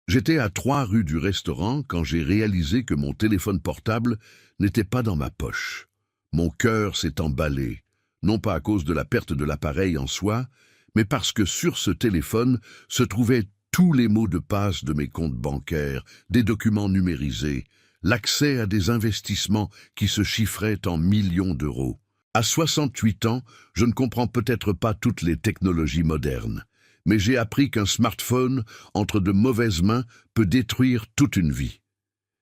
J'étais à 3 rue du restaurant quand j'ai réalisé que mon téléphone portable n'était pas dans ma poche. Mon cœur s'est emballé, non pas à cause de la perte de l'appareil en soi, mais parce que sur ce téléphone se trouvaient tous les mots de passe de mes comptes bancaires, des documents numérisés, l'accès à des investissements qui se chiffraient en millions d'euros. À 68 ans, je ne comprends peut-être pas toutes les technologies modernes, mais j'ai appris qu'un smartphone, entre de mauvaises mains, peut détruire toute une vie.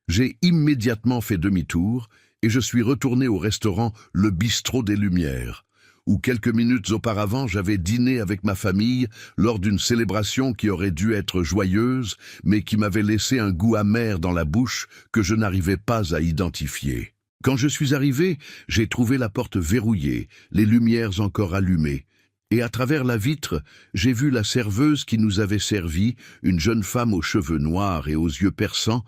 J'ai immédiatement fait demi-tour et je suis retourné au restaurant Le Bistrot des Lumières, où quelques minutes auparavant j'avais dîné avec ma famille lors d'une célébration qui aurait dû être joyeuse, mais qui m'avait laissé un goût amer dans la bouche que je n'arrivais pas à identifier. Quand je suis arrivé, j'ai trouvé la porte verrouillée, les lumières encore allumées, et à travers la vitre, j'ai vu la serveuse qui nous avait servi, une jeune femme aux cheveux noirs et aux yeux perçants,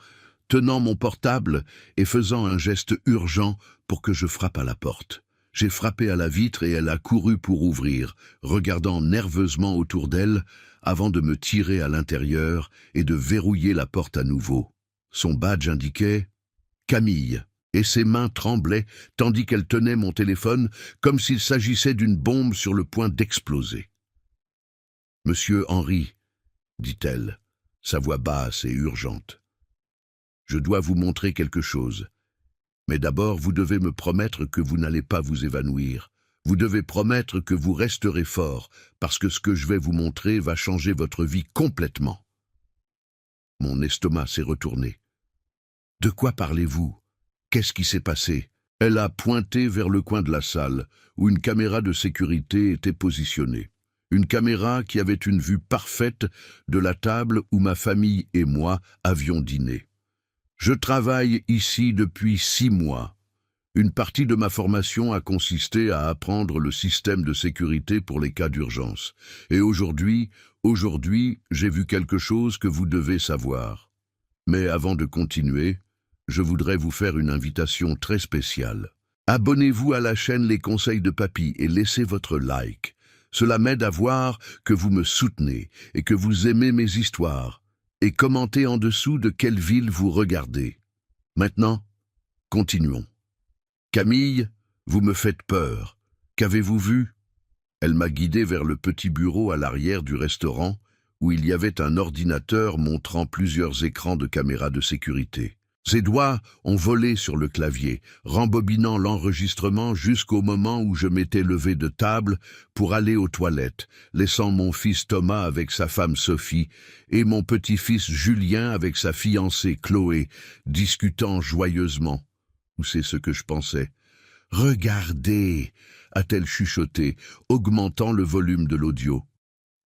tenant mon portable et faisant un geste urgent pour que je frappe à la porte. J'ai frappé à la vitre et elle a couru pour ouvrir, regardant nerveusement autour d'elle, avant de me tirer à l'intérieur et de verrouiller la porte à nouveau. Son badge indiquait « Camille ». Et ses mains tremblaient tandis qu'elle tenait mon téléphone comme s'il s'agissait d'une bombe sur le point d'exploser. « Monsieur Henry, » dit-elle, sa voix basse et urgente. « Je dois vous montrer quelque chose. Mais d'abord, vous devez me promettre que vous n'allez pas vous évanouir. Vous devez promettre que vous resterez fort, parce que ce que je vais vous montrer va changer votre vie complètement. » Mon estomac s'est retourné. « De quoi parlez-vous ? Qu'est-ce qui s'est passé ?» Elle a pointé vers le coin de la salle, où une caméra de sécurité était positionnée. Une caméra qui avait une vue parfaite de la table où ma famille et moi avions dîné. Je travaille ici depuis 6 mois. Une partie de ma formation a consisté à apprendre le système de sécurité pour les cas d'urgence. Et aujourd'hui, j'ai vu quelque chose que vous devez savoir. Mais avant de continuer, je voudrais vous faire une invitation très spéciale. Abonnez-vous à la chaîne Les Conseils de Papy et laissez votre like. Cela m'aide à voir que vous me soutenez et que vous aimez mes histoires. Et commentez en dessous de quelle ville vous regardez. Maintenant, continuons. Camille, vous me faites peur. Qu'avez-vous vu ? Elle m'a guidé vers le petit bureau à l'arrière du restaurant où il y avait un ordinateur montrant plusieurs écrans de caméras de sécurité. Ses doigts ont volé sur le clavier, rembobinant l'enregistrement jusqu'au moment où je m'étais levé de table pour aller aux toilettes, laissant mon fils Thomas avec sa femme Sophie et mon petit-fils Julien avec sa fiancée Chloé, discutant joyeusement. Ou c'est ce que je pensais. « Regardez !» a-t-elle chuchoté, augmentant le volume de l'audio.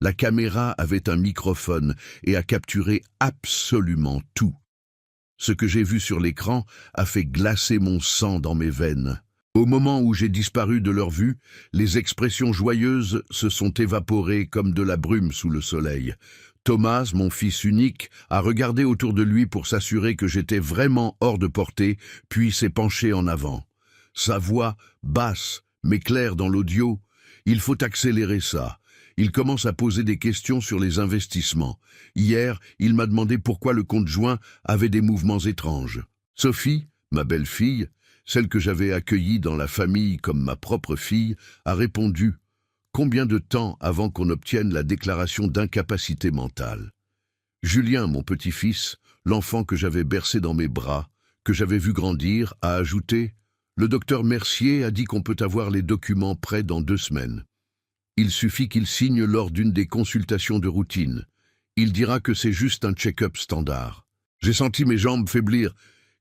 La caméra avait un microphone et a capturé absolument tout. Ce que j'ai vu sur l'écran a fait glacer mon sang dans mes veines. Au moment où j'ai disparu de leur vue, les expressions joyeuses se sont évaporées comme de la brume sous le soleil. Thomas, mon fils unique, a regardé autour de lui pour s'assurer que j'étais vraiment hors de portée, puis s'est penché en avant. Sa voix, basse, mais claire dans l'audio, « Il faut accélérer ça ». Il commence à poser des questions sur les investissements. Hier, il m'a demandé pourquoi le compte joint avait des mouvements étranges. Sophie, ma belle-fille, celle que j'avais accueillie dans la famille comme ma propre fille, a répondu « Combien de temps avant qu'on obtienne la déclaration d'incapacité mentale ?» Julien, mon petit-fils, l'enfant que j'avais bercé dans mes bras, que j'avais vu grandir, a ajouté « Le docteur Mercier a dit qu'on peut avoir les documents prêts dans 2 semaines. Il suffit qu'il signe lors d'une des consultations de routine. Il dira que c'est juste un check-up standard. » J'ai senti mes jambes faiblir.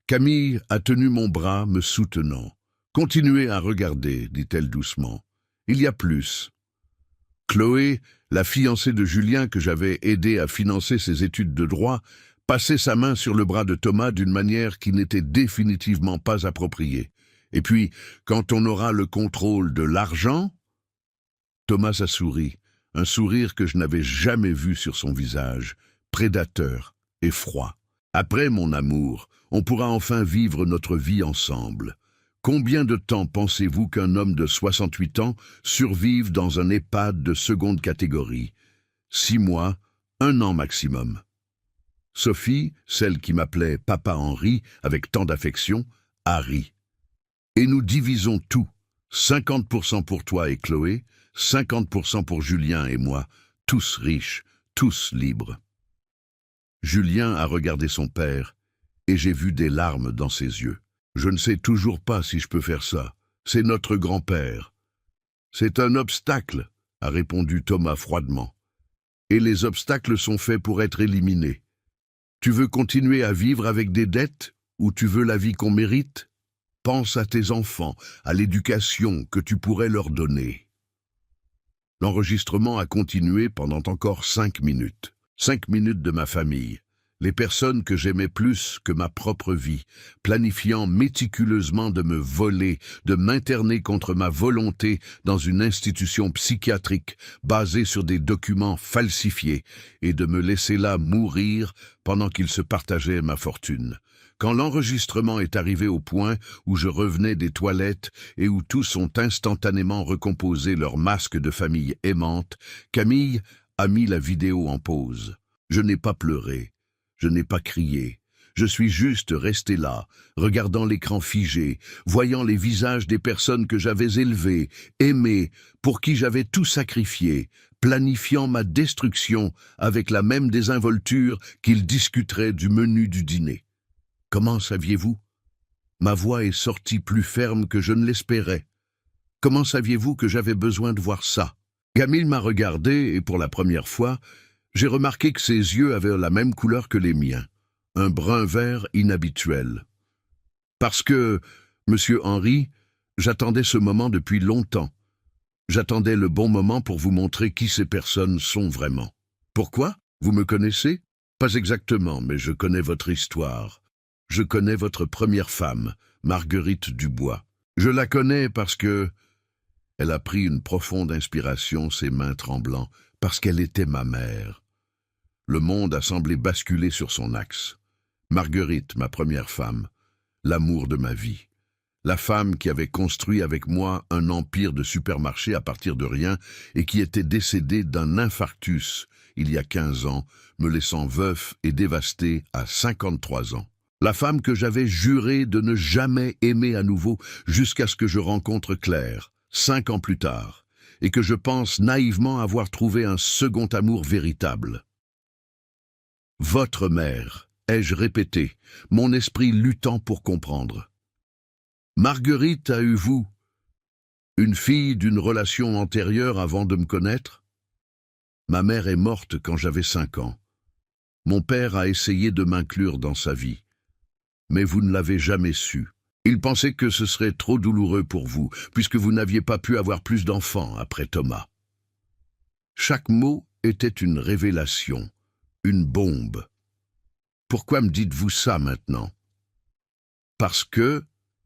Camille a tenu mon bras, me soutenant. « Continuez à regarder, dit-elle doucement. Il y a plus. » Chloé, la fiancée de Julien que j'avais aidé à financer ses études de droit, passait sa main sur le bras de Thomas d'une manière qui n'était définitivement pas appropriée. Et puis, quand on aura le contrôle de l'argent... Thomas a souri, un sourire que je n'avais jamais vu sur son visage, prédateur et froid. « Après, mon amour, on pourra enfin vivre notre vie ensemble. Combien de temps pensez-vous qu'un homme de 68 ans survive dans un EHPAD de seconde catégorie ? 6 mois, 1 an maximum. » Sophie, celle qui m'appelait Papa Henri avec tant d'affection, Harry. Et nous divisons tout. 50% pour toi et Chloé, 50% pour Julien et moi, tous riches, tous libres. Julien a regardé son père, et j'ai vu des larmes dans ses yeux. Je ne sais toujours pas si je peux faire ça. C'est notre grand-père. C'est un obstacle, a répondu Thomas froidement. Et les obstacles sont faits pour être éliminés. Tu veux continuer à vivre avec des dettes, ou tu veux la vie qu'on mérite? Pense à tes enfants, à l'éducation que tu pourrais leur donner. L'enregistrement a continué pendant encore 5 minutes. 5 minutes de ma famille, les personnes que j'aimais plus que ma propre vie, planifiant méticuleusement de me voler, de m'interner contre ma volonté dans une institution psychiatrique basée sur des documents falsifiés et de me laisser là mourir pendant qu'ils se partageaient ma fortune. Quand l'enregistrement est arrivé au point où je revenais des toilettes et où tous ont instantanément recomposé leur masque de famille aimante, Camille a mis la vidéo en pause. Je n'ai pas pleuré, je n'ai pas crié. Je suis juste resté là, regardant l'écran figé, voyant les visages des personnes que j'avais élevées, aimées, pour qui j'avais tout sacrifié, planifiant ma destruction avec la même désinvolture qu'ils discuteraient du menu du dîner. Comment saviez-vous? Ma voix est sortie plus ferme que je ne l'espérais. Comment saviez-vous que j'avais besoin de voir ça? Camille m'a regardé et pour la première fois, j'ai remarqué que ses yeux avaient la même couleur que les miens, un brun vert inhabituel. Parce que, Monsieur Henri, j'attendais ce moment depuis longtemps. J'attendais le bon moment pour vous montrer qui ces personnes sont vraiment. Pourquoi? Vous me connaissez? Pas exactement, mais je connais votre histoire. Je connais votre première femme, Marguerite Dubois. Je la connais parce que... Elle a pris une profonde inspiration, ses mains tremblant, parce qu'elle était ma mère. Le monde a semblé basculer sur son axe. Marguerite, ma première femme, l'amour de ma vie. La femme qui avait construit avec moi un empire de supermarchés à partir de rien et qui était décédée d'un infarctus il y a 15 ans, me laissant veuf et dévasté à 53 ans. La femme que j'avais juré de ne jamais aimer à nouveau jusqu'à ce que je rencontre Claire, 5 ans plus tard, et que je pense naïvement avoir trouvé un second amour véritable. Votre mère, ai-je répété, mon esprit luttant pour comprendre. Marguerite a eu vous, une fille d'une relation antérieure avant de me connaître? Ma mère est morte quand j'avais 5 ans. Mon père a essayé de m'inclure dans sa vie. Mais vous ne l'avez jamais su. Il pensait que ce serait trop douloureux pour vous, puisque vous n'aviez pas pu avoir plus d'enfants après Thomas. Chaque mot était une révélation, une bombe. Pourquoi me dites-vous ça maintenant? Parce que,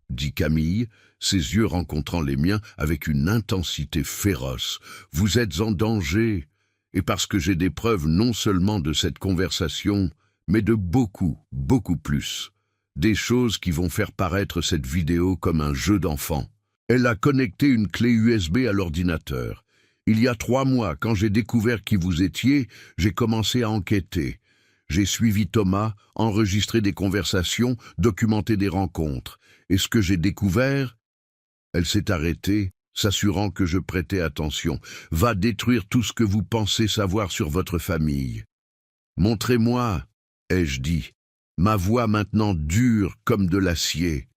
dit Camille, ses yeux rencontrant les miens avec une intensité féroce, vous êtes en danger, et parce que j'ai des preuves non seulement de cette conversation, mais de beaucoup, beaucoup plus. Des choses qui vont faire paraître cette vidéo comme un jeu d'enfant. Elle a connecté une clé USB à l'ordinateur. Il y a 3 mois, quand j'ai découvert qui vous étiez, j'ai commencé à enquêter. J'ai suivi Thomas, enregistré des conversations, documenté des rencontres. Et ce que j'ai découvert, elle s'est arrêtée, s'assurant que je prêtais attention, va détruire tout ce que vous pensez savoir sur votre famille. Montrez-moi, ai-je dit. Ma voix maintenant dure comme de l'acier.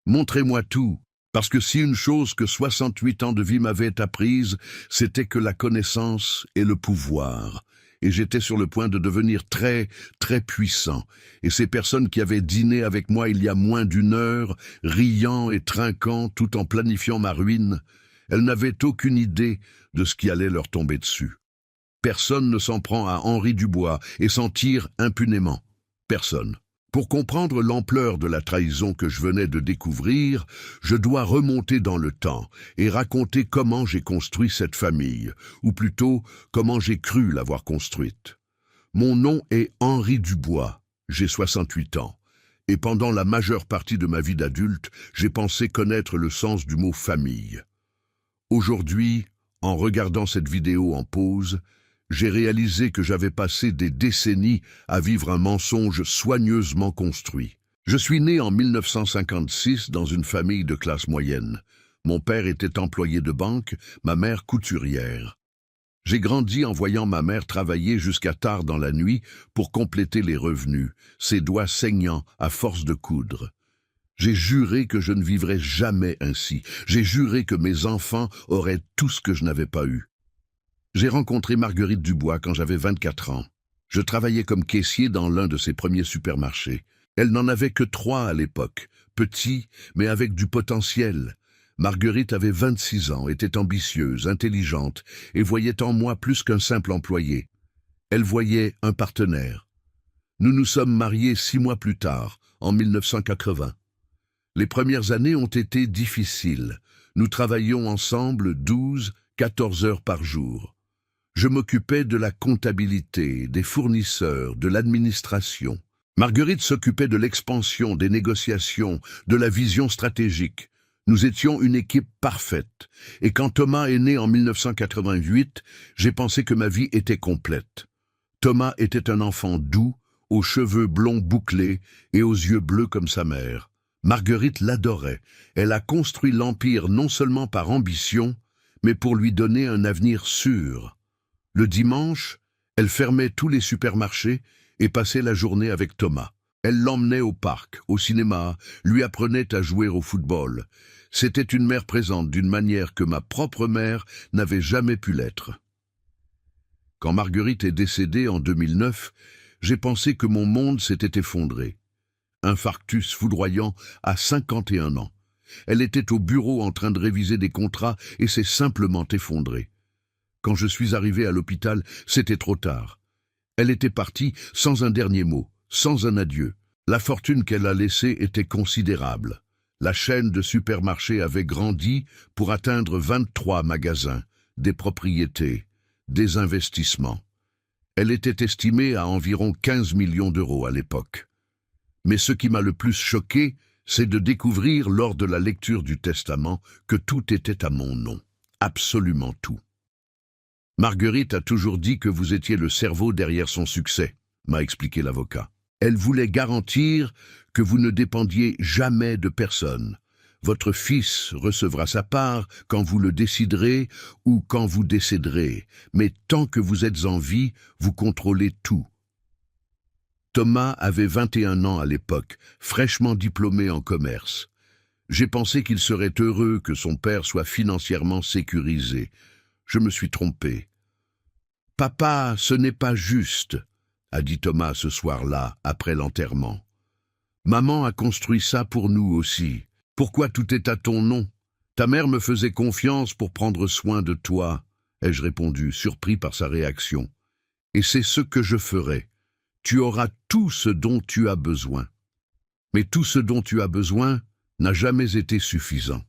Montrez-moi tout, parce que si une chose que 68 ans de vie m'avaient apprise, c'était que la connaissance est le pouvoir. Et j'étais sur le point de devenir très, très puissant. Et ces personnes qui avaient dîné avec moi il y a moins d'1 heure, riant et trinquant tout en planifiant ma ruine, elles n'avaient aucune idée de ce qui allait leur tomber dessus. Personne ne s'en prend à Henri Dubois et s'en tire impunément. Personne. Pour comprendre l'ampleur de la trahison que je venais de découvrir, je dois remonter dans le temps et raconter comment j'ai construit cette famille, ou plutôt comment j'ai cru l'avoir construite. Mon nom est Henri Dubois, j'ai 68 ans, et pendant la majeure partie de ma vie d'adulte, j'ai pensé connaître le sens du mot famille. Aujourd'hui, en regardant cette vidéo en pause, J'ai réalisé que j'avais passé des décennies à vivre un mensonge soigneusement construit. Je suis né en 1956 dans une famille de classe moyenne. Mon père était employé de banque, ma mère couturière. J'ai grandi en voyant ma mère travailler jusqu'à tard dans la nuit pour compléter les revenus, ses doigts saignant à force de coudre. J'ai juré que je ne vivrais jamais ainsi. J'ai juré que mes enfants auraient tout ce que je n'avais pas eu. J'ai rencontré Marguerite Dubois quand j'avais 24 ans. Je travaillais comme caissier dans l'un de ses premiers supermarchés. Elle n'en avait que 3 à l'époque, petits, mais avec du potentiel. Marguerite avait 26 ans, était ambitieuse, intelligente, et voyait en moi plus qu'un simple employé. Elle voyait un partenaire. Nous nous sommes mariés 6 mois plus tard, en 1980. Les premières années ont été difficiles. Nous travaillions ensemble 12, 14 heures par jour. Je m'occupais de la comptabilité, des fournisseurs, de l'administration. Marguerite s'occupait de l'expansion, des négociations, de la vision stratégique. Nous étions une équipe parfaite. Et quand Thomas est né en 1988, j'ai pensé que ma vie était complète. Thomas était un enfant doux, aux cheveux blonds bouclés et aux yeux bleus comme sa mère. Marguerite l'adorait. Elle a construit l'Empire non seulement par ambition, mais pour lui donner un avenir sûr. Le dimanche, elle fermait tous les supermarchés et passait la journée avec Thomas. Elle l'emmenait au parc, au cinéma, lui apprenait à jouer au football. C'était une mère présente d'une manière que ma propre mère n'avait jamais pu l'être. Quand Marguerite est décédée en 2009, j'ai pensé que mon monde s'était effondré. Infarctus foudroyant à 51 ans. Elle était au bureau en train de réviser des contrats et s'est simplement effondrée. Quand je suis arrivé à l'hôpital, c'était trop tard. Elle était partie sans un dernier mot, sans un adieu. La fortune qu'elle a laissée était considérable. La chaîne de supermarchés avait grandi pour atteindre 23 magasins, des propriétés, des investissements. Elle était estimée à environ 15 millions d'euros à l'époque. Mais ce qui m'a le plus choqué, c'est de découvrir lors de la lecture du testament que tout était à mon nom, absolument tout. Marguerite a toujours dit que vous étiez le cerveau derrière son succès, m'a expliqué l'avocat. Elle voulait garantir que vous ne dépendiez jamais de personne. Votre fils recevra sa part quand vous le déciderez ou quand vous décéderez, mais tant que vous êtes en vie, vous contrôlez tout. Thomas avait 21 ans à l'époque, fraîchement diplômé en commerce. J'ai pensé qu'il serait heureux que son père soit financièrement sécurisé. Je me suis trompé. « Papa, ce n'est pas juste », a dit Thomas ce soir-là, après l'enterrement. « Maman a construit ça pour nous aussi. Pourquoi tout est à ton nom? Ta mère me faisait confiance pour prendre soin de toi, » ai-je répondu, surpris par sa réaction. « Et c'est ce que je ferai. Tu auras tout ce dont tu as besoin. » Mais tout ce dont tu as besoin n'a jamais été suffisant.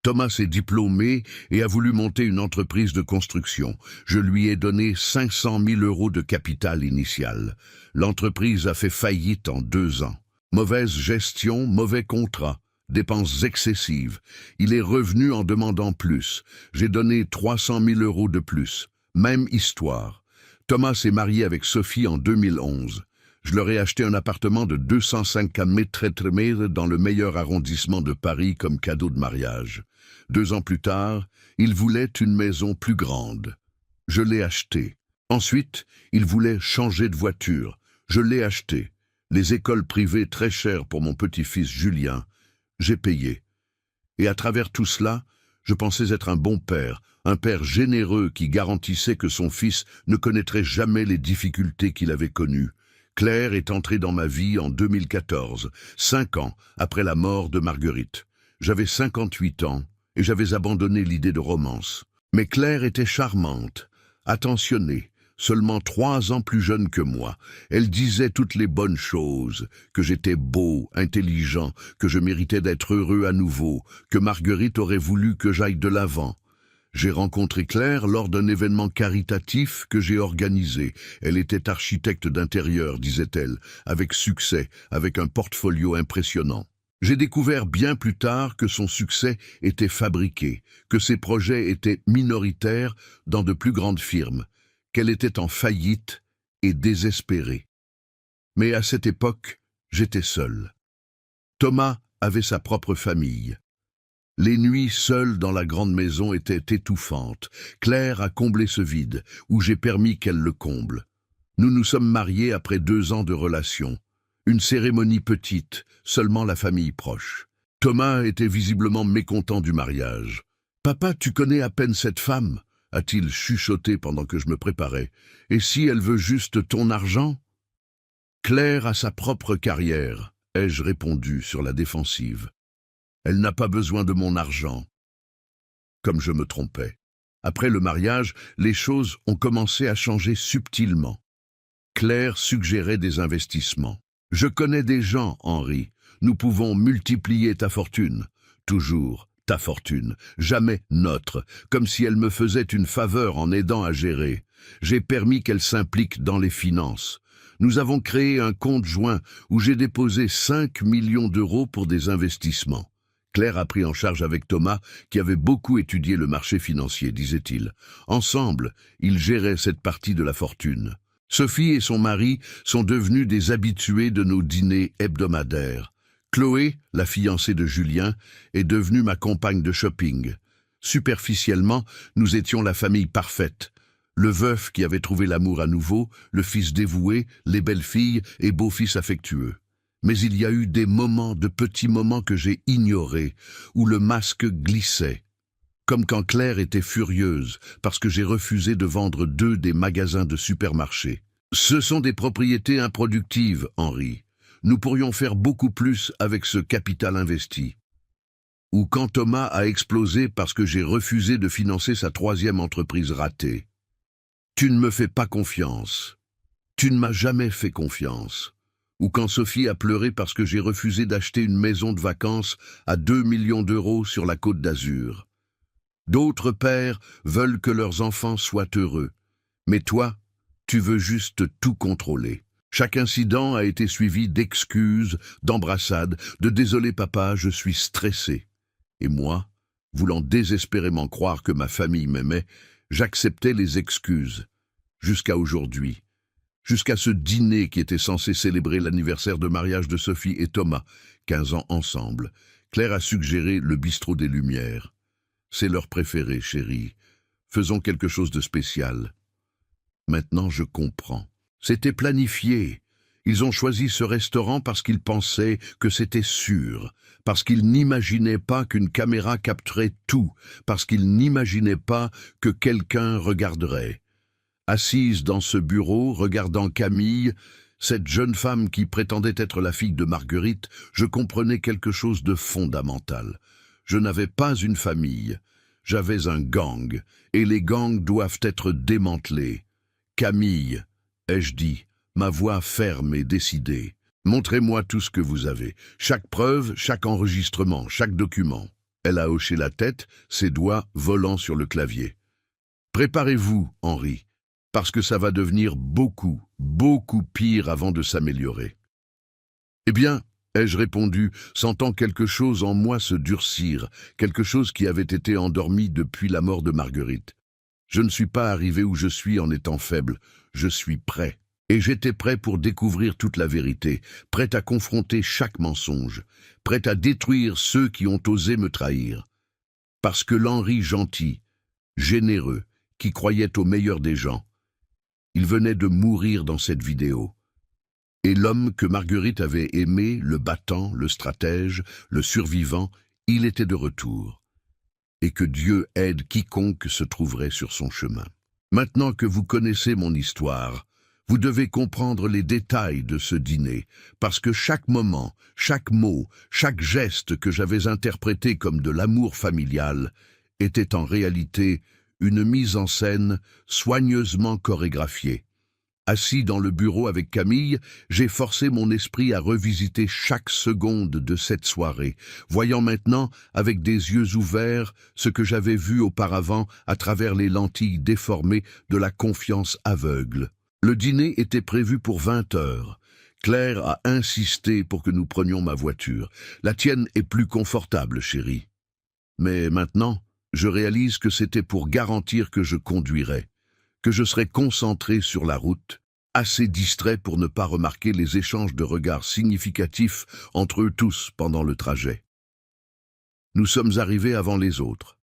Thomas est diplômé et a voulu monter une entreprise de construction. Je lui ai donné 500 000 € de capital initial. L'entreprise a fait faillite en 2 ans. Mauvaise gestion, mauvais contrat, dépenses excessives. Il est revenu en demandant plus. J'ai donné 300 000 € de plus. Même histoire. Thomas s'est marié avec Sophie en 2011. Je leur ai acheté un appartement de 205 m² dans le meilleur arrondissement de Paris comme cadeau de mariage. 2 ans plus tard, il voulait une maison plus grande. Je l'ai acheté. Ensuite, il voulait changer de voiture. Je l'ai acheté. Les écoles privées très chères pour mon petit-fils Julien. J'ai payé. Et à travers tout cela, je pensais être un bon père, un père généreux qui garantissait que son fils ne connaîtrait jamais les difficultés qu'il avait connues. Claire est entrée dans ma vie en 2014, 5 ans après la mort de Marguerite. J'avais 58 ans et j'avais abandonné l'idée de romance. Mais Claire était charmante, attentionnée, seulement 3 ans plus jeune que moi. Elle disait toutes les bonnes choses, que j'étais beau, intelligent, que je méritais d'être heureux à nouveau, que Marguerite aurait voulu que j'aille de l'avant. J'ai rencontré Claire lors d'un événement caritatif que j'ai organisé. Elle était architecte d'intérieur, disait-elle, avec succès, avec un portfolio impressionnant. J'ai découvert bien plus tard que son succès était fabriqué, que ses projets étaient minoritaires dans de plus grandes firmes, qu'elle était en faillite et désespérée. Mais à cette époque, j'étais seul. Thomas avait sa propre famille. Les nuits seules dans la grande maison étaient étouffantes. Claire a comblé ce vide, ou j'ai permis qu'elle le comble. Nous nous sommes mariés après 2 ans de relation. Une cérémonie petite, seulement la famille proche. Thomas était visiblement mécontent du mariage. « Papa, tu connais à peine cette femme ?» a-t-il chuchoté pendant que je me préparais. « Et si elle veut juste ton argent ?» Claire a sa propre carrière, ai-je répondu sur la défensive. Elle n'a pas besoin de mon argent. Comme je me trompais. Après le mariage, les choses ont commencé à changer subtilement. Claire suggérait des investissements. « Je connais des gens, Henri. Nous pouvons multiplier ta fortune. » Toujours ta fortune, jamais notre, comme si elle me faisait une faveur en aidant à gérer. J'ai permis qu'elle s'implique dans les finances. Nous avons créé un compte joint où j'ai déposé 5 millions d'euros pour des investissements. Claire a pris en charge avec Thomas, qui avait beaucoup étudié le marché financier, disait-il. Ensemble, ils géraient cette partie de la fortune. Sophie et son mari sont devenus des habitués de nos dîners hebdomadaires. Chloé, la fiancée de Julien, est devenue ma compagne de shopping. Superficiellement, nous étions la famille parfaite. Le veuf qui avait trouvé l'amour à nouveau, le fils dévoué, les belles-filles et beaux-fils affectueux. Mais il y a eu des moments, de petits moments que j'ai ignorés, où le masque glissait. Comme quand Claire était furieuse, parce que j'ai refusé de vendre 2 des magasins de supermarché. Ce sont des propriétés improductives, Henri. Nous pourrions faire beaucoup plus avec ce capital investi. Ou quand Thomas a explosé parce que j'ai refusé de financer sa 3e entreprise ratée. Tu ne me fais pas confiance. Tu ne m'as jamais fait confiance. Ou quand Sophie a pleuré parce que j'ai refusé d'acheter une maison de vacances à 2 millions d'euros sur la Côte d'Azur. D'autres pères veulent que leurs enfants soient heureux. Mais toi, tu veux juste tout contrôler. Chaque incident a été suivi d'excuses, d'embrassades, de « désolé papa, je suis stressé ». Et moi, voulant désespérément croire que ma famille m'aimait, j'acceptais les excuses. Jusqu'à aujourd'hui. Jusqu'à ce dîner qui était censé célébrer l'anniversaire de mariage de Sophie et Thomas, 15 ans ensemble. Claire a suggéré le bistrot des Lumières. C'est leur préféré, chérie. Faisons quelque chose de spécial. Maintenant, je comprends. C'était planifié. Ils ont choisi ce restaurant parce qu'ils pensaient que c'était sûr, parce qu'ils n'imaginaient pas qu'une caméra capterait tout, parce qu'ils n'imaginaient pas que quelqu'un regarderait. Assise dans ce bureau, regardant Camille, cette jeune femme qui prétendait être la fille de Marguerite, je comprenais quelque chose de fondamental. Je n'avais pas une famille, j'avais un gang, et les gangs doivent être démantelés. Camille, ai-je dit, ma voix ferme et décidée. Montrez-moi tout ce que vous avez, chaque preuve, chaque enregistrement, chaque document. Elle a hoché la tête, ses doigts volant sur le clavier. Préparez-vous, Henri, parce que ça va devenir beaucoup, beaucoup pire avant de s'améliorer. Eh bien, ai-je répondu, sentant quelque chose en moi se durcir, quelque chose qui avait été endormi depuis la mort de Marguerite. Je ne suis pas arrivé où je suis en étant faible, je suis prêt. Et j'étais prêt pour découvrir toute la vérité, prêt à confronter chaque mensonge, prêt à détruire ceux qui ont osé me trahir. Parce que l'Henri gentil, généreux, qui croyait au meilleur des gens, il venait de mourir dans cette vidéo. Et l'homme que Marguerite avait aimé, le battant, le stratège, le survivant, il était de retour. Et que Dieu aide quiconque se trouverait sur son chemin. Maintenant que vous connaissez mon histoire, vous devez comprendre les détails de ce dîner, parce que chaque moment, chaque mot, chaque geste que j'avais interprété comme de l'amour familial était en réalité une mise en scène soigneusement chorégraphiée. Assis dans le bureau avec Camille, j'ai forcé mon esprit à revisiter chaque seconde de cette soirée, voyant maintenant, avec des yeux ouverts, ce que j'avais vu auparavant à travers les lentilles déformées de la confiance aveugle. Le dîner était prévu pour 20 heures. Claire a insisté pour que nous prenions ma voiture. La tienne est plus confortable, chérie. Mais maintenant, je réalise que c'était pour garantir que je conduirais. que je serais concentré sur la route, assez distrait pour ne pas remarquer les échanges de regards significatifs entre eux tous pendant le trajet. Nous sommes arrivés avant les autres.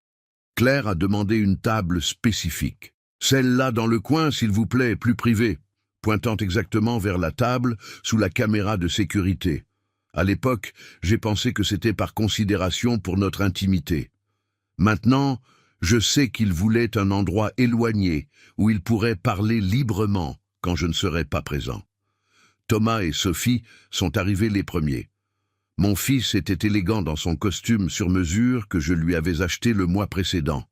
Claire a demandé une table spécifique. « Celle-là dans le coin, s'il vous plaît, plus privée », pointant exactement vers la table sous la caméra de sécurité. À l'époque, j'ai pensé que c'était par considération pour notre intimité. Maintenant, je sais qu'il voulait un endroit éloigné où il pourrait parler librement quand je ne serais pas présent. Thomas et Sophie sont arrivés les premiers. Mon fils était élégant dans son costume sur mesure que je lui avais acheté le mois précédent.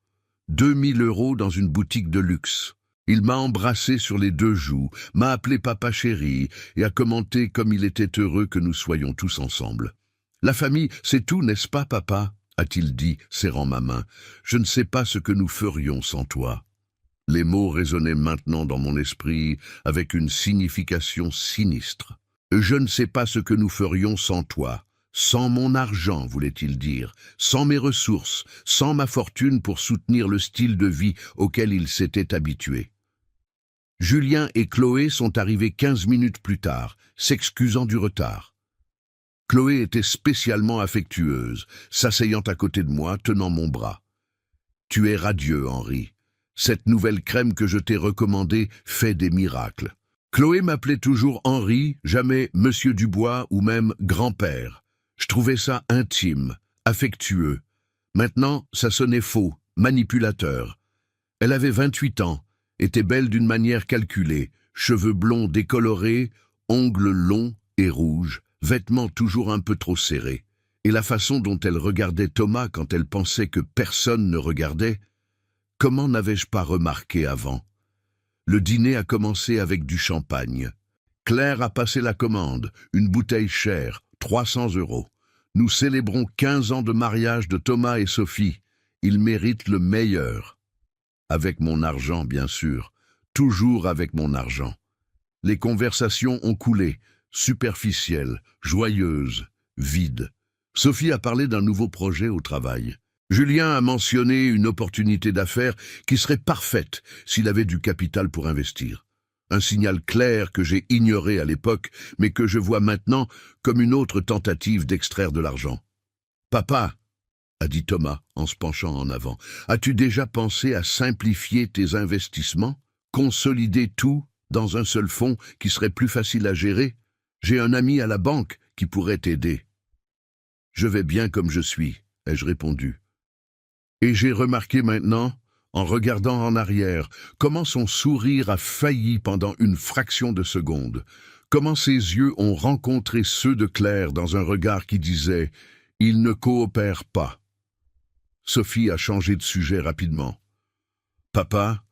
2000 € dans une boutique de luxe. Il m'a embrassé sur les 2 joues, m'a appelé papa chéri et a commenté comme il était heureux que nous soyons tous ensemble. « La famille, c'est tout, n'est-ce pas, papa ?» a-t-il dit, serrant ma main. « Je ne sais pas ce que nous ferions sans toi. » Les mots résonnaient maintenant dans mon esprit avec une signification sinistre. « Je ne sais pas ce que nous ferions sans toi. » Sans mon argent, voulait-il dire, sans mes ressources, sans ma fortune pour soutenir le style de vie auquel il s'était habitué. Julien et Chloé sont arrivés 15 minutes plus tard, s'excusant du retard. Chloé était spécialement affectueuse, s'asseyant à côté de moi, tenant mon bras. « Tu es radieux, Henri. Cette nouvelle crème que je t'ai recommandée fait des miracles. » Chloé m'appelait toujours Henri, jamais Monsieur Dubois ou même grand-père. Je trouvais ça intime, affectueux. Maintenant, ça sonnait faux, manipulateur. Elle avait 28 ans, était belle d'une manière calculée, cheveux blonds décolorés, ongles longs et rouges, vêtements toujours un peu trop serrés. Et la façon dont elle regardait Thomas quand elle pensait que personne ne regardait, comment n'avais-je pas remarqué avant? Le dîner a commencé avec du champagne. Claire a passé la commande, une bouteille chère, 300 €. Nous célébrons 15 ans de mariage de Thomas et Sophie. Ils méritent le meilleur. Avec mon argent, bien sûr. Toujours avec mon argent. Les conversations ont coulé, superficielles, joyeuses, vides. Sophie a parlé d'un nouveau projet au travail. Julien a mentionné une opportunité d'affaires qui serait parfaite s'il avait du capital pour investir. Un signal clair que j'ai ignoré à l'époque, mais que je vois maintenant comme une autre tentative d'extraire de l'argent. « Papa » a dit Thomas en se penchant en avant, « as-tu déjà pensé à simplifier tes investissements, consolider tout dans un seul fonds qui serait plus facile à gérer? J'ai un ami à la banque qui pourrait t'aider. » « Je vais bien comme je suis » ai-je répondu. Et j'ai remarqué maintenant, en regardant en arrière, comment son sourire a failli pendant une fraction de seconde, comment ses yeux ont rencontré ceux de Claire dans un regard qui disait « Il ne coopère pas ». Sophie a changé de sujet rapidement. « Papa,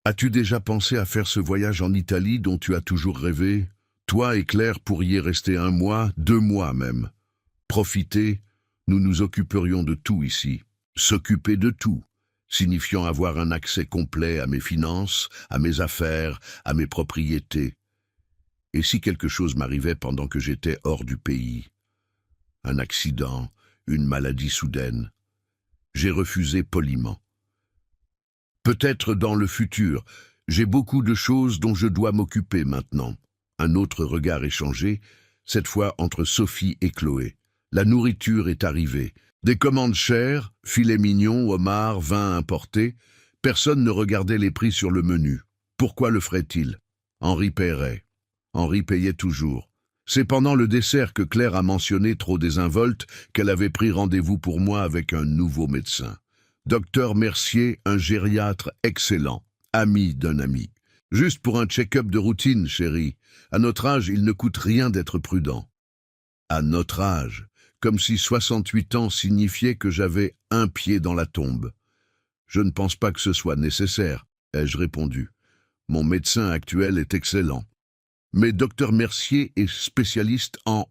as-tu déjà pensé à faire ce voyage en Italie dont tu as toujours rêvé? Toi et Claire pourriez rester 1 mois, 2 mois même. Profiter, nous nous occuperions de tout ici. S'occuper de tout, signifiant avoir un accès complet à mes finances, à mes affaires, à mes propriétés. Et si quelque chose m'arrivait pendant que j'étais hors du pays? Un accident, une maladie soudaine. J'ai refusé poliment. Peut-être dans le futur, j'ai beaucoup de choses dont je dois m'occuper maintenant. Un autre regard échangé, cette fois entre Sophie et Chloé. La nourriture est arrivée. Des commandes chères, filets mignons, homards, vins importés. Personne ne regardait les prix sur le menu. Pourquoi le ferait-il? Henri paierait. Henri payait toujours. C'est pendant le dessert que Claire a mentionné trop désinvolte qu'elle avait pris rendez-vous pour moi avec un nouveau médecin. Docteur Mercier, un gériatre excellent, ami d'un ami. Juste pour un check-up de routine, chérie. À notre âge, il ne coûte rien d'être prudent. À notre âge, comme si 68 ans signifiait que j'avais un pied dans la tombe. Je ne pense pas que ce soit nécessaire, ai-je répondu. Mon médecin actuel est excellent. Mais docteur Mercier est spécialiste en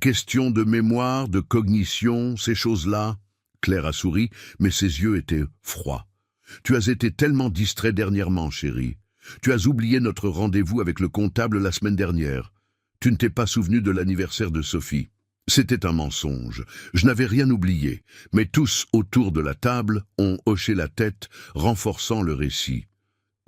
question de mémoire, de cognition, ces choses-là. Claire a souri, mais ses yeux étaient froids. Tu as été tellement distrait dernièrement, chérie. Tu as oublié notre rendez-vous avec le comptable la semaine dernière. Tu ne t'es pas souvenu de l'anniversaire de Sophie. C'était un mensonge. Je n'avais rien oublié, mais tous autour de la table ont hoché la tête, renforçant le récit.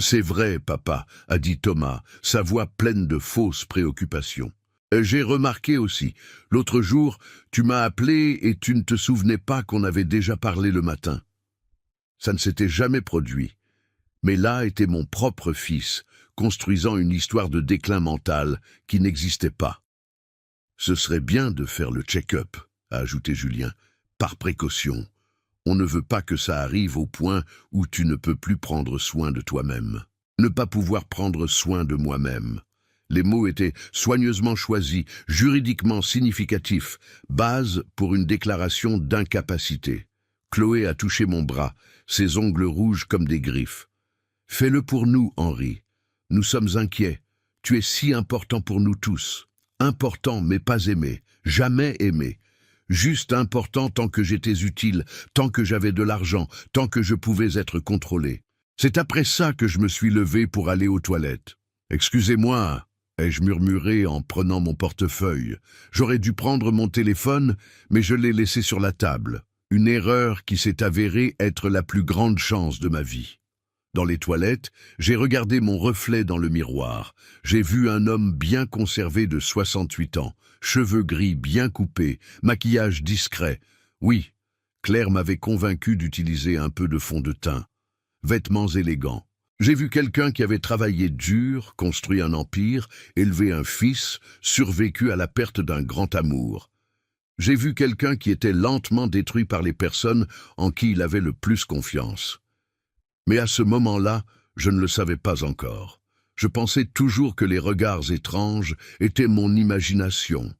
C'est vrai, papa, a dit Thomas, sa voix pleine de fausses préoccupations. J'ai remarqué aussi, l'autre jour, tu m'as appelé et tu ne te souvenais pas qu'on avait déjà parlé le matin. Ça ne s'était jamais produit. Mais là était mon propre fils, construisant une histoire de déclin mental qui n'existait pas. Ce serait bien de faire le check-up, a ajouté Julien, par précaution. On ne veut pas que ça arrive au point où tu ne peux plus prendre soin de toi-même. Ne pas pouvoir prendre soin de moi-même. Les mots étaient soigneusement choisis, juridiquement significatifs, base pour une déclaration d'incapacité. Chloé a touché mon bras, ses ongles rouges comme des griffes. Fais-le pour nous, Henri. Nous sommes inquiets. Tu es si important pour nous tous. Important mais pas aimé, jamais aimé. Juste important tant que j'étais utile, tant que j'avais de l'argent, tant que je pouvais être contrôlé. C'est après ça que je me suis levé pour aller aux toilettes. Excusez-moi, ai-je murmuré en prenant mon portefeuille. J'aurais dû prendre mon téléphone, mais je l'ai laissé sur la table. Une erreur qui s'est avérée être la plus grande chance de ma vie. Dans les toilettes, j'ai regardé mon reflet dans le miroir. J'ai vu un homme bien conservé de 68 ans, cheveux gris bien coupés, maquillage discret. Oui, Claire m'avait convaincu d'utiliser un peu de fond de teint. Vêtements élégants. J'ai vu quelqu'un qui avait travaillé dur, construit un empire, élevé un fils, survécu à la perte d'un grand amour. J'ai vu quelqu'un qui était lentement détruit par les personnes en qui il avait le plus confiance. Mais à ce moment-là, je ne le savais pas encore. Je pensais toujours que les regards étranges étaient mon imagination.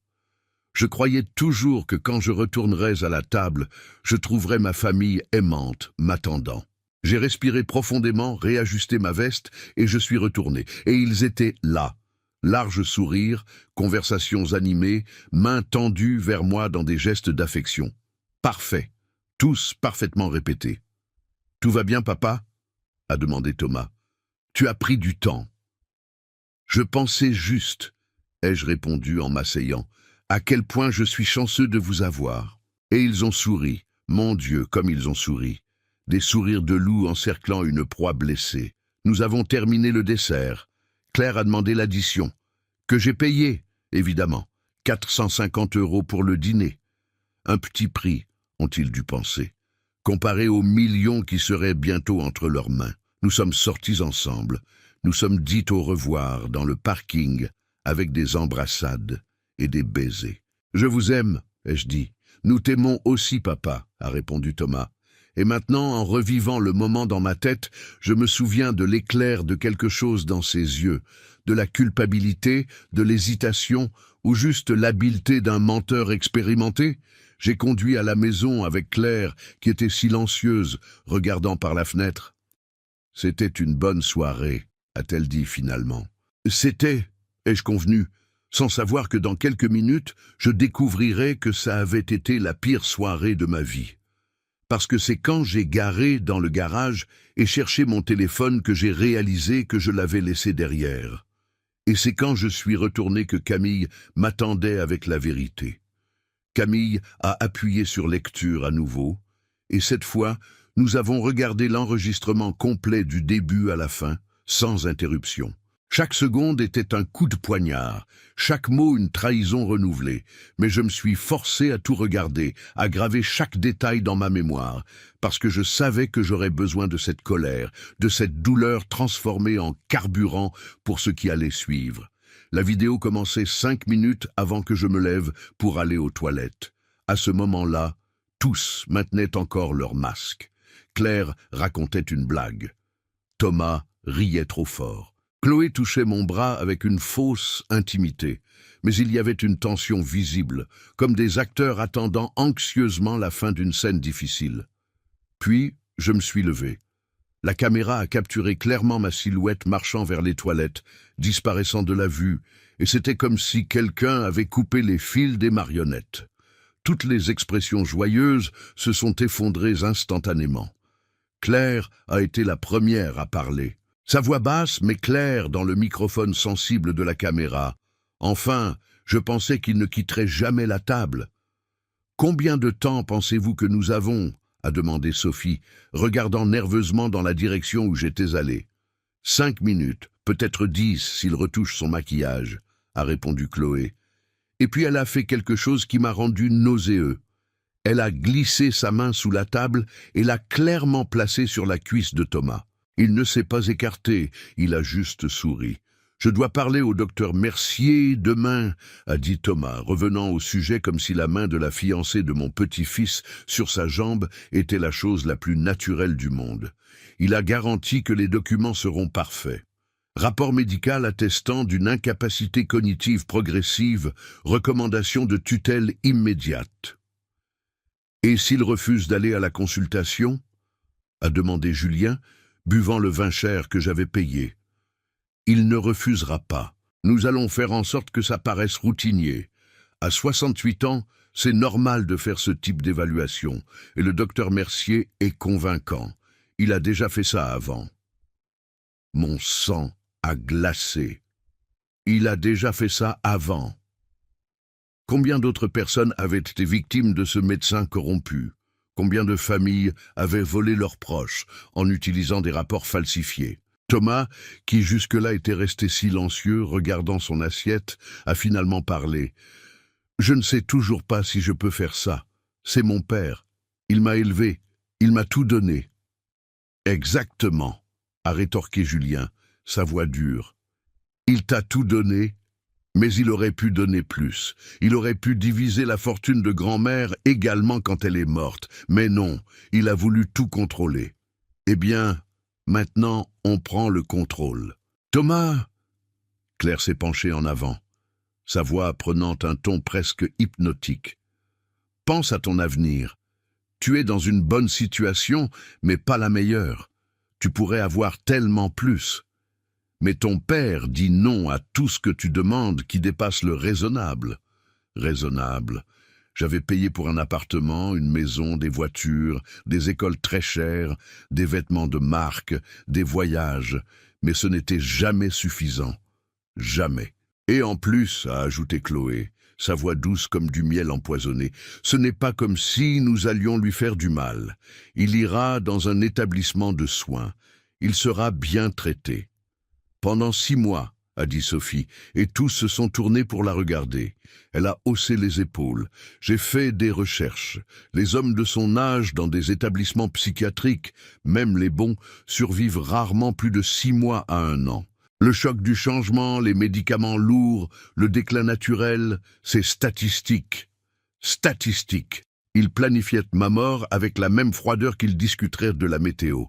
Je croyais toujours que quand je retournerais à la table, je trouverais ma famille aimante m'attendant. J'ai respiré profondément, réajusté ma veste et je suis retourné. Et ils étaient là. Large sourire, conversations animées, mains tendues vers moi dans des gestes d'affection. Parfait. Tous parfaitement répétés. « Tout va bien, papa ?» a demandé Thomas. « Tu as pris du temps. »« Je pensais juste, » ai-je répondu en m'asseyant, « à quel point je suis chanceux de vous avoir. » Et ils ont souri. Mon Dieu, comme ils ont souri. Des sourires de loup encerclant une proie blessée. Nous avons terminé le dessert. Claire a demandé l'addition. Que j'ai payé, évidemment. 450 € pour le dîner. Un petit prix, ont-ils dû penser, comparé aux millions qui seraient bientôt entre leurs mains. Nous sommes sortis ensemble. Nous sommes dit au revoir dans le parking avec des embrassades et des baisers. « Je vous aime », ai-je dit. « Nous t'aimons aussi, papa », a répondu Thomas. Et maintenant, en revivant le moment dans ma tête, je me souviens de l'éclair de quelque chose dans ses yeux, de la culpabilité, de l'hésitation, ou juste l'habileté d'un menteur expérimenté. J'ai conduit à la maison avec Claire, qui était silencieuse, regardant par la fenêtre. « C'était une bonne soirée », a-t-elle dit finalement. « C'était, ai-je convenu, sans savoir que dans quelques minutes, je découvrirais que ça avait été la pire soirée de ma vie. Parce que c'est quand j'ai garé dans le garage et cherché mon téléphone que j'ai réalisé que je l'avais laissé derrière. Et c'est quand je suis retourné que Camille m'attendait avec la vérité. Camille a appuyé sur lecture à nouveau, et cette fois, nous avons regardé l'enregistrement complet du début à la fin, sans interruption. Chaque seconde était un coup de poignard, chaque mot une trahison renouvelée, mais je me suis forcé à tout regarder, à graver chaque détail dans ma mémoire, parce que je savais que j'aurais besoin de cette colère, de cette douleur transformée en carburant pour ce qui allait suivre. La vidéo commençait 5 minutes avant que je me lève pour aller aux toilettes. À ce moment-là, tous maintenaient encore leur masque. Claire racontait une blague. Thomas riait trop fort. Chloé touchait mon bras avec une fausse intimité, mais il y avait une tension visible, comme des acteurs attendant anxieusement la fin d'une scène difficile. Puis, je me suis levé. La caméra a capturé clairement ma silhouette marchant vers les toilettes, disparaissant de la vue, et c'était comme si quelqu'un avait coupé les fils des marionnettes. Toutes les expressions joyeuses se sont effondrées instantanément. Claire a été la première à parler. Sa voix basse mais claire dans le microphone sensible de la caméra. Enfin, je pensais qu'il ne quitterait jamais la table. « Combien de temps pensez-vous que nous avons ?» a demandé Sophie, regardant nerveusement dans la direction où j'étais allé. 5 minutes, peut-être 10 s'il retouche son maquillage, a répondu Chloé. Et puis elle a fait quelque chose qui m'a rendu nauséeux. Elle a glissé sa main sous la table et l'a clairement placée sur la cuisse de Thomas. Il ne s'est pas écarté, il a juste souri. « Je dois parler au docteur Mercier demain », a dit Thomas, revenant au sujet comme si la main de la fiancée de mon petit-fils sur sa jambe était la chose la plus naturelle du monde. Il a garanti que les documents seront parfaits. Rapport médical attestant d'une incapacité cognitive progressive, recommandation de tutelle immédiate. « Et s'il refuse d'aller à la consultation ?» a demandé Julien, buvant le vin cher que j'avais payé. « Il ne refusera pas. Nous allons faire en sorte que ça paraisse routinier. À 68 ans, c'est normal de faire ce type d'évaluation, et le docteur Mercier est convaincant. Il a déjà fait ça avant. » Mon sang a glacé. Il a déjà fait ça avant. Combien d'autres personnes avaient été victimes de ce médecin corrompu? Combien de familles avaient volé leurs proches en utilisant des rapports falsifiés? Thomas, qui jusque-là était resté silencieux, regardant son assiette, a finalement parlé. « Je ne sais toujours pas si je peux faire ça. C'est mon père. Il m'a élevé. Il m'a tout donné. » « Exactement, » a rétorqué Julien, sa voix dure. « Il t'a tout donné, mais il aurait pu donner plus. Il aurait pu diviser la fortune de grand-mère également quand elle est morte. Mais non, il a voulu tout contrôler. Eh bien, maintenant, on prend le contrôle. Thomas !» Claire s'est penchée en avant, sa voix prenant un ton presque hypnotique. « Pense à ton avenir. Tu es dans une bonne situation, mais pas la meilleure. Tu pourrais avoir tellement plus. Mais ton père dit non à tout ce que tu demandes qui dépasse le raisonnable. » Raisonnable. J'avais payé pour un appartement, une maison, des voitures, des écoles très chères, des vêtements de marque, des voyages, mais ce n'était jamais suffisant. Jamais. Et en plus, a ajouté Chloé, sa voix douce comme du miel empoisonné, ce n'est pas comme si nous allions lui faire du mal. Il ira dans un établissement de soins. Il sera bien traité. Pendant 6 mois, a dit Sophie, et tous se sont tournés pour la regarder. Elle a haussé les épaules. J'ai fait des recherches. Les hommes de son âge dans des établissements psychiatriques, même les bons, survivent rarement plus de 6 mois à 1 an. Le choc du changement, les médicaments lourds, le déclin naturel, c'est statistique. Statistique. Ils planifiaient ma mort avec la même froideur qu'ils discuteraient de la météo.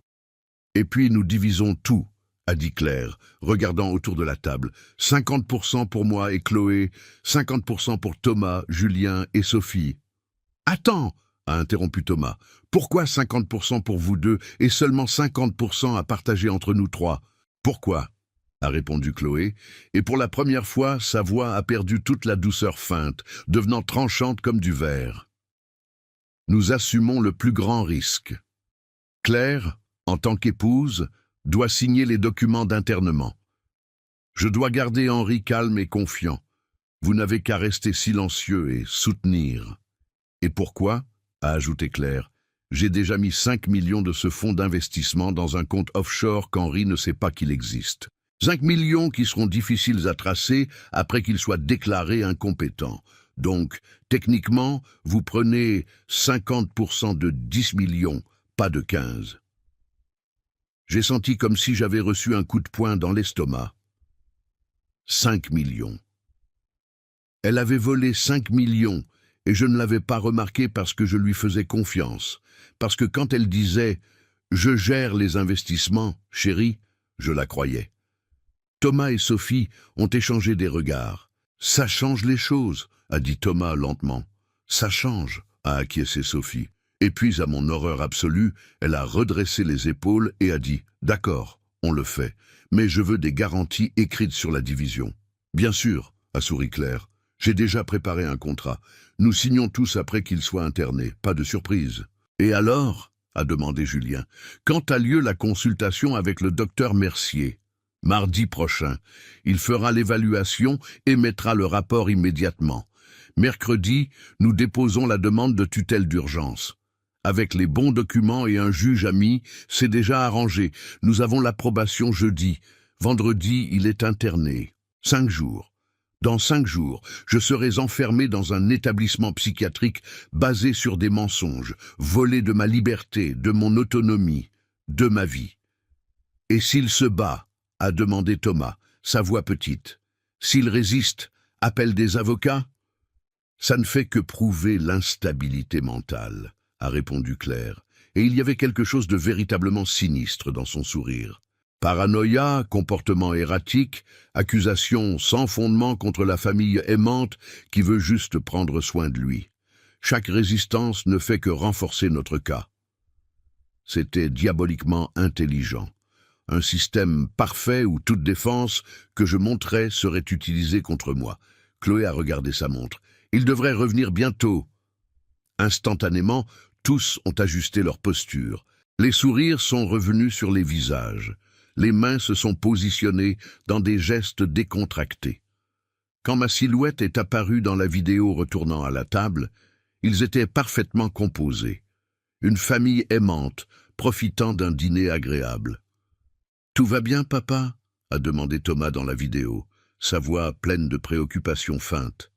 Et puis nous divisons tout, a dit Claire, regardant autour de la table. 50% pour moi et Chloé, 50% pour Thomas, Julien et Sophie. « Attends !» a interrompu Thomas. « Pourquoi 50% pour vous deux et seulement 50% à partager entre nous 3 ? Pourquoi ?» a répondu Chloé, et pour la première fois, sa voix a perdu toute la douceur feinte, devenant tranchante comme du verre. « Nous assumons le plus grand risque. Claire, en tant qu'épouse, doit signer les documents d'internement. Je dois garder Henri calme et confiant. Vous n'avez qu'à rester silencieux et soutenir. Et pourquoi ?» a ajouté Claire. « J'ai déjà mis 5 millions de ce fonds d'investissement dans un compte offshore qu'Henri ne sait pas qu'il existe. 5 millions qui seront difficiles à tracer après qu'il soit déclaré incompétent. Donc, techniquement, vous prenez 50% de 10 millions, pas de 15. » J'ai senti comme si j'avais reçu un coup de poing dans l'estomac. 5 millions. Elle avait volé 5 millions et je ne l'avais pas remarqué parce que je lui faisais confiance. Parce que quand elle disait « Je gère les investissements, chérie », je la croyais. Thomas et Sophie ont échangé des regards. « Ça change les choses », a dit Thomas lentement. « Ça change », a acquiescé Sophie. Et puis, à mon horreur absolue, elle a redressé les épaules et a dit « D'accord, on le fait, mais je veux des garanties écrites sur la division. »« Bien sûr », a souri Claire. « J'ai déjà préparé un contrat. Nous signons tous après qu'il soit interné, pas de surprise. »« Et alors ?» a demandé Julien. « Quand a lieu la consultation avec le docteur Mercier ? » « Mardi prochain. Il fera l'évaluation et mettra le rapport immédiatement. Mercredi, nous déposons la demande de tutelle d'urgence. Avec les bons documents et un juge ami, c'est déjà arrangé. Nous avons l'approbation jeudi. Vendredi, il est interné. 5 jours. Dans 5 jours, je serai enfermé dans un établissement psychiatrique basé sur des mensonges, volé de ma liberté, de mon autonomie, de ma vie. Et s'il se bat, a demandé Thomas, sa voix petite. S'il résiste, appelle des avocats? Ça ne fait que prouver l'instabilité mentale, a répondu Claire, et il y avait quelque chose de véritablement sinistre dans son sourire. Paranoïa, comportement erratique, accusations sans fondement contre la famille aimante qui veut juste prendre soin de lui. Chaque résistance ne fait que renforcer notre cas. C'était diaboliquement intelligent. Un système parfait où toute défense que je montrais serait utilisée contre moi. Chloé a regardé sa montre. Il devrait revenir bientôt. Instantanément, tous ont ajusté leur posture. Les sourires sont revenus sur les visages. Les mains se sont positionnées dans des gestes décontractés. Quand ma silhouette est apparue dans la vidéo retournant à la table, ils étaient parfaitement composés. Une famille aimante, profitant d'un dîner agréable. « Tout va bien, papa ?» a demandé Thomas dans la vidéo, sa voix pleine de préoccupation feinte.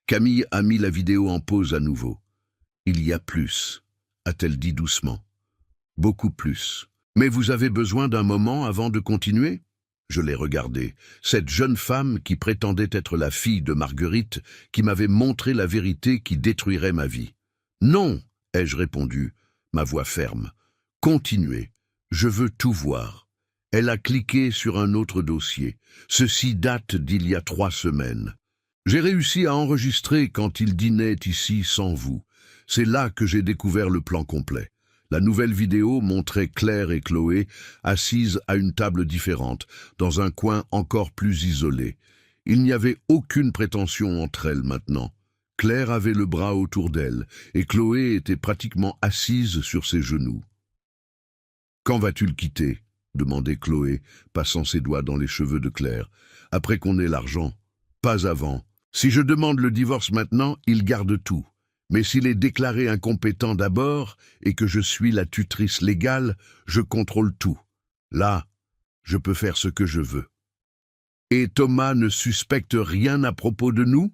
Camille a mis la vidéo en pause à nouveau. « Il y a plus », a-t-elle dit doucement. « Beaucoup plus. Mais vous avez besoin d'un moment avant de continuer ?» Je l'ai regardée, cette jeune femme qui prétendait être la fille de Marguerite, qui m'avait montré la vérité qui détruirait ma vie. « Non !» ai-je répondu, ma voix ferme. « Continuez. Je veux tout voir. » Elle a cliqué sur un autre dossier. Ceci date d'il y a 3 semaines. J'ai réussi à enregistrer quand il dînait ici sans vous. C'est là que j'ai découvert le plan complet. La nouvelle vidéo montrait Claire et Chloé assises à une table différente, dans un coin encore plus isolé. Il n'y avait aucune prétention entre elles maintenant. Claire avait le bras autour d'elle, et Chloé était pratiquement assise sur ses genoux. « Quand vas-tu le quitter ?» demandait Chloé, passant ses doigts dans les cheveux de Claire. « Après qu'on ait l'argent. Pas avant. Si je demande le divorce maintenant, il garde tout. Mais s'il est déclaré incompétent d'abord et que je suis la tutrice légale, je contrôle tout. Là, je peux faire ce que je veux. » « Et Thomas ne suspecte rien à propos de nous ?»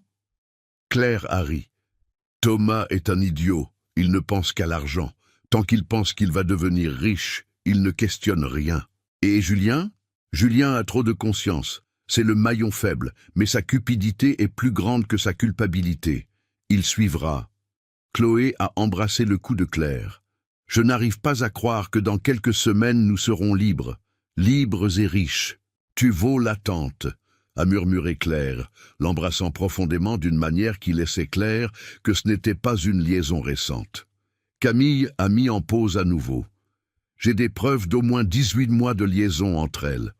Claire a ri. « Thomas est un idiot. Il ne pense qu'à l'argent. Tant qu'il pense qu'il va devenir riche, il ne questionne rien. Et Julien ? Julien a trop de conscience. C'est le maillon faible, mais sa cupidité est plus grande que sa culpabilité. Il suivra. » Chloé a embrassé le cou de Claire. « Je n'arrive pas à croire que dans quelques semaines nous serons libres. Libres et riches. Tu vaux l'attente, » a murmuré Claire, l'embrassant profondément d'une manière qui laissait clair que ce n'était pas une liaison récente. Camille a mis en pause à nouveau. J'ai des preuves d'au moins 18 mois de liaison entre elles.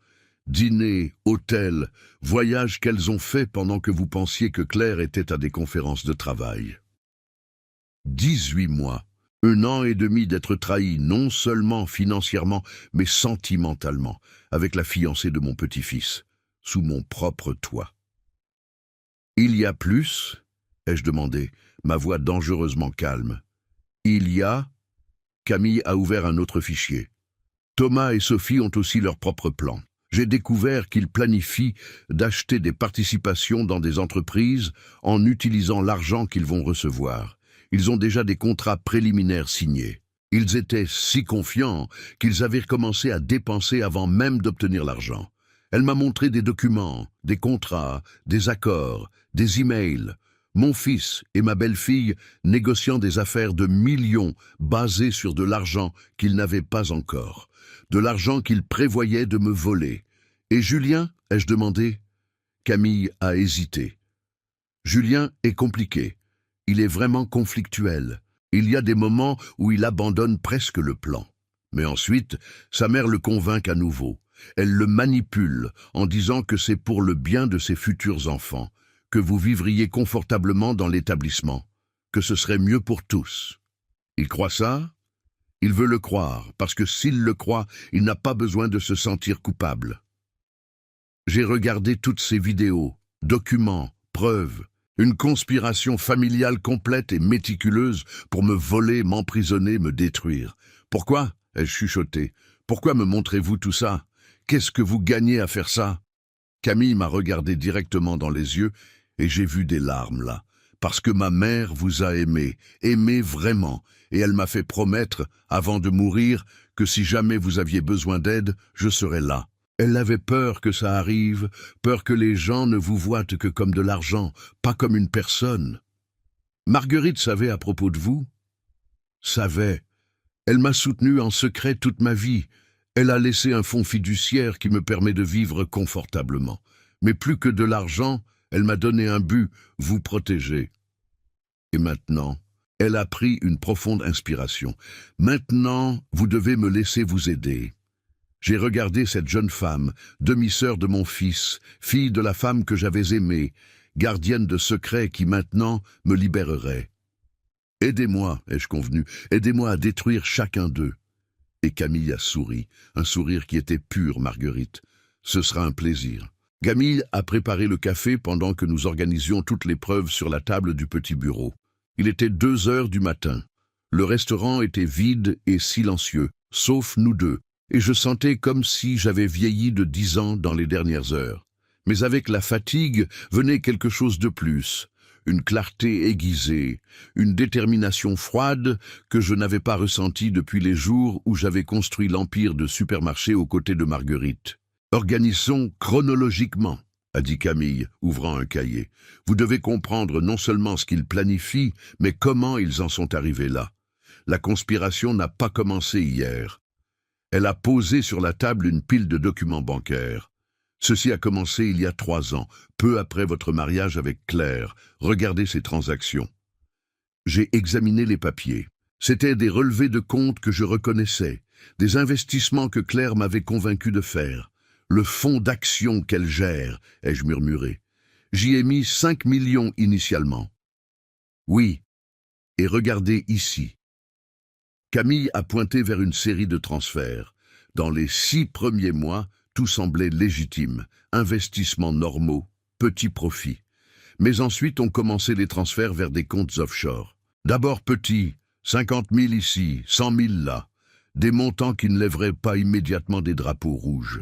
Dîner, hôtel, voyages qu'elles ont faits pendant que vous pensiez que Claire était à des conférences de travail. 18 mois. 1 an et demi d'être trahi, non seulement financièrement, mais sentimentalement, avec la fiancée de mon petit-fils, sous mon propre toit. « Il y a plus ?» ai-je demandé, ma voix dangereusement calme. « Il y a ?» Camille a ouvert un autre fichier. Thomas et Sophie ont aussi leur propre plan. J'ai découvert qu'ils planifient d'acheter des participations dans des entreprises en utilisant l'argent qu'ils vont recevoir. Ils ont déjà des contrats préliminaires signés. Ils étaient si confiants qu'ils avaient commencé à dépenser avant même d'obtenir l'argent. Elle m'a montré des documents, des contrats, des accords, des emails. Mon fils et ma belle-fille négociant des affaires de millions basées sur de l'argent qu'ils n'avaient pas encore. De l'argent qu'ils prévoyaient de me voler. Et Julien, ai-je demandé ? Camille a hésité. Julien est compliqué. Il est vraiment conflictuel. Il y a des moments où il abandonne presque le plan. Mais ensuite, sa mère le convainc à nouveau. Elle le manipule en disant que c'est pour le bien de ses futurs enfants, que vous vivriez confortablement dans l'établissement, que ce serait mieux pour tous. Il croit ça ? Il veut le croire, parce que s'il le croit, il n'a pas besoin de se sentir coupable. J'ai regardé toutes ces vidéos, documents, preuves, Une conspiration familiale complète et méticuleuse pour me voler, m'emprisonner, me détruire. Pourquoi? Ai-je chuchoté. Pourquoi me montrez-vous tout ça? Qu'est-ce que vous gagnez à faire ça? Camille m'a regardé directement dans les yeux et j'ai vu des larmes là. Parce que ma mère vous a aimé vraiment, et elle m'a fait promettre, avant de mourir, que si jamais vous aviez besoin d'aide, je serais là. Elle avait peur que ça arrive, peur que les gens ne vous voient que comme de l'argent, pas comme une personne. Marguerite savait à propos de vous? Savait. Elle m'a soutenu en secret toute ma vie. Elle a laissé un fonds fiduciaire qui me permet de vivre confortablement. Mais plus que de l'argent, elle m'a donné un but, vous protéger. Et maintenant, elle a pris une profonde inspiration. Maintenant, vous devez me laisser vous aider. J'ai regardé cette jeune femme, demi-sœur de mon fils, fille de la femme que j'avais aimée, gardienne de secrets qui maintenant me libérerait. Aidez-moi, ai-je convenu, aidez-moi à détruire chacun d'eux. Et Camille a souri, un sourire qui était pur, Marguerite. Ce sera un plaisir. Camille a préparé le café pendant que nous organisions toutes les preuves sur la table du petit bureau. Il était 2 heures du matin. Le restaurant était vide et silencieux, sauf nous deux, et je sentais comme si j'avais vieilli de 10 ans dans les dernières heures. Mais avec la fatigue venait quelque chose de plus, une clarté aiguisée, une détermination froide que je n'avais pas ressentie depuis les jours où j'avais construit l'empire de supermarchés aux côtés de Marguerite. Organisons chronologiquement, a dit Camille, ouvrant un cahier. Vous devez comprendre non seulement ce qu'ils planifient, mais comment ils en sont arrivés là. La conspiration n'a pas commencé hier. Elle a posé sur la table une pile de documents bancaires. Ceci a commencé il y a 3 ans, peu après votre mariage avec Claire. Regardez ces transactions. J'ai examiné les papiers. C'étaient des relevés de comptes que je reconnaissais, des investissements que Claire m'avait convaincu de faire. Le fonds d'action qu'elle gère, ai-je murmuré. J'y ai mis 5 millions initialement. Oui, et regardez ici. Camille a pointé vers une série de transferts. Dans les 6 premiers mois, tout semblait légitime, investissements normaux, petits profits. Mais ensuite ont commencé les transferts vers des comptes offshore. D'abord petits, 50 000 ici, 100 000 là, des montants qui ne lèveraient pas immédiatement des drapeaux rouges.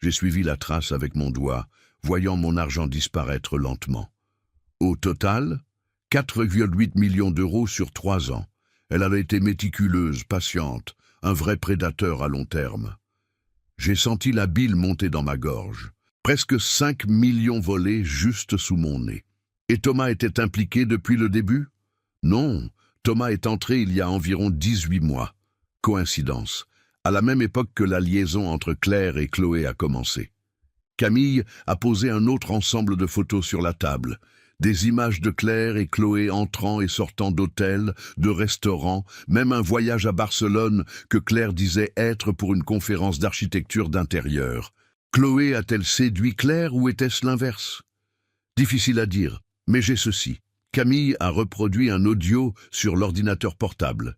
J'ai suivi la trace avec mon doigt, voyant mon argent disparaître lentement. Au total, 4,8 millions d'euros sur 3 ans. Elle a été méticuleuse, patiente, un vrai prédateur à long terme. J'ai senti la bile monter dans ma gorge. Presque 5 millions volés juste sous mon nez. Et Thomas était impliqué depuis le début? Non, Thomas est entré il y a environ 18 mois. Coïncidence, à la même époque que la liaison entre Claire et Chloé a commencé. Camille a posé un autre ensemble de photos sur la table. Des images de Claire et Chloé entrant et sortant d'hôtels, de restaurants, même un voyage à Barcelone que Claire disait être pour une conférence d'architecture d'intérieur. Chloé a-t-elle séduit Claire ou était-ce l'inverse? Difficile à dire, mais j'ai ceci. Camille a reproduit un audio sur l'ordinateur portable.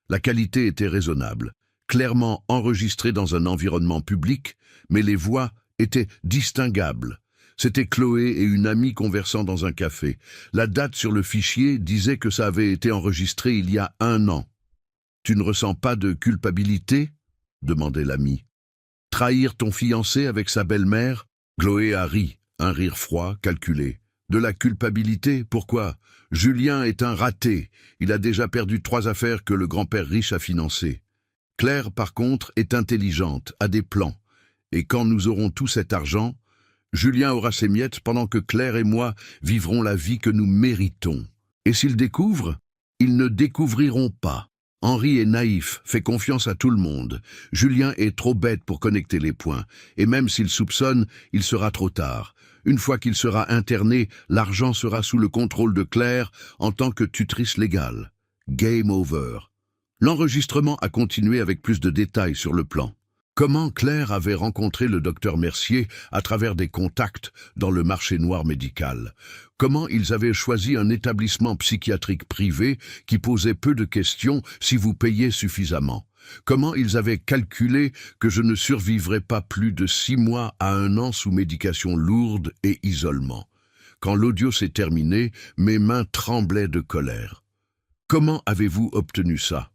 La qualité était raisonnable, clairement enregistrée dans un environnement public, mais les voix étaient distinguables. C'était Chloé et une amie conversant dans un café. La date sur le fichier disait que ça avait été enregistré il y a 1 an. « Tu ne ressens pas de culpabilité ?» demandait l'amie. « Trahir ton fiancé avec sa belle-mère ?» Chloé a ri, un rire froid, calculé. « De la culpabilité? Pourquoi? Julien est un raté. Il a déjà perdu 3 affaires que le grand-père riche a financées. Claire, par contre, est intelligente, a des plans. Et quand nous aurons tout cet argent, Julien aura ses miettes pendant que Claire et moi vivrons la vie que nous méritons. Et s'ils découvrent, ils ne découvriront pas. Henri est naïf, fait confiance à tout le monde. Julien est trop bête pour connecter les points. Et même s'il soupçonne, il sera trop tard. Une fois qu'il sera interné, l'argent sera sous le contrôle de Claire en tant que tutrice légale. Game over. L'enregistrement a continué avec plus de détails sur le plan. Comment Claire avait rencontré le docteur Mercier à travers des contacts dans le marché noir médical. Comment ils avaient choisi un établissement psychiatrique privé qui posait peu de questions si vous payez suffisamment. Comment ils avaient calculé que je ne survivrais pas plus de 6 mois à 1 an sous médication lourde et isolement. Quand l'audio s'est terminé, mes mains tremblaient de colère. Comment avez-vous obtenu ça?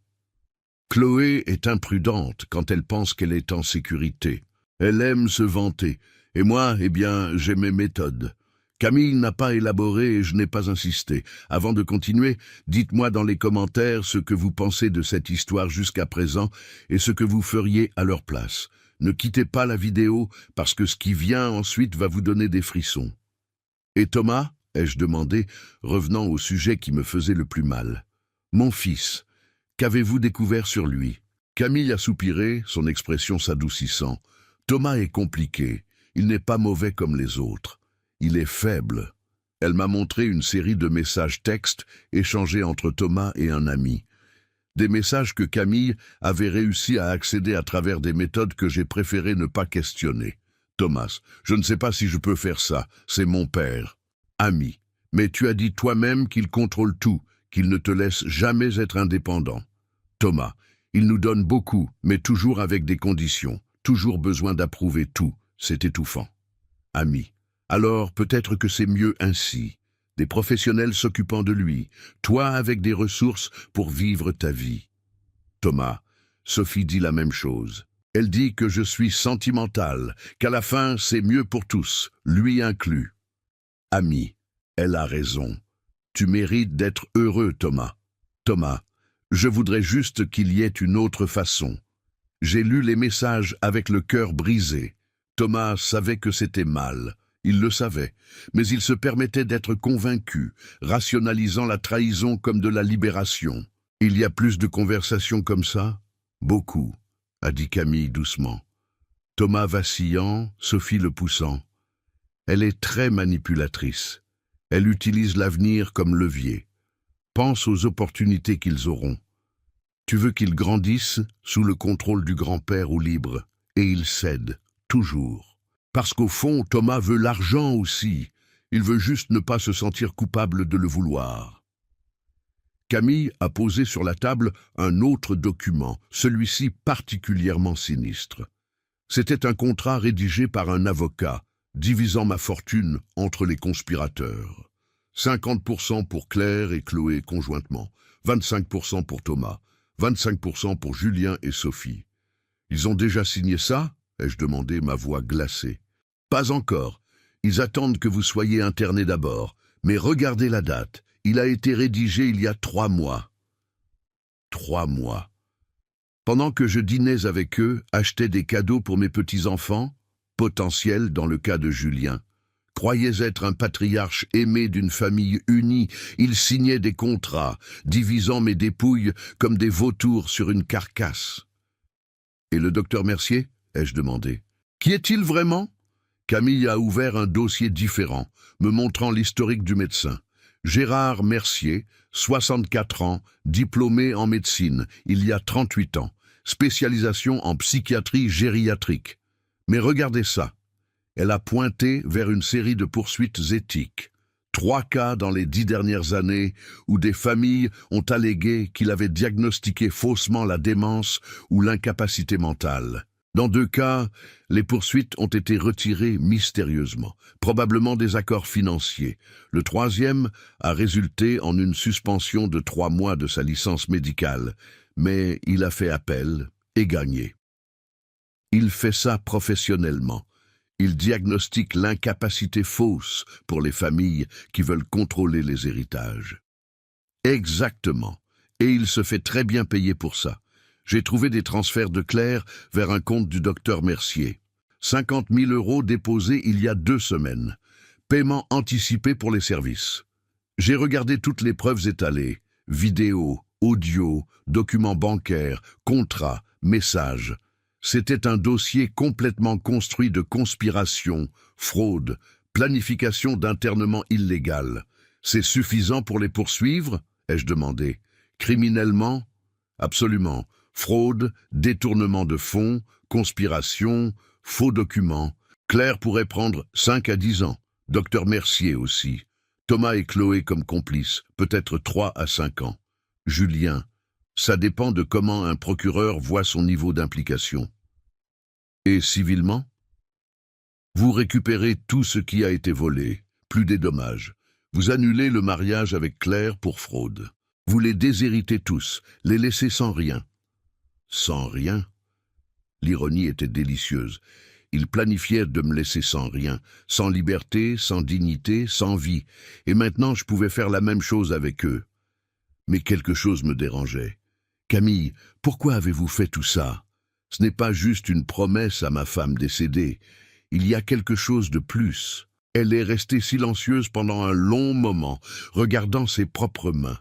Chloé est imprudente quand elle pense qu'elle est en sécurité. Elle aime se vanter. Et moi, eh bien, j'ai mes méthodes. Camille n'a pas élaboré et je n'ai pas insisté. Avant de continuer, dites-moi dans les commentaires ce que vous pensez de cette histoire jusqu'à présent et ce que vous feriez à leur place. Ne quittez pas la vidéo parce que ce qui vient ensuite va vous donner des frissons. Et Thomas, ai-je demandé, revenant au sujet qui me faisait le plus mal. Mon fils, qu'avez-vous découvert sur lui? Camille a soupiré, son expression s'adoucissant. Thomas est compliqué. Il n'est pas mauvais comme les autres. Il est faible. Elle m'a montré une série de messages textes échangés entre Thomas et un ami. Des messages que Camille avait réussi à accéder à travers des méthodes que j'ai préféré ne pas questionner. Thomas, je ne sais pas si je peux faire ça, c'est mon père. Ami, mais tu as dit toi-même qu'il contrôle tout, qu'il ne te laisse jamais être indépendant. Thomas, il nous donne beaucoup, mais toujours avec des conditions, toujours besoin d'approuver tout, c'est étouffant. Ami, alors peut-être que c'est mieux ainsi. Des professionnels s'occupant de lui, toi avec des ressources pour vivre ta vie. Thomas, Sophie dit la même chose. Elle dit que je suis sentimental, qu'à la fin c'est mieux pour tous, lui inclus. Ami, elle a raison. Tu mérites d'être heureux, Thomas. Thomas, je voudrais juste qu'il y ait une autre façon. J'ai lu les messages avec le cœur brisé. Thomas savait que c'était mal. Il le savait, mais il se permettait d'être convaincu, rationalisant la trahison comme de la libération. Il y a plus de conversations comme ça? Beaucoup, a dit Camille doucement. Thomas vacillant, Sophie le poussant. Elle est très manipulatrice. Elle utilise l'avenir comme levier. Pense aux opportunités qu'ils auront. Tu veux qu'ils grandissent sous le contrôle du grand-père ou libre, et ils cèdent, toujours. Parce qu'au fond, Thomas veut l'argent aussi. Il veut juste ne pas se sentir coupable de le vouloir. Camille a posé sur la table un autre document, celui-ci particulièrement sinistre. C'était un contrat rédigé par un avocat, divisant ma fortune entre les conspirateurs. 50% pour Claire et Chloé conjointement, 25% pour Thomas, 25% pour Julien et Sophie. Ils ont déjà signé ça? Ai-je demandé, ma voix glacée. Pas encore. Ils attendent que vous soyez interné d'abord. Mais regardez la date. Il a été rédigé il y a 3 mois. 3 mois. Pendant que je dînais avec eux, achetais des cadeaux pour mes petits-enfants, potentiels dans le cas de Julien, croyais être un patriarche aimé d'une famille unie, il signait des contrats, divisant mes dépouilles comme des vautours sur une carcasse. Et le docteur Mercier? Ai-je demandé. Qui est-il vraiment? Camille a ouvert un dossier différent, me montrant l'historique du médecin. Gérard Mercier, 64 ans, diplômé en médecine, il y a 38 ans, spécialisation en psychiatrie gériatrique. Mais regardez ça. Elle a pointé vers une série de poursuites éthiques. 3 cas dans les 10 dernières années où des familles ont allégué qu'il avait diagnostiqué faussement la démence ou l'incapacité mentale. Dans 2 cas, les poursuites ont été retirées mystérieusement, probablement des accords financiers. Le 3e a résulté en une suspension de 3 mois de sa licence médicale, mais il a fait appel et gagné. Il fait ça professionnellement. Il diagnostique l'incapacité fausse pour les familles qui veulent contrôler les héritages. Exactement. Et il se fait très bien payer pour ça. J'ai trouvé des transferts de Claire vers un compte du docteur Mercier. 50 000 € déposés il y a 2 semaines. Paiement anticipé pour les services. J'ai regardé toutes les preuves étalées. Vidéos, audio, documents bancaires, contrats, messages. C'était un dossier complètement construit de conspiration, fraude, planification d'internement illégal. C'est suffisant pour les poursuivre? Ai-je demandé. Criminellement? Absolument. Fraude, détournement de fonds, conspiration, faux documents. Claire pourrait prendre 5 à 10 ans. Docteur Mercier aussi. Thomas et Chloé comme complices, peut-être 3 à 5 ans. Julien. Ça dépend de comment un procureur voit son niveau d'implication. Et civilement? Vous récupérez tout ce qui a été volé. plus des dommages. Vous annulez le mariage avec Claire pour fraude. Vous les déshéritez tous, les laissez sans rien. Sans rien? L'ironie était délicieuse. Ils planifiaient de me laisser sans rien, sans liberté, sans dignité, sans vie. Et maintenant, je pouvais faire la même chose avec eux. Mais quelque chose me dérangeait. Camille, pourquoi avez-vous fait tout ça? Ce n'est pas juste une promesse à ma femme décédée. Il y a quelque chose de plus. Elle est restée silencieuse pendant un long moment, regardant ses propres mains.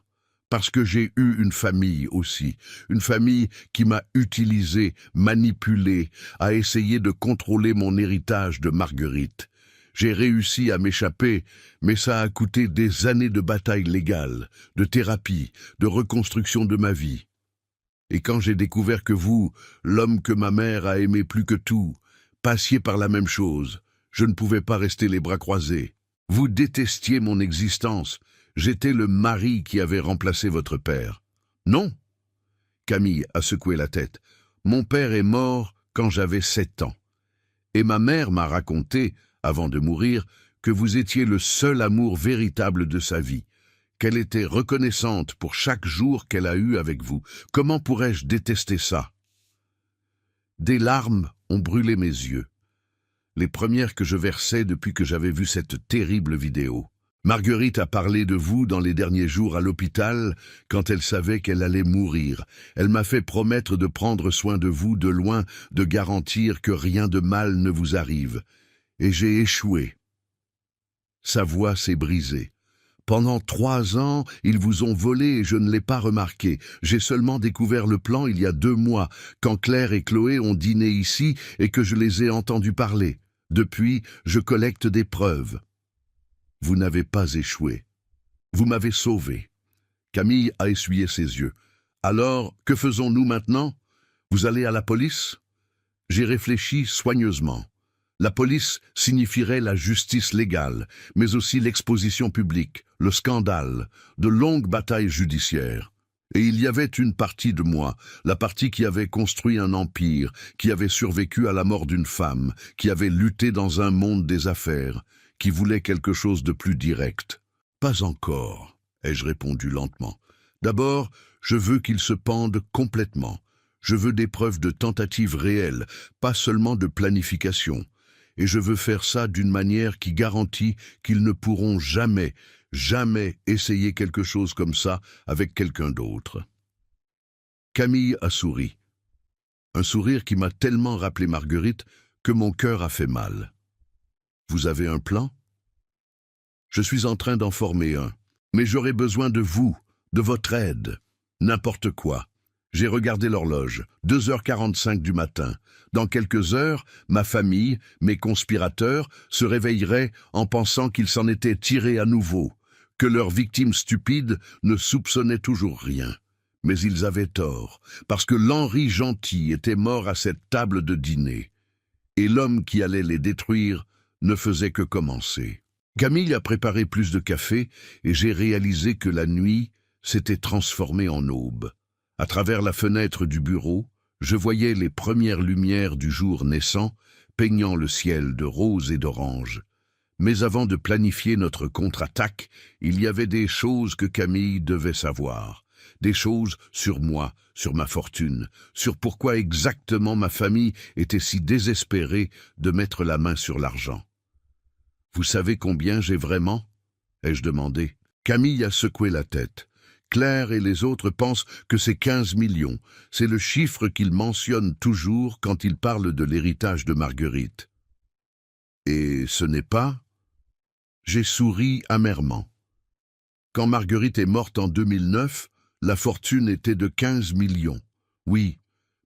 Parce que j'ai eu une famille aussi, une famille qui m'a utilisé, manipulé, a essayé de contrôler mon héritage de Marguerite. J'ai réussi à m'échapper, mais ça a coûté des années de bataille légale, de thérapie, de reconstruction de ma vie. Et quand j'ai découvert que vous, l'homme que ma mère a aimé plus que tout, passiez par la même chose, je ne pouvais pas rester les bras croisés. Vous détestiez mon existence. J'étais le mari qui avait remplacé votre père. Non? Camille a secoué la tête. Mon père est mort quand j'avais 7 ans. Et ma mère m'a raconté, avant de mourir, que vous étiez le seul amour véritable de sa vie, qu'elle était reconnaissante pour chaque jour qu'elle a eu avec vous. Comment pourrais-je détester ça? Des larmes ont brûlé mes yeux, les premières que je versais depuis que j'avais vu cette terrible vidéo. Marguerite a parlé de vous dans les derniers jours à l'hôpital, quand elle savait qu'elle allait mourir. Elle m'a fait promettre de prendre soin de vous de loin, de garantir que rien de mal ne vous arrive. Et j'ai échoué. Sa voix s'est brisée. Pendant 3 ans, ils vous ont volé et je ne l'ai pas remarqué. J'ai seulement découvert le plan il y a 2 mois, quand Claire et Chloé ont dîné ici et que je les ai entendus parler. Depuis, je collecte des preuves. Vous n'avez pas échoué. Vous m'avez sauvé. Camille a essuyé ses yeux. Alors, que faisons-nous maintenant? Vous allez à la police? J'ai réfléchi soigneusement. La police signifierait la justice légale, mais aussi l'exposition publique, le scandale, de longues batailles judiciaires. Et il y avait une partie de moi, la partie qui avait construit un empire, qui avait survécu à la mort d'une femme, qui avait lutté dans un monde des affaires, qui voulait quelque chose de plus direct. Pas encore, ai-je répondu lentement. D'abord, je veux qu'il se pende complètement. Je veux des preuves de tentative réelle, pas seulement de planification. Et je veux faire ça d'une manière qui garantit qu'ils ne pourront jamais, jamais essayer quelque chose comme ça avec quelqu'un d'autre. Camille a souri. Un sourire qui m'a tellement rappelé Marguerite que mon cœur a fait mal. Vous avez un plan? Je suis en train d'en former un, mais j'aurai besoin de vous, de votre aide. N'importe quoi. J'ai regardé l'horloge, 2h45 du matin. Dans quelques heures, ma famille, mes conspirateurs, se réveilleraient en pensant qu'ils s'en étaient tirés à nouveau, que leurs victimes stupides ne soupçonnaient toujours rien. Mais ils avaient tort, parce que l'Henri gentil était mort à cette table de dîner. Et l'homme qui allait les détruire ne faisait que commencer. Camille a préparé plus de café et j'ai réalisé que la nuit s'était transformée en aube. À travers la fenêtre du bureau, je voyais les premières lumières du jour naissant, peignant le ciel de rose et d'orange. Mais avant de planifier notre contre-attaque, il y avait des choses que Camille devait savoir. Des choses sur moi, sur ma fortune, sur pourquoi exactement ma famille était si désespérée de mettre la main sur l'argent. « Vous savez combien j'ai vraiment ?» ai-je demandé. Camille a secoué la tête. Claire et les autres pensent que c'est 15 millions. C'est le chiffre qu'ils mentionnent toujours quand ils parlent de l'héritage de Marguerite. Et ce n'est pas? J'ai souri amèrement. Quand Marguerite est morte en 2009, la fortune était de 15 millions. Oui,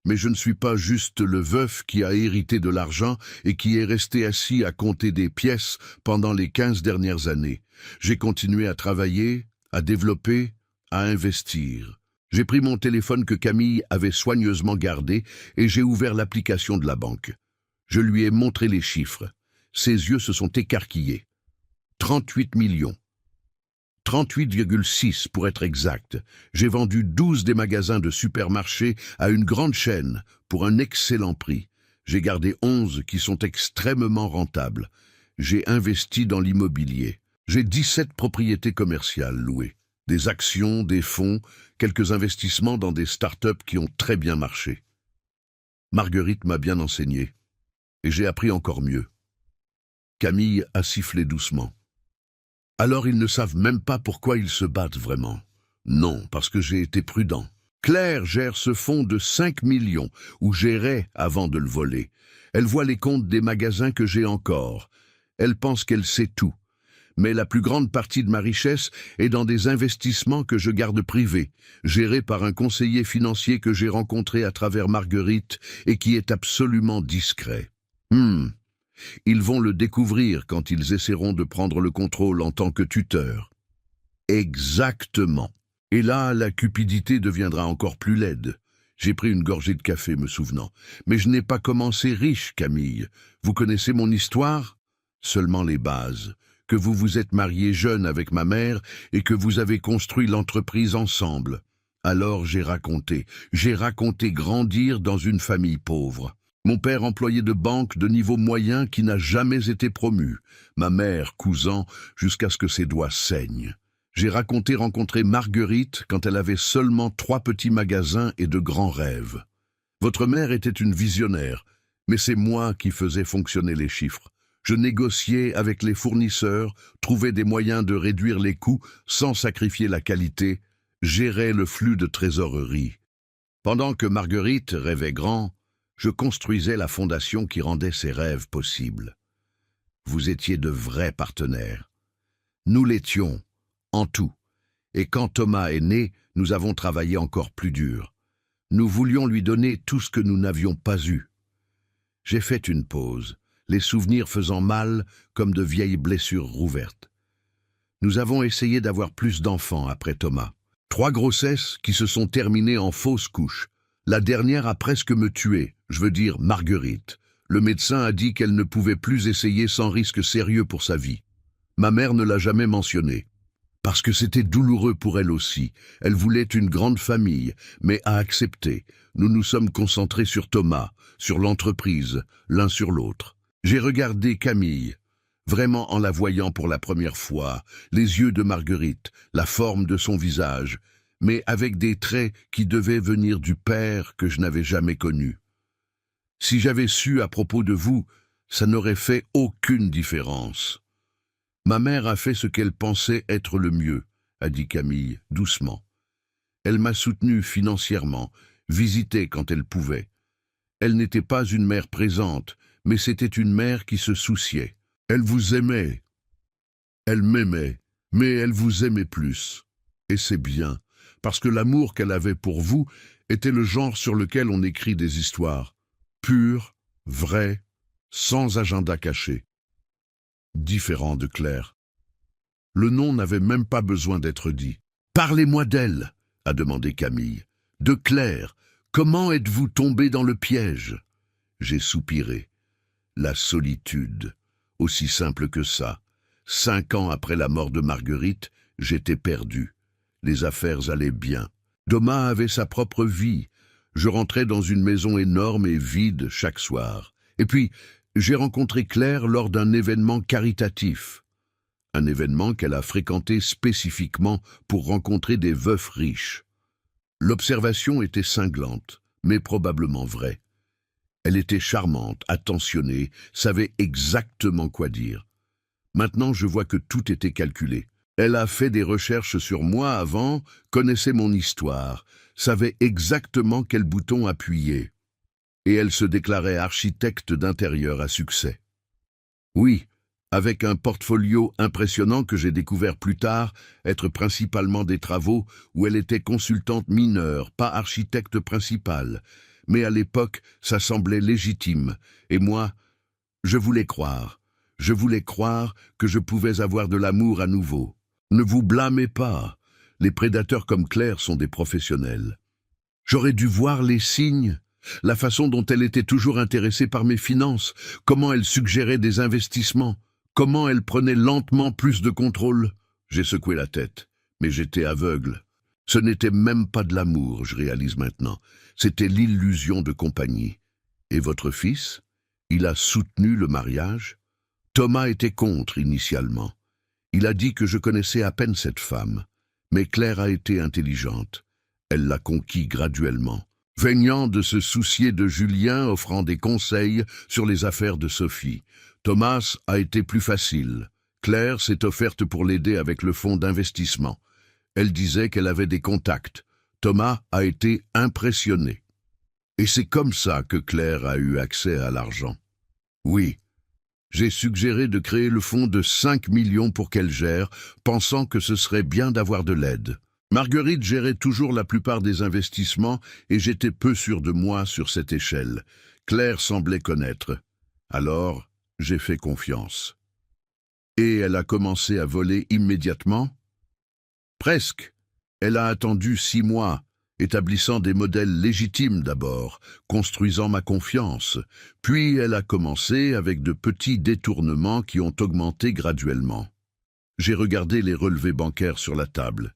mais je ne suis pas juste le veuf qui a hérité de l'argent et qui est resté assis à compter des pièces pendant les 15 dernières années. J'ai continué à travailler, à développer, à investir. J'ai pris mon téléphone que Camille avait soigneusement gardé et j'ai ouvert l'application de la banque. Je lui ai montré les chiffres. Ses yeux se sont écarquillés. 38 millions. 38,6 pour être exact. J'ai vendu 12 des magasins de supermarchés à une grande chaîne pour un excellent prix. J'ai gardé 11 qui sont extrêmement rentables. J'ai investi dans l'immobilier. J'ai 17 propriétés commerciales louées, des actions, des fonds, quelques investissements dans des start-up qui ont très bien marché. Marguerite m'a bien enseigné, et j'ai appris encore mieux. Camille a sifflé doucement. Alors ils ne savent même pas pourquoi ils se battent vraiment. Non, parce que j'ai été prudent. Claire gère ce fonds de 5 millions, ou gérait avant de le voler. Elle voit les comptes des magasins que j'ai encore. Elle pense qu'elle sait tout. Mais la plus grande partie de ma richesse est dans des investissements que je garde privés, gérés par un conseiller financier que j'ai rencontré à travers Marguerite et qui est absolument discret. Ils vont le découvrir quand ils essaieront de prendre le contrôle en tant que tuteur. Exactement. Et là, la cupidité deviendra encore plus laide. J'ai pris une gorgée de café, me souvenant. Mais je n'ai pas commencé riche, Camille. Vous connaissez mon histoire? Seulement les bases. Que vous vous êtes marié jeune avec ma mère et que vous avez construit l'entreprise ensemble. Alors j'ai raconté grandir dans une famille pauvre. Mon père employé de banque de niveau moyen qui n'a jamais été promu. Ma mère cousant jusqu'à ce que ses doigts saignent. J'ai raconté rencontrer Marguerite quand elle avait seulement 3 petits magasins et de grands rêves. Votre mère était une visionnaire, mais c'est moi qui faisais fonctionner les chiffres. Je négociais avec les fournisseurs, trouvais des moyens de réduire les coûts sans sacrifier la qualité, gérais le flux de trésorerie. Pendant que Marguerite rêvait grand, je construisais la fondation qui rendait ses rêves possibles. Vous étiez de vrais partenaires. Nous l'étions, en tout. Et quand Thomas est né, nous avons travaillé encore plus dur. Nous voulions lui donner tout ce que nous n'avions pas eu. J'ai fait une pause, les souvenirs faisant mal comme de vieilles blessures rouvertes. Nous avons essayé d'avoir plus d'enfants après Thomas. 3 grossesses qui se sont terminées en fausse couche. La dernière a presque me tué, je veux dire Marguerite. Le médecin a dit qu'elle ne pouvait plus essayer sans risque sérieux pour sa vie. Ma mère ne l'a jamais mentionné. Parce que c'était douloureux pour elle aussi. Elle voulait une grande famille, mais a accepté. Nous nous sommes concentrés sur Thomas, sur l'entreprise, l'un sur l'autre. J'ai regardé Camille, vraiment en la voyant pour la première fois, les yeux de Marguerite, la forme de son visage, mais avec des traits qui devaient venir du père que je n'avais jamais connu. Si j'avais su à propos de vous, ça n'aurait fait aucune différence. Ma mère a fait ce qu'elle pensait être le mieux, a dit Camille, doucement. Elle m'a soutenu financièrement, visité quand elle pouvait. Elle n'était pas une mère présente, mais c'était une mère qui se souciait. Elle vous aimait. Elle m'aimait, mais elle vous aimait plus. Et c'est bien, parce que l'amour qu'elle avait pour vous était le genre sur lequel on écrit des histoires. Pures, vraies, sans agenda caché. Différent de Claire. Le nom n'avait même pas besoin d'être dit. « Parlez-moi d'elle » a demandé Camille. « De Claire, comment êtes-vous tombé dans le piège ?» J'ai soupiré. La solitude, aussi simple que ça. 5 ans après la mort de Marguerite, j'étais perdu. Les affaires allaient bien. Thomas avait sa propre vie. Je rentrais dans une maison énorme et vide chaque soir. Et puis, j'ai rencontré Claire lors d'un événement caritatif. Un événement qu'elle a fréquenté spécifiquement pour rencontrer des veufs riches. L'observation était cinglante, mais probablement vraie. Elle était charmante, attentionnée, savait exactement quoi dire. Maintenant, je vois que tout était calculé. Elle a fait des recherches sur moi avant, connaissait mon histoire, savait exactement quel bouton appuyer. Et elle se déclarait architecte d'intérieur à succès. Oui, avec un portfolio impressionnant que j'ai découvert plus tard être principalement des travaux où elle était consultante mineure, pas architecte principale. Mais à l'époque, ça semblait légitime. Et moi, je voulais croire. Je voulais croire que je pouvais avoir de l'amour à nouveau. Ne vous blâmez pas. Les prédateurs comme Claire sont des professionnels. J'aurais dû voir les signes. La façon dont elle était toujours intéressée par mes finances, comment elle suggérait des investissements, comment elle prenait lentement plus de contrôle. J'ai secoué la tête, mais j'étais aveugle. Ce n'était même pas de l'amour, je réalise maintenant. C'était l'illusion de compagnie. Et votre fils? Il a soutenu le mariage? Thomas était contre initialement. Il a dit que je connaissais à peine cette femme. Mais Claire a été intelligente. Elle l'a conquis graduellement, feignant de se soucier de Julien, offrant des conseils sur les affaires de Sophie. Thomas a été plus facile. Claire s'est offerte pour l'aider avec le fonds d'investissement. Elle disait qu'elle avait des contacts. Thomas a été impressionné. Et c'est comme ça que Claire a eu accès à l'argent. Oui, j'ai suggéré de créer le fonds de 5 millions pour qu'elle gère, pensant que ce serait bien d'avoir de l'aide. Marguerite gérait toujours la plupart des investissements et j'étais peu sûr de moi sur cette échelle. Claire semblait connaître. Alors, j'ai fait confiance. Et elle a commencé à voler immédiatement? Presque. Elle a attendu 6 mois, établissant des modèles légitimes d'abord, construisant ma confiance. Puis elle a commencé avec de petits détournements qui ont augmenté graduellement. J'ai regardé les relevés bancaires sur la table.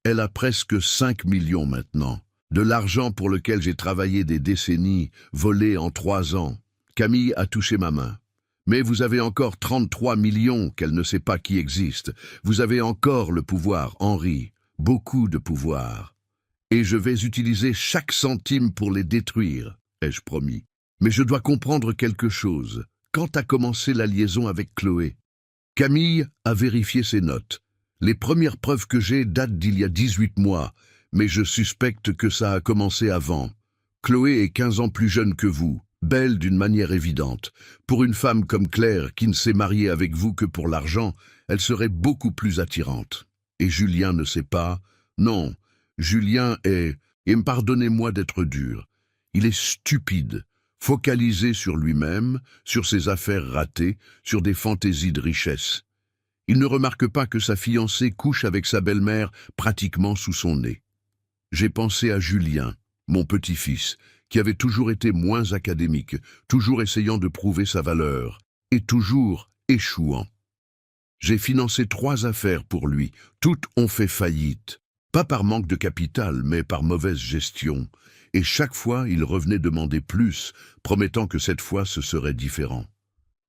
Elle a presque 5 millions maintenant. De l'argent pour lequel j'ai travaillé des décennies, volé en 3 ans. Camille a touché ma main. Mais vous avez encore 33 millions qu'elle ne sait pas qui existent. Vous avez encore le pouvoir, Henri. Beaucoup de pouvoir. Et je vais utiliser chaque centime pour les détruire, ai-je promis. Mais je dois comprendre quelque chose. Quand a commencé la liaison avec Chloé? Camille a vérifié ses notes. Les premières preuves que j'ai datent d'il y a 18 mois, mais je suspecte que ça a commencé avant. Chloé est 15 ans plus jeune que vous, belle d'une manière évidente. Pour une femme comme Claire, qui ne s'est mariée avec vous que pour l'argent, elle serait beaucoup plus attirante. Et Julien ne sait pas? Non, Julien est, et pardonnez-moi d'être dur, il est stupide, focalisé sur lui-même, sur ses affaires ratées, sur des fantaisies de richesse. Il ne remarque pas que sa fiancée couche avec sa belle-mère pratiquement sous son nez. J'ai pensé à Julien, mon petit-fils, qui avait toujours été moins académique, toujours essayant de prouver sa valeur, et toujours échouant. J'ai financé 3 affaires pour lui, toutes ont fait faillite. Pas par manque de capital, mais par mauvaise gestion. Et chaque fois, il revenait demander plus, promettant que cette fois ce serait différent.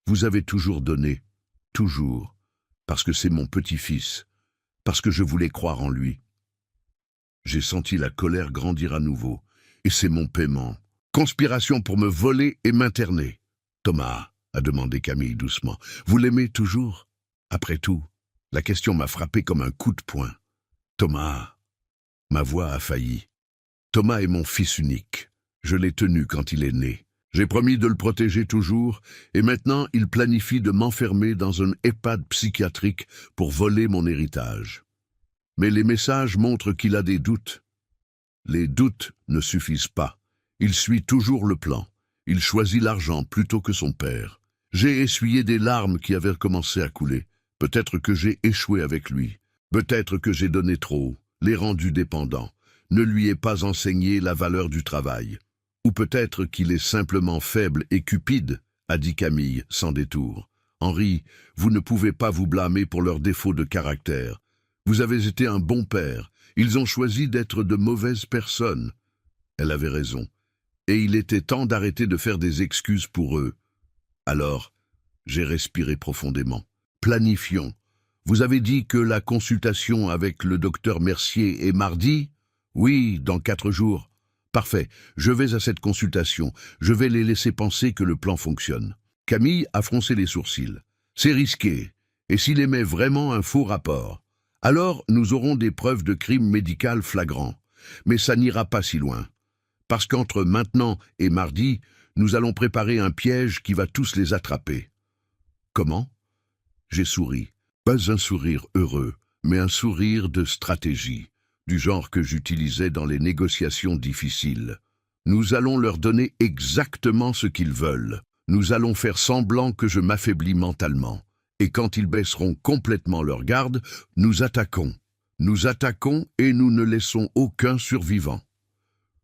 Vous avez toujours donné, toujours, parce que c'est mon petit-fils, parce que je voulais croire en lui. J'ai senti la colère grandir à nouveau, et c'est mon paiement. Conspiration pour me voler et m'interner. Thomas, a demandé Camille doucement, vous l'aimez toujours? Après tout, la question m'a frappé comme un coup de poing. Thomas, ma voix a failli. Thomas est mon fils unique. Je l'ai tenu quand il est né. J'ai promis de le protéger toujours, et maintenant il planifie de m'enfermer dans un EHPAD psychiatrique pour voler mon héritage. Mais les messages montrent qu'il a des doutes. Les doutes ne suffisent pas. Il suit toujours le plan. Il choisit l'argent plutôt que son père. J'ai essuyé des larmes qui avaient commencé à couler. Peut-être que j'ai échoué avec lui. Peut-être que j'ai donné trop, l'ai rendu dépendant, ne lui ai pas enseigné la valeur du travail. Ou peut-être qu'il est simplement faible et cupide, a dit Camille, sans détour. Henri, vous ne pouvez pas vous blâmer pour leurs défauts de caractère. Vous avez été un bon père. Ils ont choisi d'être de mauvaises personnes. Elle avait raison. Et il était temps d'arrêter de faire des excuses pour eux. Alors, j'ai respiré profondément. Planifions. Vous avez dit que la consultation avec le docteur Mercier est mardi? Oui, dans 4 jours. Parfait, je vais à cette consultation. Je vais les laisser penser que le plan fonctionne. Camille a froncé les sourcils. C'est risqué. Et s'il émet vraiment un faux rapport? Alors nous aurons des preuves de crime médical flagrant. Mais ça n'ira pas si loin. Parce qu'entre maintenant et mardi, nous allons préparer un piège qui va tous les attraper. Comment? J'ai souri. Pas un sourire heureux, mais un sourire de stratégie, du genre que j'utilisais dans les négociations difficiles. Nous allons leur donner exactement ce qu'ils veulent. Nous allons faire semblant que je m'affaiblis mentalement. Et quand ils baisseront complètement leur garde, nous attaquons. Nous attaquons et nous ne laissons aucun survivant.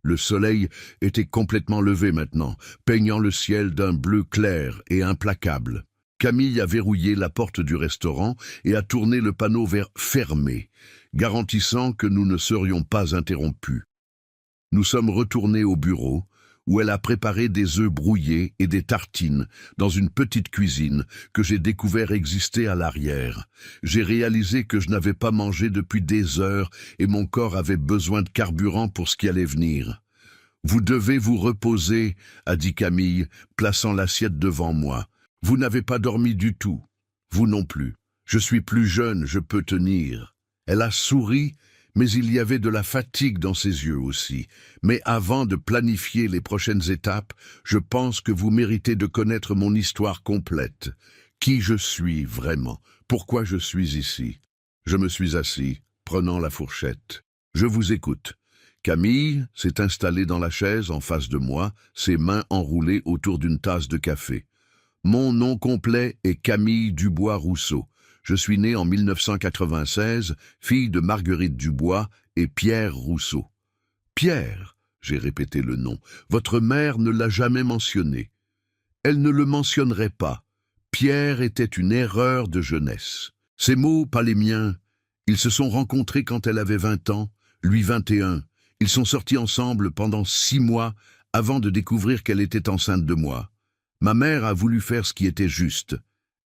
Le soleil était complètement levé maintenant, peignant le ciel d'un bleu clair et implacable. Camille a verrouillé la porte du restaurant et a tourné le panneau vers « fermé », garantissant que nous ne serions pas interrompus. Nous sommes retournés au bureau, où elle a préparé des œufs brouillés et des tartines dans une petite cuisine que j'ai découvert exister à l'arrière. J'ai réalisé que je n'avais pas mangé depuis des heures et mon corps avait besoin de carburant pour ce qui allait venir. « Vous devez vous reposer » a dit Camille, plaçant l'assiette devant moi. « Vous n'avez pas dormi du tout. Vous non plus. Je suis plus jeune, je peux tenir. » Elle a souri, mais il y avait de la fatigue dans ses yeux aussi. Mais avant de planifier les prochaines étapes, je pense que vous méritez de connaître mon histoire complète. Qui je suis vraiment? Pourquoi je suis ici? Je me suis assis, prenant la fourchette. Je vous écoute. Camille s'est installée dans la chaise en face de moi, ses mains enroulées autour d'une tasse de café. Mon nom complet est Camille Dubois-Rousseau. Je suis né en 1996, fille de Marguerite Dubois et Pierre Rousseau. Pierre, j'ai répété le nom, votre mère ne l'a jamais mentionné. Elle ne le mentionnerait pas. Pierre était une erreur de jeunesse. Ces mots, pas les miens. Ils se sont rencontrés quand elle avait 20 ans, lui 21. Ils sont sortis ensemble pendant 6 mois avant de découvrir qu'elle était enceinte de moi. Ma mère a voulu faire ce qui était juste.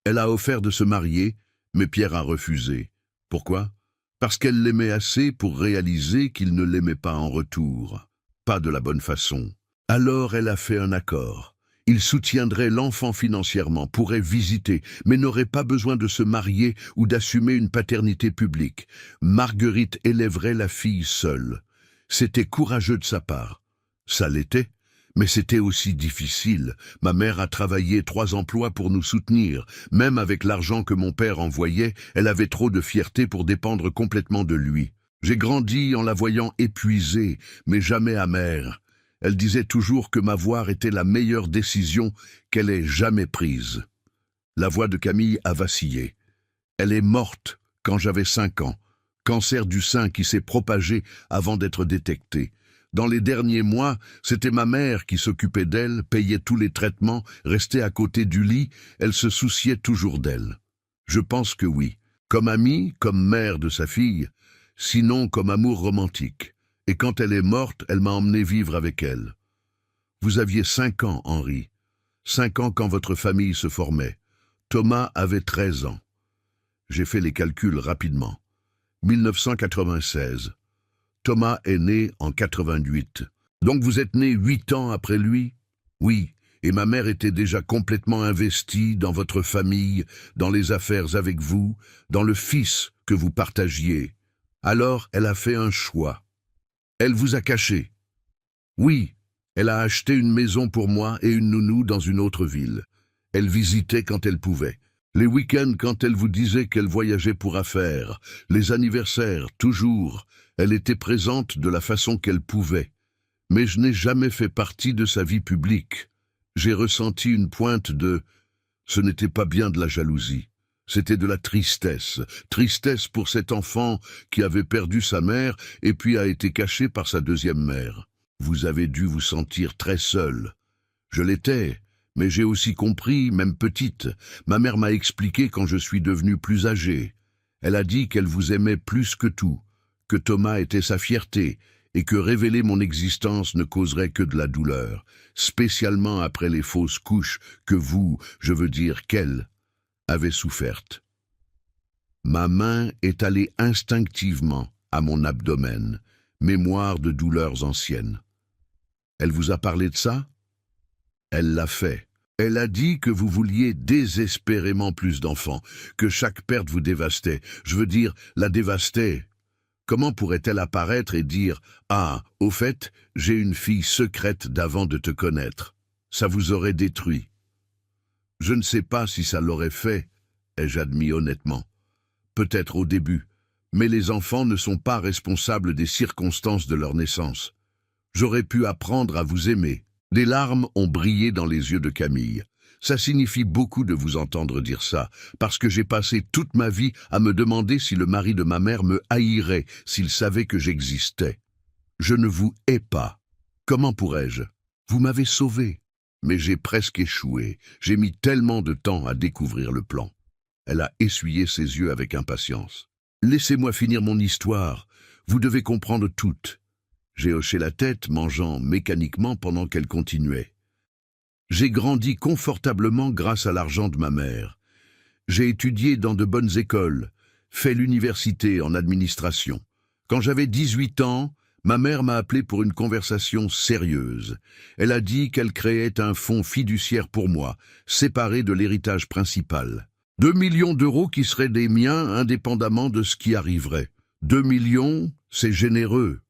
Elle a offert de se marier, mais Pierre a refusé. Pourquoi? Parce qu'elle l'aimait assez pour réaliser qu'il ne l'aimait pas en retour. Pas de la bonne façon. Alors elle a fait un accord. Il soutiendrait l'enfant financièrement, pourrait visiter, mais n'aurait pas besoin de se marier ou d'assumer une paternité publique. Marguerite élèverait la fille seule. C'était courageux de sa part. Ça l'était, mais c'était aussi difficile. Ma mère a travaillé 3 emplois pour nous soutenir. Même avec l'argent que mon père envoyait, elle avait trop de fierté pour dépendre complètement de lui. J'ai grandi en la voyant épuisée, mais jamais amère. Elle disait toujours que m'avoir était la meilleure décision qu'elle ait jamais prise. La voix de Camille a vacillé. Elle est morte quand j'avais 5 ans. Cancer du sein qui s'est propagé avant d'être détecté. Dans les derniers mois, c'était ma mère qui s'occupait d'elle, payait tous les traitements, restait à côté du lit, elle se souciait toujours d'elle. Je pense que oui, comme amie, comme mère de sa fille, sinon comme amour romantique. Et quand elle est morte, elle m'a emmené vivre avec elle. Vous aviez 5 ans, Henri. 5 ans quand votre famille se formait. Thomas avait 13 ans. J'ai fait les calculs rapidement. 1996. Thomas est né en 88. Donc vous êtes né 8 ans après lui? Oui, et ma mère était déjà complètement investie dans votre famille, dans les affaires avec vous, dans le fils que vous partagiez. Alors elle a fait un choix. Elle vous a caché. Oui, elle a acheté une maison pour moi et une nounou dans une autre ville. Elle visitait quand elle pouvait. Les week-ends quand elle vous disait qu'elle voyageait pour affaires. Les anniversaires, toujours. Elle était présente de la façon qu'elle pouvait. Mais je n'ai jamais fait partie de sa vie publique. J'ai ressenti une pointe de... Ce n'était pas bien de la jalousie. C'était de la tristesse. Tristesse pour cet enfant qui avait perdu sa mère et puis a été caché par sa deuxième mère. Vous avez dû vous sentir très seule. Je l'étais, mais j'ai aussi compris, même petite. Ma mère m'a expliqué quand je suis devenue plus âgée. Elle a dit qu'elle vous aimait plus que tout, que Thomas était sa fierté et que révéler mon existence ne causerait que de la douleur, spécialement après les fausses couches que vous, je veux dire qu'elle, avait souffertes. Ma main est allée instinctivement à mon abdomen, mémoire de douleurs anciennes. Elle vous a parlé de ça? Elle l'a fait. Elle a dit que vous vouliez désespérément plus d'enfants, que chaque perte vous dévastait. Je veux dire, la dévastait. Comment pourrait-elle apparaître et dire « Ah, au fait, j'ai une fille secrète d'avant de te connaître ». Ça vous aurait détruit. Je ne sais pas si ça l'aurait fait, ai-je admis honnêtement. Peut-être au début, mais les enfants ne sont pas responsables des circonstances de leur naissance. J'aurais pu apprendre à vous aimer. Des larmes ont brillé dans les yeux de Camille. Ça signifie beaucoup de vous entendre dire ça, parce que j'ai passé toute ma vie à me demander si le mari de ma mère me haïrait s'il savait que j'existais. Je ne vous hais pas. Comment pourrais-je? Vous m'avez sauvé. Mais j'ai presque échoué. J'ai mis tellement de temps à découvrir le plan. Elle a essuyé ses yeux avec impatience. Laissez-moi finir mon histoire. Vous devez comprendre toute. J'ai hoché la tête, mangeant mécaniquement pendant qu'elle continuait. J'ai grandi confortablement grâce à l'argent de ma mère. J'ai étudié dans de bonnes écoles, fait l'université en administration. Quand j'avais 18 ans, ma mère m'a appelé pour une conversation sérieuse. Elle a dit qu'elle créait un fonds fiduciaire pour moi, séparé de l'héritage principal. 2 millions d'euros qui seraient des miens indépendamment de ce qui arriverait. 2 millions, c'est généreux.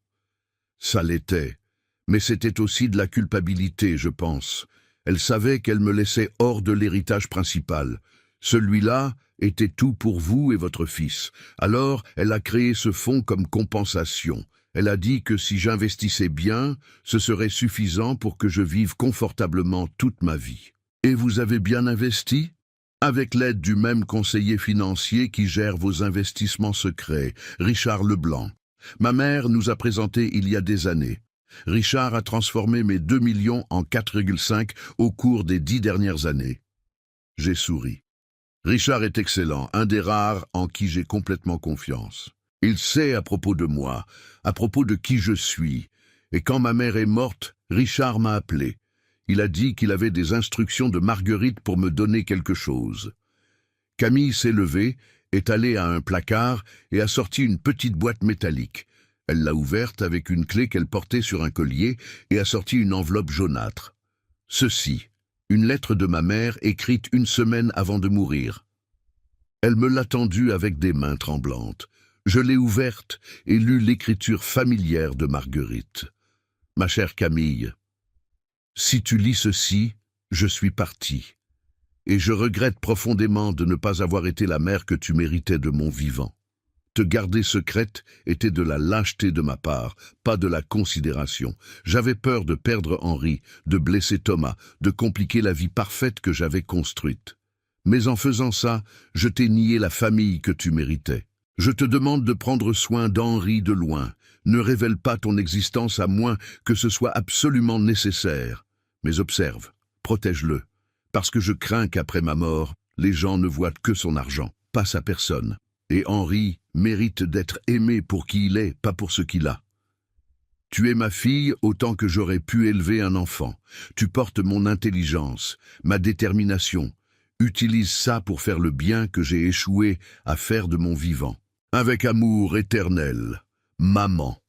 Ça l'était, mais c'était aussi de la culpabilité, je pense. Elle savait qu'elle me laissait hors de l'héritage principal. Celui-là était tout pour vous et votre fils. Alors, elle a créé ce fonds comme compensation. Elle a dit que si j'investissais bien, ce serait suffisant pour que je vive confortablement toute ma vie. Et vous avez bien investi ? Avec l'aide du même conseiller financier qui gère vos investissements secrets, Richard Leblanc. Ma mère nous a présenté il y a des années. Richard a transformé mes 2 millions en 4,5 au cours des 10 dernières années. J'ai souri. Richard est excellent, un des rares en qui j'ai complètement confiance. Il sait à propos de moi, à propos de qui je suis. Et quand ma mère est morte, Richard m'a appelé. Il a dit qu'il avait des instructions de Marguerite pour me donner quelque chose. Camille s'est levée, est allée à un placard et a sorti une petite boîte métallique. Elle l'a ouverte avec une clé qu'elle portait sur un collier et a sorti une enveloppe jaunâtre. Ceci, une lettre de ma mère écrite 1 semaine avant de mourir. Elle me l'a tendue avec des mains tremblantes. Je l'ai ouverte et lu l'écriture familière de Marguerite. Ma chère Camille, si tu lis ceci, je suis parti. Et je regrette profondément de ne pas avoir été la mère que tu méritais de mon vivant. Te garder secrète était de la lâcheté de ma part, pas de la considération. J'avais peur de perdre Henri, de blesser Thomas, de compliquer la vie parfaite que j'avais construite. Mais en faisant ça, je t'ai nié la famille que tu méritais. Je te demande de prendre soin d'Henri de loin. Ne révèle pas ton existence à moins que ce soit absolument nécessaire. Mais observe, protège-le, parce que je crains qu'après ma mort, les gens ne voient que son argent, pas sa personne. Et Henri mérite d'être aimé pour qui il est, pas pour ce qu'il a. Tu es ma fille autant que j'aurais pu élever un enfant. Tu portes mon intelligence, ma détermination. Utilise ça pour faire le bien que j'ai échoué à faire de mon vivant. Avec amour éternel, maman.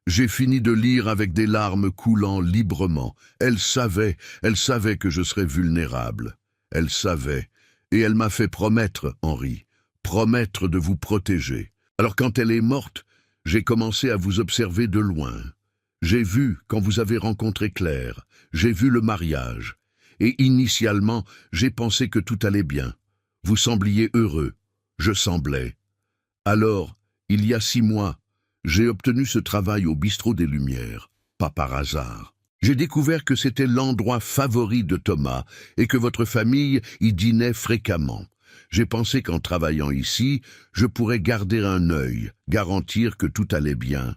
J'ai fini de lire avec des larmes coulant librement. Elle savait que je serais vulnérable. Elle savait, et elle m'a fait promettre, Henri, promettre de vous protéger. Alors quand elle est morte, j'ai commencé à vous observer de loin. J'ai vu quand vous avez rencontré Claire, j'ai vu le mariage. Et initialement, j'ai pensé que tout allait bien. Vous sembliez heureux, je semblais. Alors, il y a 6 mois, j'ai obtenu ce travail au Bistrot des Lumières, pas par hasard. J'ai découvert que c'était l'endroit favori de Thomas et que votre famille y dînait fréquemment. J'ai pensé qu'en travaillant ici, je pourrais garder un œil, garantir que tout allait bien.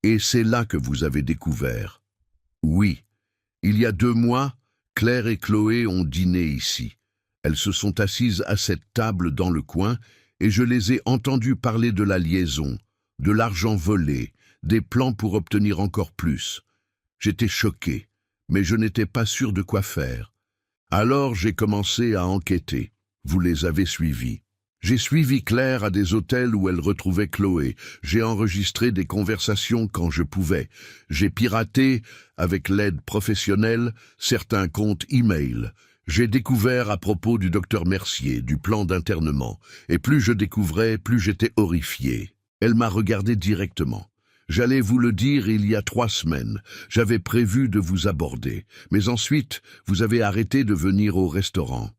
Et c'est là que vous avez découvert. Oui, il y a 2 mois, Claire et Chloé ont dîné ici. Elles se sont assises à cette table dans le coin et je les ai entendues parler de la liaison, de l'argent volé, des plans pour obtenir encore plus. J'étais choqué, mais je n'étais pas sûr de quoi faire. Alors j'ai commencé à enquêter. Vous les avez suivis. J'ai suivi Claire à des hôtels où elle retrouvait Chloé. J'ai enregistré des conversations quand je pouvais. J'ai piraté, avec l'aide professionnelle, certains comptes e-mail. J'ai découvert à propos du docteur Mercier, du plan d'internement. Et plus je découvrais, plus j'étais horrifié. Elle m'a regardé directement. J'allais vous le dire il y a 3 semaines. J'avais prévu de vous aborder. Mais ensuite, vous avez arrêté de venir au restaurant.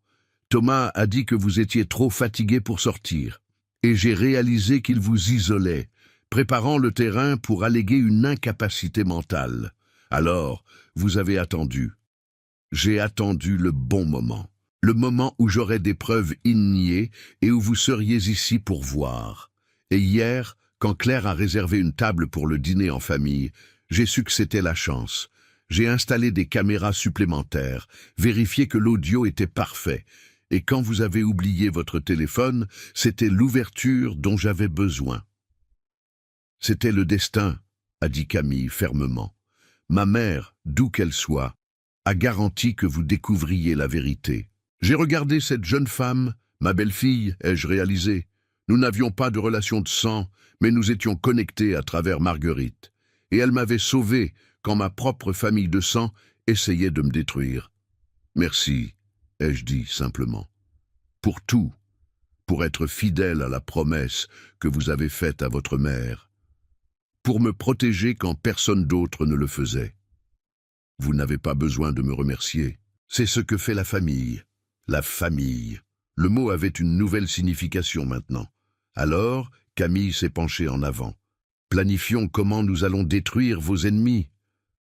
Thomas a dit que vous étiez trop fatigué pour sortir. Et j'ai réalisé qu'il vous isolait, préparant le terrain pour alléguer une incapacité mentale. Alors, vous avez attendu. J'ai attendu le bon moment. Le moment où j'aurais des preuves ignées et où vous seriez ici pour voir. Et hier, quand Claire a réservé une table pour le dîner en famille, j'ai su que c'était la chance. J'ai installé des caméras supplémentaires, vérifié que l'audio était parfait. Et quand vous avez oublié votre téléphone, c'était l'ouverture dont j'avais besoin. C'était le destin, a dit Camille fermement. Ma mère, d'où qu'elle soit, a garanti que vous découvriez la vérité. J'ai regardé cette jeune femme, ma belle-fille, ai-je réalisé. Nous n'avions pas de relation de sang, mais nous étions connectés à travers Marguerite. Et elle m'avait sauvé quand ma propre famille de sang essayait de me détruire. Merci, ai-je dit simplement. Pour tout, pour être fidèle à la promesse que vous avez faite à votre mère, pour me protéger quand personne d'autre ne le faisait. Vous n'avez pas besoin de me remercier. C'est ce que fait la famille. La famille. Le mot avait une nouvelle signification maintenant. Alors, Camille s'est penchée en avant. Planifions comment nous allons détruire vos ennemis.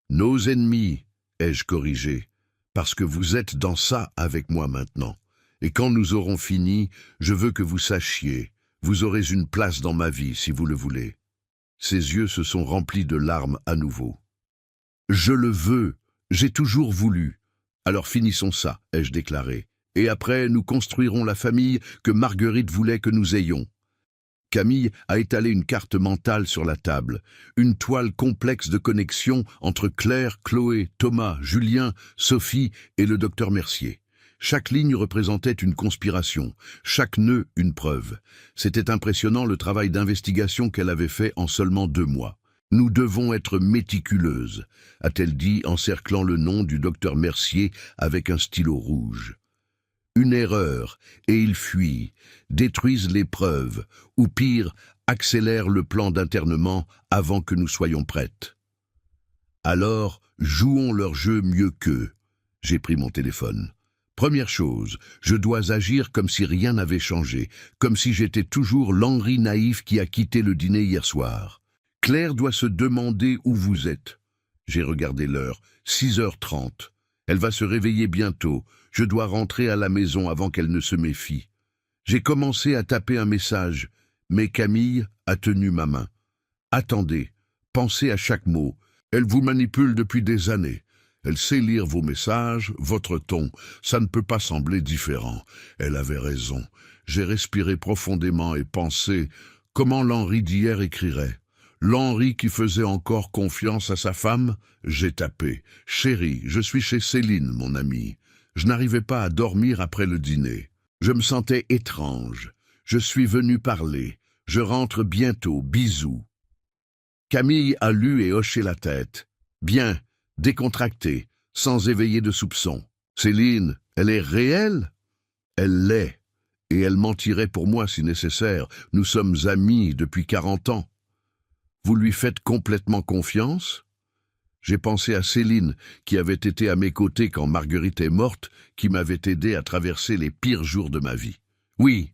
Nos ennemis, ai-je corrigé, parce que vous êtes dans ça avec moi maintenant. Et quand nous aurons fini, je veux que vous sachiez, vous aurez une place dans ma vie si vous le voulez. Ses yeux se sont remplis de larmes à nouveau. Je le veux, j'ai toujours voulu. Alors finissons ça, ai-je déclaré. Et après, nous construirons la famille que Marguerite voulait que nous ayons. Camille a étalé une carte mentale sur la table, une toile complexe de connexion entre Claire, Chloé, Thomas, Julien, Sophie et le docteur Mercier. Chaque ligne représentait une conspiration, chaque nœud une preuve. C'était impressionnant le travail d'investigation qu'elle avait fait en seulement 2 mois. Nous devons être méticuleuses, a-t-elle dit, encerclant le nom du docteur Mercier avec un stylo rouge. Une erreur, et ils fuient, détruisent les preuves, ou pire, accélèrent le plan d'internement avant que nous soyons prêtes. Alors, jouons leur jeu mieux qu'eux. J'ai pris mon téléphone. Première chose, je dois agir comme si rien n'avait changé, comme si j'étais toujours l'Henri naïf qui a quitté le dîner hier soir. Claire doit se demander où vous êtes. J'ai regardé l'heure, 6h30. Elle va se réveiller bientôt. Je dois rentrer à la maison avant qu'elle ne se méfie. J'ai commencé à taper un message, mais Camille a tenu ma main. Attendez, pensez à chaque mot. Elle vous manipule depuis des années. Elle sait lire vos messages, votre ton. Ça ne peut pas sembler différent. Elle avait raison. J'ai respiré profondément et pensé comment l'Henri d'hier écrirait. L'Henri qui faisait encore confiance à sa femme. J'ai tapé. Chérie, je suis chez Céline, mon amie. Je n'arrivais pas à dormir après le dîner. Je me sentais étrange. Je suis venu parler. Je rentre bientôt. Bisous. Camille a lu et hoché la tête. Bien, décontractée, sans éveiller de soupçons. Céline, elle est réelle? Elle l'est. Et elle mentirait pour moi si nécessaire. Nous sommes amis depuis 40 ans. Vous lui faites complètement confiance? J'ai pensé à Céline, qui avait été à mes côtés quand Marguerite est morte, qui m'avait aidé à traverser les pires jours de ma vie. Oui,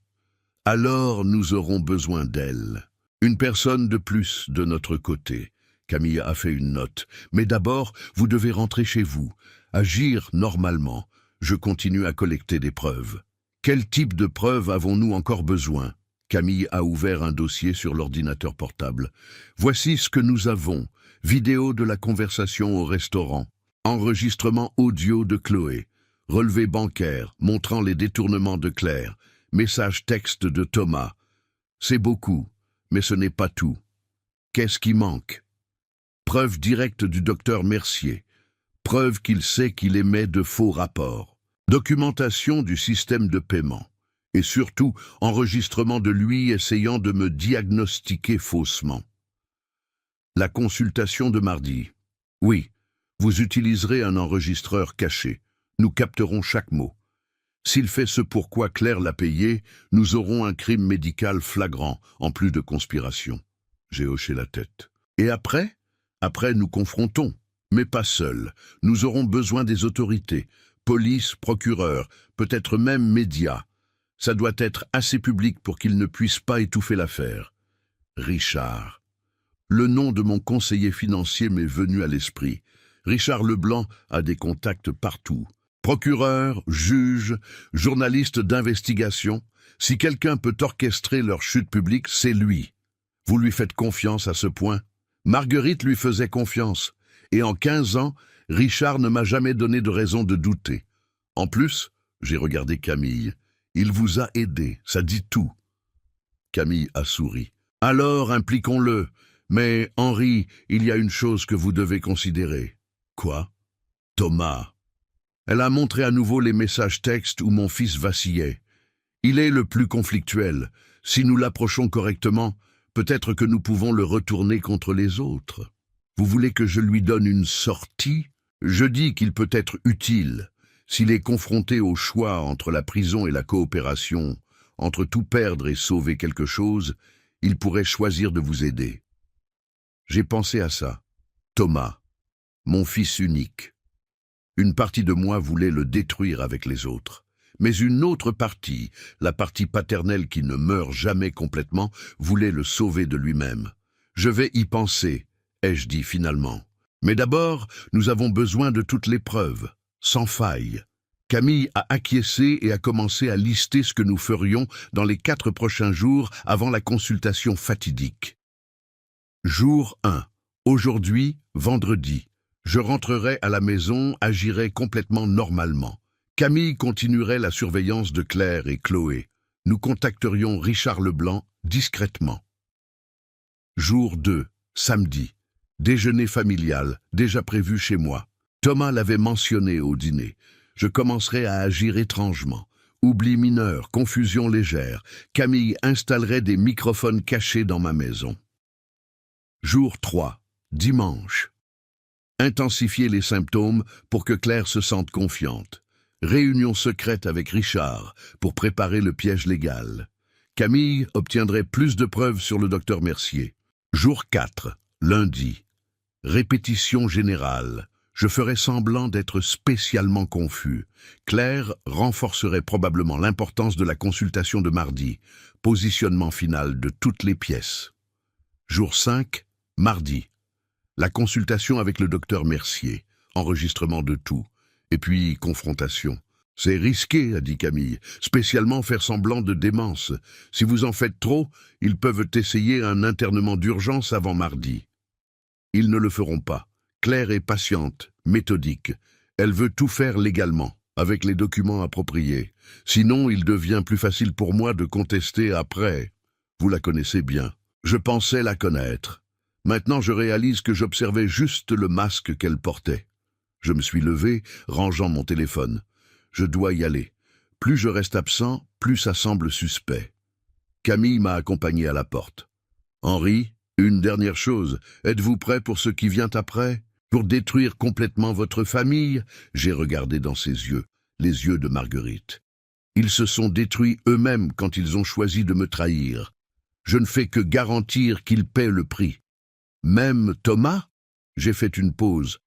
alors nous aurons besoin d'elle. Une personne de plus de notre côté. Camille a fait une note. Mais d'abord, vous devez rentrer chez vous, agir normalement. Je continue à collecter des preuves. Quel type de preuves avons-nous encore besoin? Camille a ouvert un dossier sur l'ordinateur portable. Voici ce que nous avons. Vidéo de la conversation au restaurant. Enregistrement audio de Chloé. Relevé bancaire montrant les détournements de Claire. Message texte de Thomas. C'est beaucoup, mais ce n'est pas tout. Qu'est-ce qui manque? Preuve directe du docteur Mercier. Preuve qu'il sait qu'il émet de faux rapports. Documentation du système de paiement. Et surtout, enregistrement de lui essayant de me diagnostiquer faussement. La consultation de mardi. Oui, vous utiliserez un enregistreur caché. Nous capterons chaque mot. S'il fait ce pourquoi Claire l'a payé, nous aurons un crime médical flagrant, en plus de conspiration. J'ai hoché la tête. Et après? Après, nous confrontons. Mais pas seuls. Nous aurons besoin des autorités. Police, procureur, peut-être même médias. Ça doit être assez public pour qu'ils ne puissent pas étouffer l'affaire. Richard. Le nom de mon conseiller financier m'est venu à l'esprit. Richard Leblanc a des contacts partout. Procureur, juge, journaliste d'investigation. Si quelqu'un peut orchestrer leur chute publique, c'est lui. Vous lui faites confiance à ce point? Marguerite lui faisait confiance. Et en 15 ans, Richard ne m'a jamais donné de raison de douter. En plus, j'ai regardé Camille. Il vous a aidé, ça dit tout. Camille a souri. Alors, impliquons-le. Mais, Henri, il y a une chose que vous devez considérer. Quoi? Thomas. Elle a montré à nouveau les messages textes où mon fils vacillait. Il est le plus conflictuel. Si nous l'approchons correctement, peut-être que nous pouvons le retourner contre les autres. Vous voulez que je lui donne une sortie? Je dis qu'il peut être utile. S'il est confronté au choix entre la prison et la coopération, entre tout perdre et sauver quelque chose, il pourrait choisir de vous aider. J'ai pensé à ça. Thomas, mon fils unique. Une partie de moi voulait le détruire avec les autres. Mais une autre partie, la partie paternelle qui ne meurt jamais complètement, voulait le sauver de lui-même. Je vais y penser, ai-je dit finalement. Mais d'abord, nous avons besoin de toutes les preuves, sans faille. Camille a acquiescé et a commencé à lister ce que nous ferions dans les 4 prochains jours avant la consultation fatidique. Jour 1. Aujourd'hui, vendredi. Je rentrerai à la maison, agirai complètement normalement. Camille continuerait la surveillance de Claire et Chloé. Nous contacterions Richard Leblanc discrètement. Jour 2. Samedi. Déjeuner familial, déjà prévu chez moi. Thomas l'avait mentionné au dîner. Je commencerai à agir étrangement. Oubli mineur, confusion légère. Camille installerait des microphones cachés dans ma maison. Jour 3. Dimanche. Intensifier les symptômes pour que Claire se sente confiante. Réunion secrète avec Richard pour préparer le piège légal. Camille obtiendrait plus de preuves sur le docteur Mercier. Jour 4. Lundi. Répétition générale. Je ferai semblant d'être spécialement confus. Claire renforcerait probablement l'importance de la consultation de mardi. Positionnement final de toutes les pièces. Jour 5. Mardi. La consultation avec le docteur Mercier. Enregistrement de tout. Et puis, confrontation. C'est risqué, a dit Camille, spécialement faire semblant de démence. Si vous en faites trop, ils peuvent essayer un internement d'urgence avant mardi. Ils ne le feront pas. Claire est patiente, méthodique. Elle veut tout faire légalement, avec les documents appropriés. Sinon, il devient plus facile pour moi de contester après. Vous la connaissez bien. Je pensais la connaître. Maintenant, je réalise que j'observais juste le masque qu'elle portait. Je me suis levé, rangeant mon téléphone. Je dois y aller. Plus je reste absent, plus ça semble suspect. Camille m'a accompagné à la porte. Henri, une dernière chose. Êtes-vous prêt pour ce qui vient après? Pour détruire complètement votre famille? J'ai regardé dans ses yeux, les yeux de Marguerite. Ils se sont détruits eux-mêmes quand ils ont choisi de me trahir. Je ne fais que garantir qu'ils paient le prix. Même Thomas? J'ai fait une pause.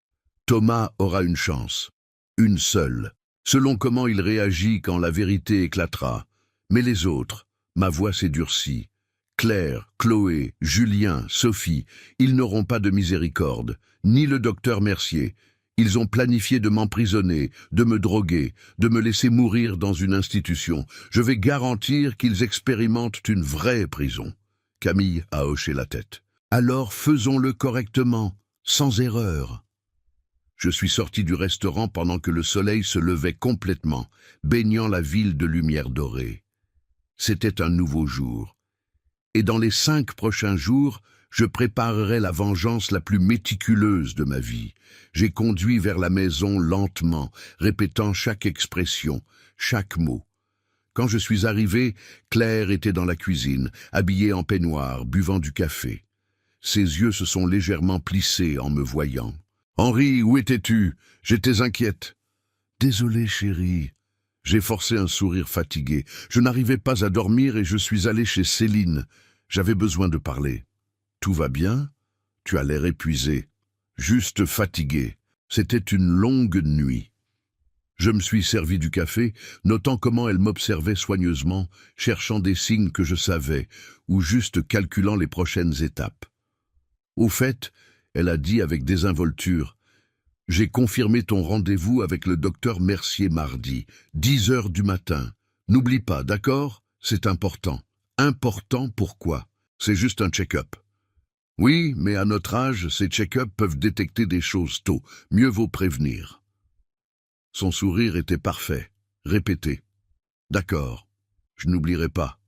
Thomas aura une chance. Une seule. Selon comment il réagit quand la vérité éclatera. Mais les autres, ma voix s'est durcie. Claire, Chloé, Julien, Sophie, ils n'auront pas de miséricorde, ni le docteur Mercier. Ils ont planifié de m'emprisonner, de me droguer, de me laisser mourir dans une institution. Je vais garantir qu'ils expérimentent une vraie prison. Camille a hoché la tête. Alors faisons-le correctement, sans erreur. Je suis sorti du restaurant pendant que le soleil se levait complètement, baignant la ville de lumière dorée. C'était un nouveau jour. Et dans les 5 prochains jours, je préparerai la vengeance la plus méticuleuse de ma vie. J'ai conduit vers la maison lentement, répétant chaque expression, chaque mot. Quand je suis arrivé, Claire était dans la cuisine, habillée en peignoir, buvant du café. Ses yeux se sont légèrement plissés en me voyant. « Henri, où étais-tu? J'étais inquiète. »« Désolé, chérie. » J'ai forcé un sourire fatigué. Je n'arrivais pas à dormir et je suis allé chez Céline. J'avais besoin de parler. « Tout va bien? Tu as l'air épuisé. »« Juste fatigué. C'était une longue nuit. » Je me suis servi du café, notant comment elle m'observait soigneusement, cherchant des signes que je savais, ou juste calculant les prochaines étapes. Au fait, elle a dit avec désinvolture, « J'ai confirmé ton rendez-vous avec le docteur Mercier mardi, 10 heures du matin. N'oublie pas, d'accord? C'est important. » Important pourquoi? C'est juste un check-up. Oui, mais à notre âge, ces check-ups peuvent détecter des choses tôt. Mieux vaut prévenir. Son sourire était parfait. Répété. D'accord, je n'oublierai pas.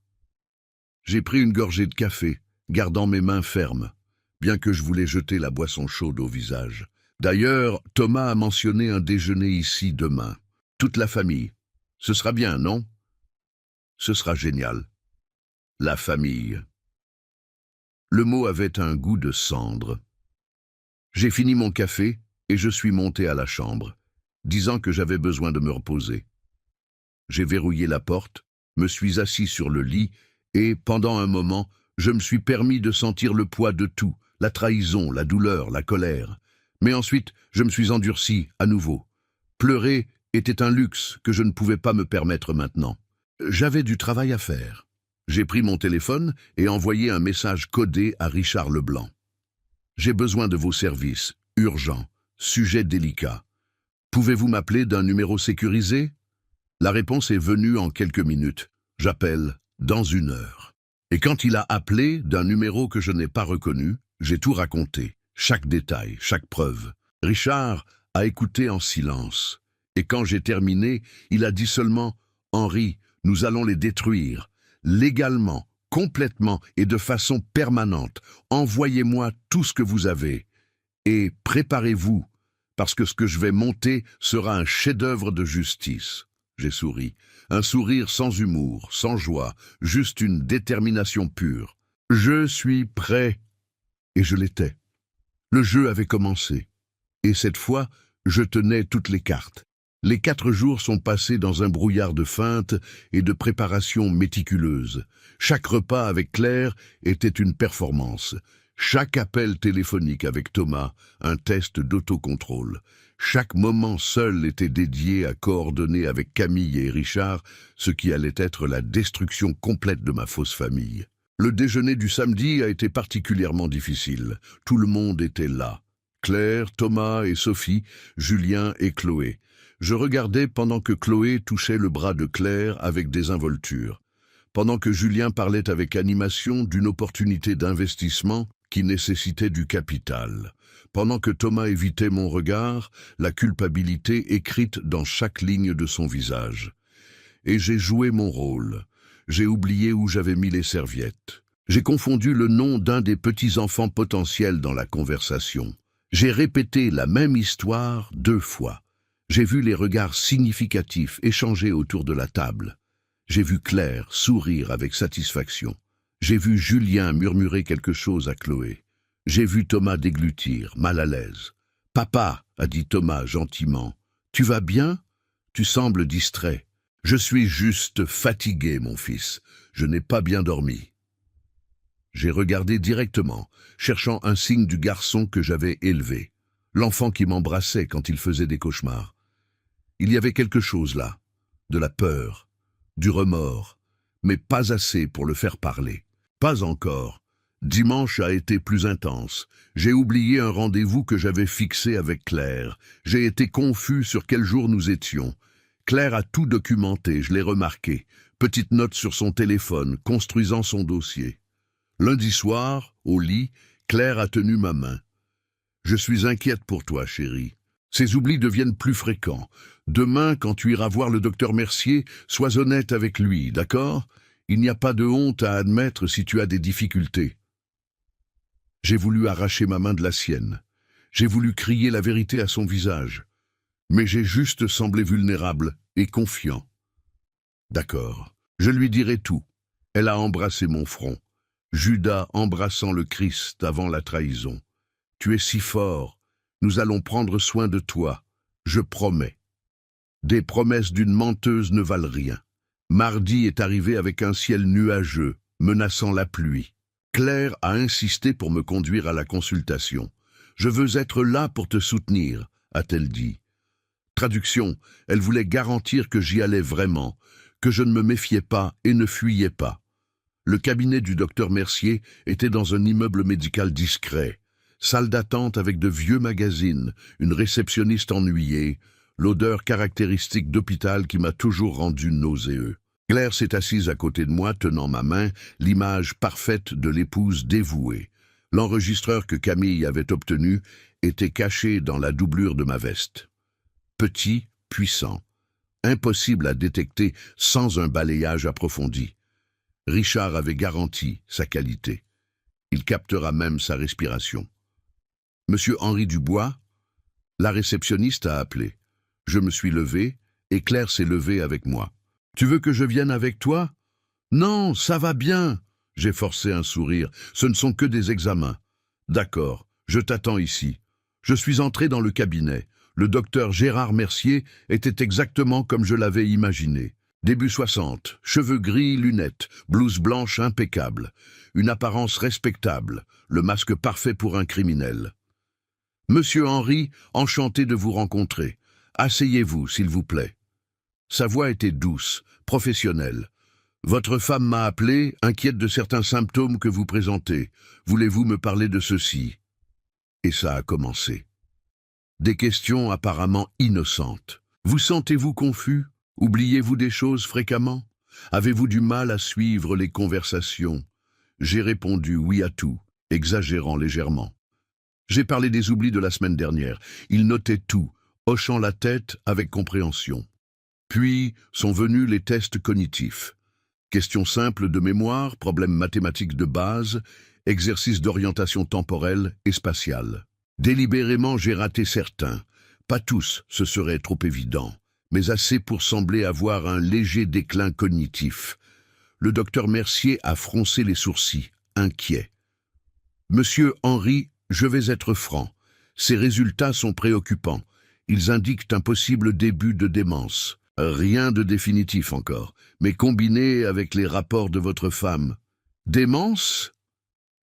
J'ai pris une gorgée de café, gardant mes mains fermes. bien que je voulais jeter la boisson chaude au visage. D'ailleurs, Thomas a mentionné un déjeuner ici demain. Toute la famille. Ce sera bien, non? Ce sera génial. La famille. Le mot avait un goût de cendre. J'ai fini mon café et je suis monté à la chambre, disant que j'avais besoin de me reposer. J'ai verrouillé la porte, me suis assis sur le lit et, pendant un moment, je me suis permis de sentir le poids de tout, la trahison, la douleur, la colère. Mais ensuite, je me suis endurci à nouveau. Pleurer était un luxe que je ne pouvais pas me permettre maintenant. J'avais du travail à faire. J'ai pris mon téléphone et envoyé un message codé à Richard Leblanc. J'ai besoin de vos services, urgent, sujet délicat. Pouvez-vous m'appeler d'un numéro sécurisé? La réponse est venue en quelques minutes. J'appelle dans 1 heure. Et quand il a appelé d'un numéro que je n'ai pas reconnu, j'ai tout raconté, chaque détail, chaque preuve. Richard a écouté en silence. Et quand j'ai terminé, il a dit seulement « Henri, nous allons les détruire, légalement, complètement et de façon permanente. Envoyez-moi tout ce que vous avez. Et préparez-vous, parce que ce que je vais monter sera un chef-d'œuvre de justice. » J'ai souri. Un sourire sans humour, sans joie, juste une détermination pure. Je suis prêt. Et je l'étais. Le jeu avait commencé. Et cette fois, je tenais toutes les cartes. Les 4 jours sont passés dans un brouillard de feintes et de préparations méticuleuses. Chaque repas avec Claire était une performance. Chaque appel téléphonique avec Thomas, un test d'autocontrôle. Chaque moment seul était dédié à coordonner avec Camille et Richard ce qui allait être la destruction complète de ma fausse famille. Le déjeuner du samedi a été particulièrement difficile. Tout le monde était là. Claire, Thomas et Sophie, Julien et Chloé. Je regardais pendant que Chloé touchait le bras de Claire avec désinvolture. Pendant que Julien parlait avec animation d'une opportunité d'investissement qui nécessitait du capital. Pendant que Thomas évitait mon regard, la culpabilité écrite dans chaque ligne de son visage. Et j'ai joué mon rôle. J'ai oublié où j'avais mis les serviettes. J'ai confondu le nom d'un des petits-enfants potentiels dans la conversation. J'ai répété la même histoire 2 fois. J'ai vu les regards significatifs échangés autour de la table. J'ai vu Claire sourire avec satisfaction. J'ai vu Julien murmurer quelque chose à Chloé. J'ai vu Thomas déglutir, mal à l'aise. « Papa » a dit Thomas gentiment. « Tu vas bien? Tu sembles distrait. »« Je suis juste fatigué, mon fils. Je n'ai pas bien dormi. » J'ai regardé directement, cherchant un signe du garçon que j'avais élevé. L'enfant qui m'embrassait quand il faisait des cauchemars. Il y avait quelque chose là, de la peur, du remords, mais pas assez pour le faire parler. Pas encore. Dimanche a été plus intense. J'ai oublié un rendez-vous que j'avais fixé avec Claire. J'ai été confus sur quel jour nous étions. Claire a tout documenté, je l'ai remarqué. Petite note sur son téléphone, construisant son dossier. Lundi soir, au lit, Claire a tenu ma main. « Je suis inquiète pour toi, chérie. Ces oublis deviennent plus fréquents. Demain, quand tu iras voir le docteur Mercier, sois honnête avec lui, d'accord? Il n'y a pas de honte à admettre si tu as des difficultés. » J'ai voulu arracher ma main de la sienne. J'ai voulu crier la vérité à son visage. Mais j'ai juste semblé vulnérable et confiant. D'accord, je lui dirai tout. Elle a embrassé mon front. Judas embrassant le Christ avant la trahison. Tu es si fort. Nous allons prendre soin de toi. Je promets. Des promesses d'une menteuse ne valent rien. Mardi est arrivé avec un ciel nuageux, menaçant la pluie. Claire a insisté pour me conduire à la consultation. « Je veux être là pour te soutenir », a-t-elle dit. Traduction, elle voulait garantir que j'y allais vraiment, que je ne me méfiais pas et ne fuyais pas. Le cabinet du docteur Mercier était dans un immeuble médical discret. Salle d'attente avec de vieux magazines, une réceptionniste ennuyée, l'odeur caractéristique d'hôpital qui m'a toujours rendu nauséeux. Claire s'est assise à côté de moi, tenant ma main, l'image parfaite de l'épouse dévouée. L'enregistreur que Camille avait obtenu était caché dans la doublure de ma veste. Petit, puissant, impossible à détecter sans un balayage approfondi. Richard avait garanti sa qualité. Il captera même sa respiration. Monsieur Henri Dubois, la réceptionniste a appelé. Je me suis levé, et Claire s'est levée avec moi. Tu veux que je vienne avec toi? Non, ça va bien. J'ai forcé un sourire. Ce ne sont que des examens. D'accord, je t'attends ici. Je suis entré dans le cabinet. Le docteur Gérard Mercier était exactement comme je l'avais imaginé. Début 60, cheveux gris, lunettes, blouse blanche impeccable, une apparence respectable, le masque parfait pour un criminel. Monsieur Henri, enchanté de vous rencontrer. Asseyez-vous, s'il vous plaît. Sa voix était douce, professionnelle. Votre femme m'a appelé, inquiète de certains symptômes que vous présentez. Voulez-vous me parler de ceci? Et ça a commencé. Des questions apparemment innocentes. Vous sentez-vous confus? Oubliez-vous des choses fréquemment? Avez-vous du mal à suivre les conversations? J'ai répondu oui à tout, exagérant légèrement. J'ai parlé des oublis de la semaine dernière. Il notait tout, hochant la tête avec compréhension. Puis sont venus les tests cognitifs. Questions simples de mémoire, problèmes mathématiques de base, exercices d'orientation temporelle et spatiale. Délibérément, j'ai raté certains. Pas tous, ce serait trop évident, mais assez pour sembler avoir un léger déclin cognitif. Le docteur Mercier a froncé les sourcils, inquiet. Monsieur Henri, je vais être franc. Ces résultats sont préoccupants. Ils indiquent un possible début de démence. Rien de définitif encore, mais combiné avec les rapports de votre femme. Démence?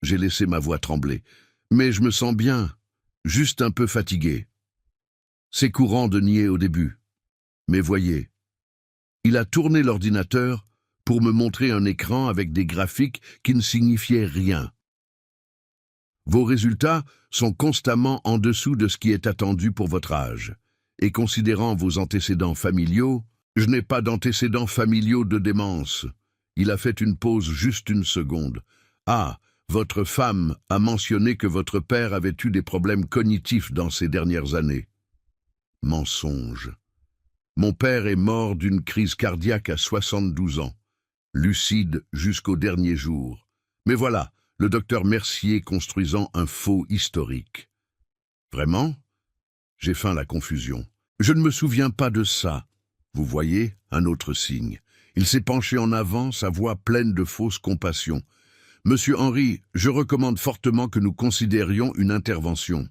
J'ai laissé ma voix trembler. Mais je me sens bien, juste un peu fatigué. C'est courant de nier au début. Mais voyez, il a tourné l'ordinateur pour me montrer un écran avec des graphiques qui ne signifiaient rien. Vos résultats sont constamment en dessous de ce qui est attendu pour votre âge. Et considérant vos antécédents familiaux, je n'ai pas d'antécédents familiaux de démence. Il a fait une pause juste une seconde. Ah, votre femme a mentionné que votre père avait eu des problèmes cognitifs dans ces dernières années. Mensonge. Mon père est mort d'une crise cardiaque à 72 ans, lucide jusqu'au dernier jour. Mais voilà, le docteur Mercier construisant un faux historique. Vraiment? J'ai feint la confusion. Je ne me souviens pas de ça. Vous voyez, un autre signe. Il s'est penché en avant, sa voix pleine de fausse compassion. Monsieur Henri, je recommande fortement que nous considérions une intervention.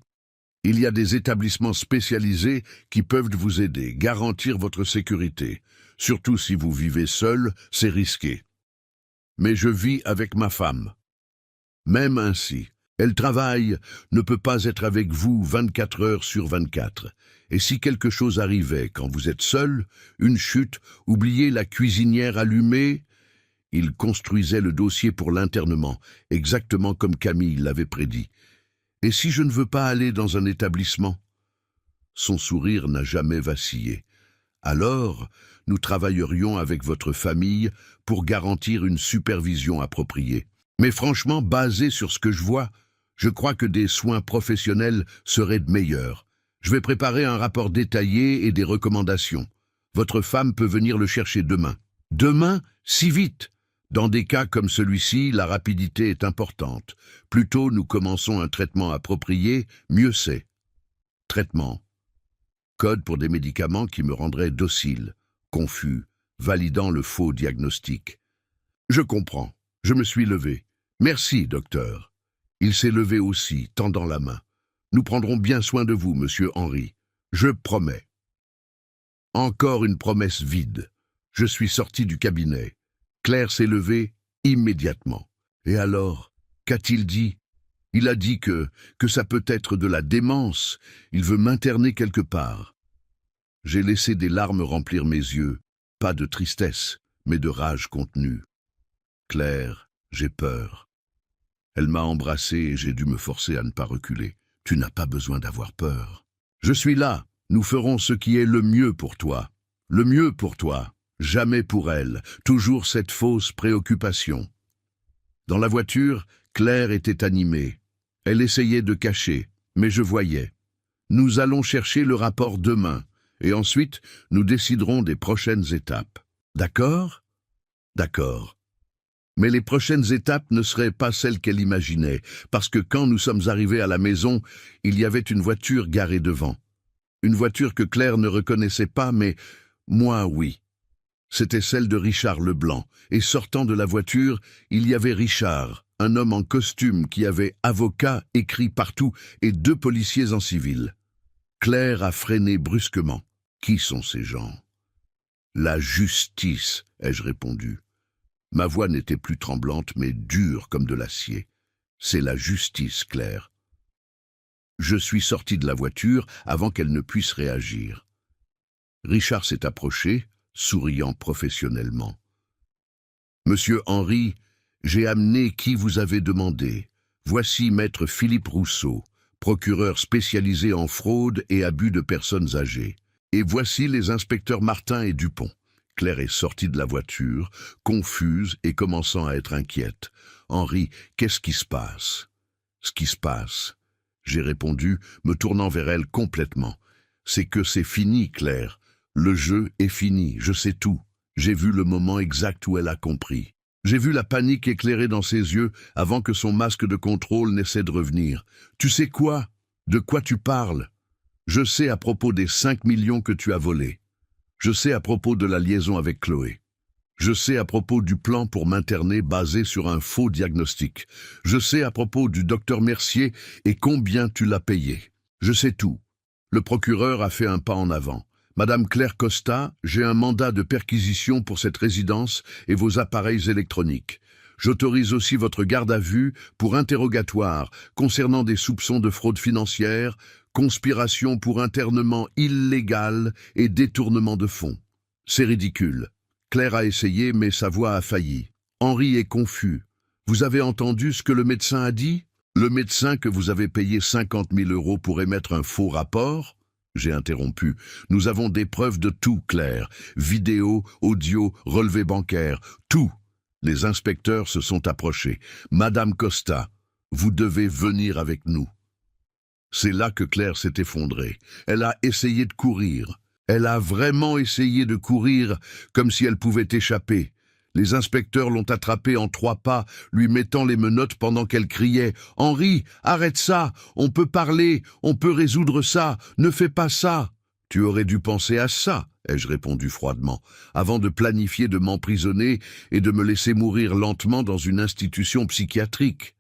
Il y a des établissements spécialisés qui peuvent vous aider, garantir votre sécurité. Surtout si vous vivez seul, c'est risqué. Mais je vis avec ma femme. Même ainsi, elle travaille, ne peut pas être avec vous 24 heures sur 24. Et si quelque chose arrivait quand vous êtes seul, une chute, oubliez la cuisinière allumée, il construisait le dossier pour l'internement, exactement comme Camille l'avait prédit. Et si je ne veux pas aller dans un établissement? Son sourire n'a jamais vacillé. Alors, nous travaillerions avec votre famille pour garantir une supervision appropriée. Mais franchement, basé sur ce que je vois, je crois que des soins professionnels seraient meilleurs. Je vais préparer un rapport détaillé et des recommandations. Votre femme peut venir le chercher demain. Demain? Si vite? Dans des cas comme celui-ci, la rapidité est importante. Plus tôt nous commençons un traitement approprié, mieux c'est. Traitement. Code pour des médicaments qui me rendraient docile, confus, validant le faux diagnostic. Je comprends. Je me suis levé. Merci, docteur. Il s'est levé aussi, tendant la main. Nous prendrons bien soin de vous, monsieur Henri. Je promets. Encore une promesse vide. Je suis sorti du cabinet. Claire s'est levée immédiatement. Et alors, qu'a-t-il dit? Il a dit que ça peut être de la démence. Il veut m'interner quelque part. J'ai laissé des larmes remplir mes yeux. Pas de tristesse, mais de rage contenue. Claire, j'ai peur. Elle m'a embrassé et j'ai dû me forcer à ne pas reculer. Tu n'as pas besoin d'avoir peur. Je suis là. Nous ferons ce qui est le mieux pour toi. Le mieux pour toi. Jamais pour elle. Toujours cette fausse préoccupation. Dans la voiture, Claire était animée. Elle essayait de cacher, mais je voyais. Nous allons chercher le rapport demain, et ensuite nous déciderons des prochaines étapes. D'accord? D'accord. Mais les prochaines étapes ne seraient pas celles qu'elle imaginait, parce que quand nous sommes arrivés à la maison, il y avait une voiture garée devant. Une voiture que Claire ne reconnaissait pas, mais moi, oui. C'était celle de Richard Leblanc, et sortant de la voiture, il y avait Richard, un homme en costume qui avait avocat écrit partout et 2 policiers en civil. Claire a freiné brusquement. Qui sont ces gens? La justice, ai-je répondu. Ma voix n'était plus tremblante, mais dure comme de l'acier. C'est la justice, Claire. Je suis sorti de la voiture avant qu'elle ne puisse réagir. Richard s'est approché, souriant professionnellement. Monsieur Henry, j'ai amené qui vous avez demandé. Voici maître Philippe Rousseau, procureur spécialisé en fraude et abus de personnes âgées. Et voici les inspecteurs Martin et Dupont. Claire est sortie de la voiture, confuse et commençant à être inquiète. Henri, qu'est-ce qui se passe? Ce qui se passe, j'ai répondu, me tournant vers elle complètement. C'est que c'est fini, Claire. Le jeu est fini, je sais tout. J'ai vu le moment exact où elle a compris. J'ai vu la panique éclairer dans ses yeux avant que son masque de contrôle n'essaie de revenir. Tu sais quoi? De quoi tu parles? Je sais à propos des 5 millions que tu as volés. Je sais à propos de la liaison avec Chloé. Je sais à propos du plan pour m'interner basé sur un faux diagnostic. Je sais à propos du docteur Mercier et combien tu l'as payé. Je sais tout. Le procureur a fait un pas en avant. Madame Claire Costa, j'ai un mandat de perquisition pour cette résidence et vos appareils électroniques. J'autorise aussi votre garde à vue pour interrogatoire concernant des soupçons de fraude financière, conspiration pour internement illégal et détournement de fonds. C'est ridicule. Claire a essayé, mais sa voix a failli. Henri est confus. Vous avez entendu ce que le médecin a dit? Le médecin que vous avez payé 50 000 € pour émettre un faux rapport? J'ai interrompu. Nous avons des preuves de tout, Claire. Vidéo, audio, relevé bancaire, tout. Les inspecteurs se sont approchés. Madame Costa, vous devez venir avec nous. C'est là que Claire s'est effondrée. Elle a essayé de courir. Elle a vraiment essayé de courir comme si elle pouvait échapper. Les inspecteurs l'ont attrapée en 3 pas, lui mettant les menottes pendant qu'elle criait « Henri, arrête ça, on peut parler, on peut résoudre ça, ne fais pas ça !» « Tu aurais dû penser à ça !» ai-je répondu froidement, avant de planifier de m'emprisonner et de me laisser mourir lentement dans une institution psychiatrique.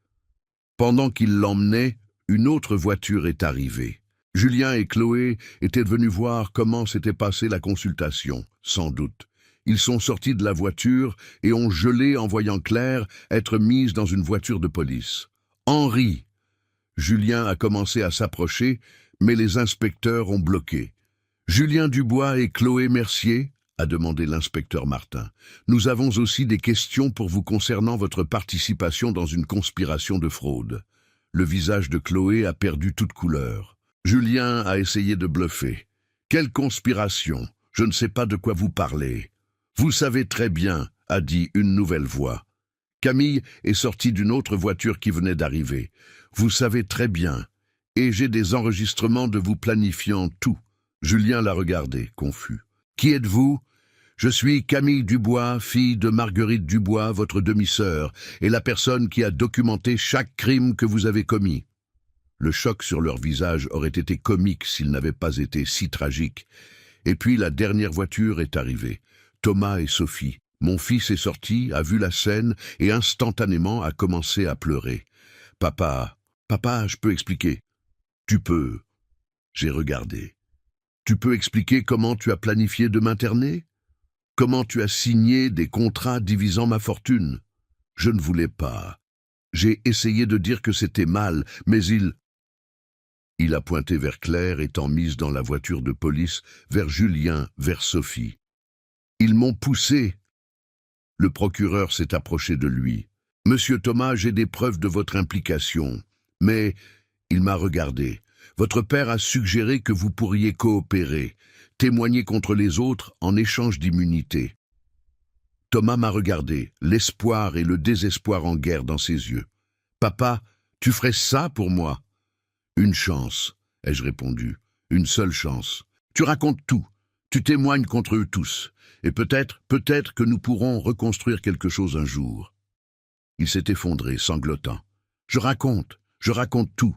Pendant qu'il l'emmenait, une autre voiture est arrivée. Julien et Chloé étaient venus voir comment s'était passée la consultation, sans doute. Ils sont sortis de la voiture et ont gelé en voyant Claire être mise dans une voiture de police. « Henri !» Julien a commencé à s'approcher, mais les inspecteurs ont bloqué. « Julien Dubois et Chloé Mercier ?» a demandé l'inspecteur Martin. « Nous avons aussi des questions pour vous concernant votre participation dans une conspiration de fraude. » Le visage de Chloé a perdu toute couleur. Julien a essayé de bluffer. « Quelle conspiration? Je ne sais pas de quoi vous parlez. »« Vous savez très bien, » a dit une nouvelle voix. Camille est sortie d'une autre voiture qui venait d'arriver. « Vous savez très bien. Et j'ai des enregistrements de vous planifiant tout. » Julien l'a regardé, confus. « Qui êtes-vous? » « Je suis Camille Dubois, fille de Marguerite Dubois, votre demi-sœur, et la personne qui a documenté chaque crime que vous avez commis. » Le choc sur leur visage aurait été comique s'il n'avait pas été si tragique. Et puis la dernière voiture est arrivée. Thomas et Sophie. Mon fils est sorti, a vu la scène et instantanément a commencé à pleurer. « Papa, je peux expliquer. »« Tu peux. » J'ai regardé. « Tu peux expliquer comment tu as planifié de m'interner ? Comment tu as signé des contrats divisant ma fortune? Je ne voulais pas. J'ai essayé de dire que c'était mal, mais Il a pointé vers Claire étant mise dans la voiture de police, vers Julien, vers Sophie. Ils m'ont poussé. Le procureur s'est approché de lui. « Monsieur Thomas, j'ai des preuves de votre implication. » Mais il m'a regardé. « Votre père a suggéré que vous pourriez coopérer, témoigner contre les autres en échange d'immunité. » Thomas m'a regardé, l'espoir et le désespoir en guerre dans ses yeux. « Papa, tu ferais ça pour moi ?»« Une chance, » ai-je répondu, « une seule chance. Tu racontes tout, tu témoignes contre eux tous, et peut-être que nous pourrons reconstruire quelque chose un jour. » Il s'est effondré, sanglotant. Je raconte tout.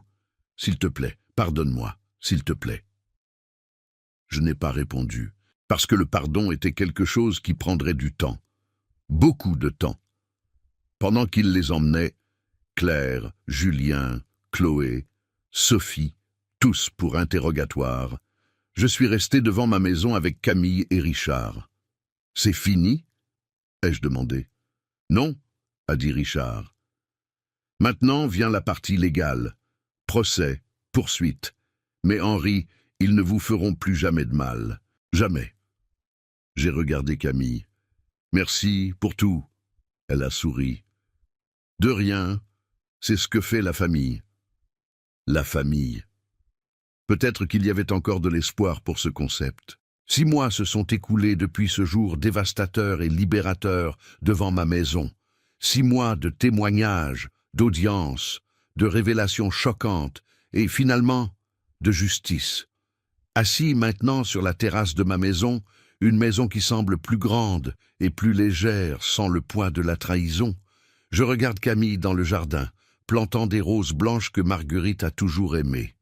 S'il te plaît, pardonne-moi, s'il te plaît. Je n'ai pas répondu, parce que le pardon était quelque chose qui prendrait du temps. Beaucoup de temps. Pendant qu'il les emmenait, Claire, Julien, Chloé, Sophie, tous pour interrogatoire, je suis resté devant ma maison avec Camille et Richard. « C'est fini ?» ai-je demandé. « Non » a dit Richard. « Maintenant vient la partie légale. Procès, poursuite. Mais Henri, ils ne vous feront plus jamais de mal. Jamais. » J'ai regardé Camille. « Merci pour tout. » Elle a souri. « De rien. C'est ce que fait la famille. » La famille. Peut-être qu'il y avait encore de l'espoir pour ce concept. 6 mois se sont écoulés depuis ce jour dévastateur et libérateur devant ma maison. 6 mois de témoignages, d'audiences, de révélations choquantes et finalement de justice. Assis maintenant sur la terrasse de ma maison, une maison qui semble plus grande et plus légère sans le poids de la trahison, je regarde Camille dans le jardin, plantant des roses blanches que Marguerite a toujours aimées.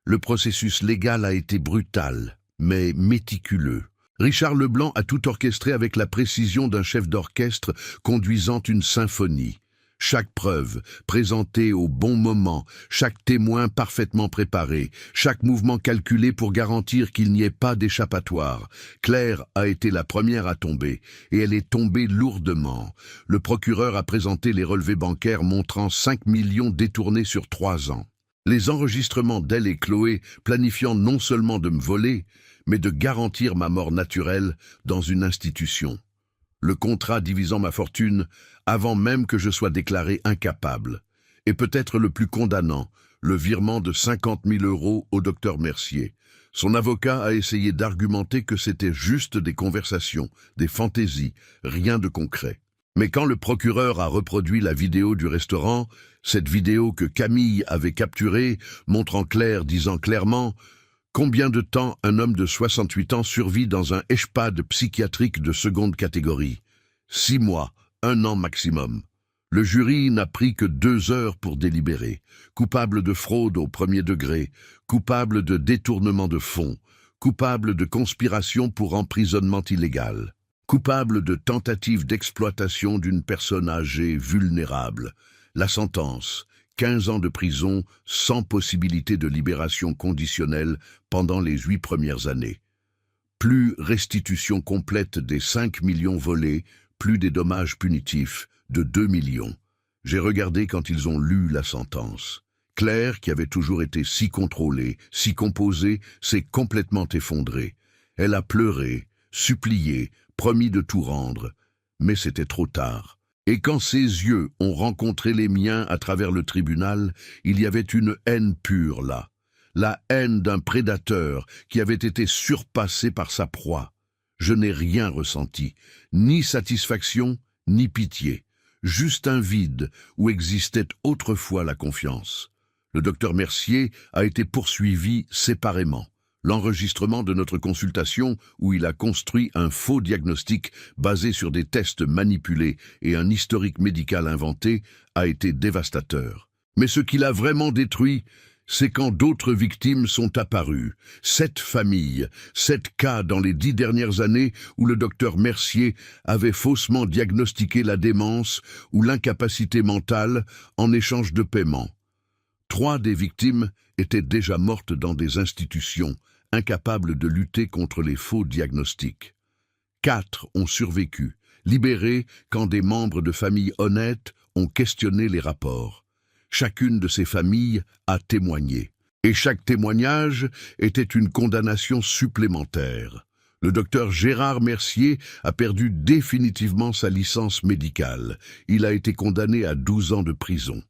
Le processus légal a été brutal, mais méticuleux. Richard Leblanc a tout orchestré avec la précision d'un chef d'orchestre conduisant une symphonie. Chaque preuve présentée au bon moment, chaque témoin parfaitement préparé, chaque mouvement calculé pour garantir qu'il n'y ait pas d'échappatoire. Claire a été la première à tomber, et elle est tombée lourdement. Le procureur a présenté les relevés bancaires montrant 5 millions détournés sur 3 ans. Les enregistrements d'elle et Chloé planifiant non seulement de me voler, mais de garantir ma mort naturelle dans une institution. Le contrat divisant ma fortune avant même que je sois déclaré incapable. Et peut-être le plus condamnant, le virement de 50 000 € au docteur Mercier. Son avocat a essayé d'argumenter que c'était juste des conversations, des fantaisies, rien de concret. Mais quand le procureur a reproduit la vidéo du restaurant, cette vidéo que Camille avait capturée, montrant Claire disant clairement « Combien de temps un homme de 68 ans survit dans un EHPAD psychiatrique de seconde catégorie ? 6 mois, 1 an maximum. » Le jury n'a pris que 2 heures pour délibérer. Coupable de fraude au 1er degré, coupable de détournement de fonds, coupable de conspiration pour emprisonnement illégal, coupable de tentative d'exploitation d'une personne âgée vulnérable. La sentence, 15 ans de prison sans possibilité de libération conditionnelle pendant les 8 premières années. Plus restitution complète des 5 millions volés, plus des dommages punitifs de 2 millions. J'ai regardé quand ils ont lu la sentence. Claire, qui avait toujours été si contrôlée, si composée, s'est complètement effondrée. Elle a pleuré, supplié, promis de tout rendre. Mais c'était trop tard. Et quand ses yeux ont rencontré les miens à travers le tribunal, il y avait une haine pure là. La haine d'un prédateur qui avait été surpassé par sa proie. Je n'ai rien ressenti, ni satisfaction, ni pitié. Juste un vide où existait autrefois la confiance. Le docteur Mercier a été poursuivi séparément. L'enregistrement de notre consultation, où il a construit un faux diagnostic basé sur des tests manipulés et un historique médical inventé, a été dévastateur. Mais ce qu'il a vraiment détruit, c'est quand d'autres victimes sont apparues. 7 familles, 7 cas dans les 10 dernières années où le docteur Mercier avait faussement diagnostiqué la démence ou l'incapacité mentale en échange de paiement. 3 des victimes étaient déjà mortes dans des institutions, incapables de lutter contre les faux diagnostics. 4 ont survécu, libérés quand des membres de familles honnêtes ont questionné les rapports. Chacune de ces familles a témoigné. Et chaque témoignage était une condamnation supplémentaire. Le docteur Gérard Mercier a perdu définitivement sa licence médicale. Il a été condamné à 12 ans de prison.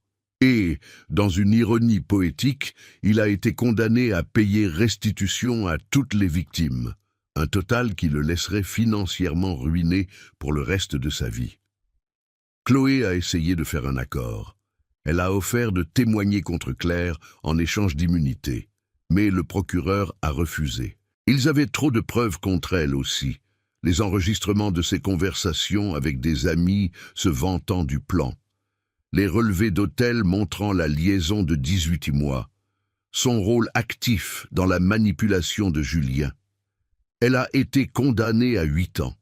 Et, dans une ironie poétique, il a été condamné à payer restitution à toutes les victimes, un total qui le laisserait financièrement ruiné pour le reste de sa vie. Chloé a essayé de faire un accord. Elle a offert de témoigner contre Claire en échange d'immunité, mais le procureur a refusé. Ils avaient trop de preuves contre elle aussi, les enregistrements de ses conversations avec des amis se vantant du plan. les relevés d'hôtel montrant la liaison de 18 mois, son rôle actif dans la manipulation de Julien. Elle a été condamnée à 8 ans.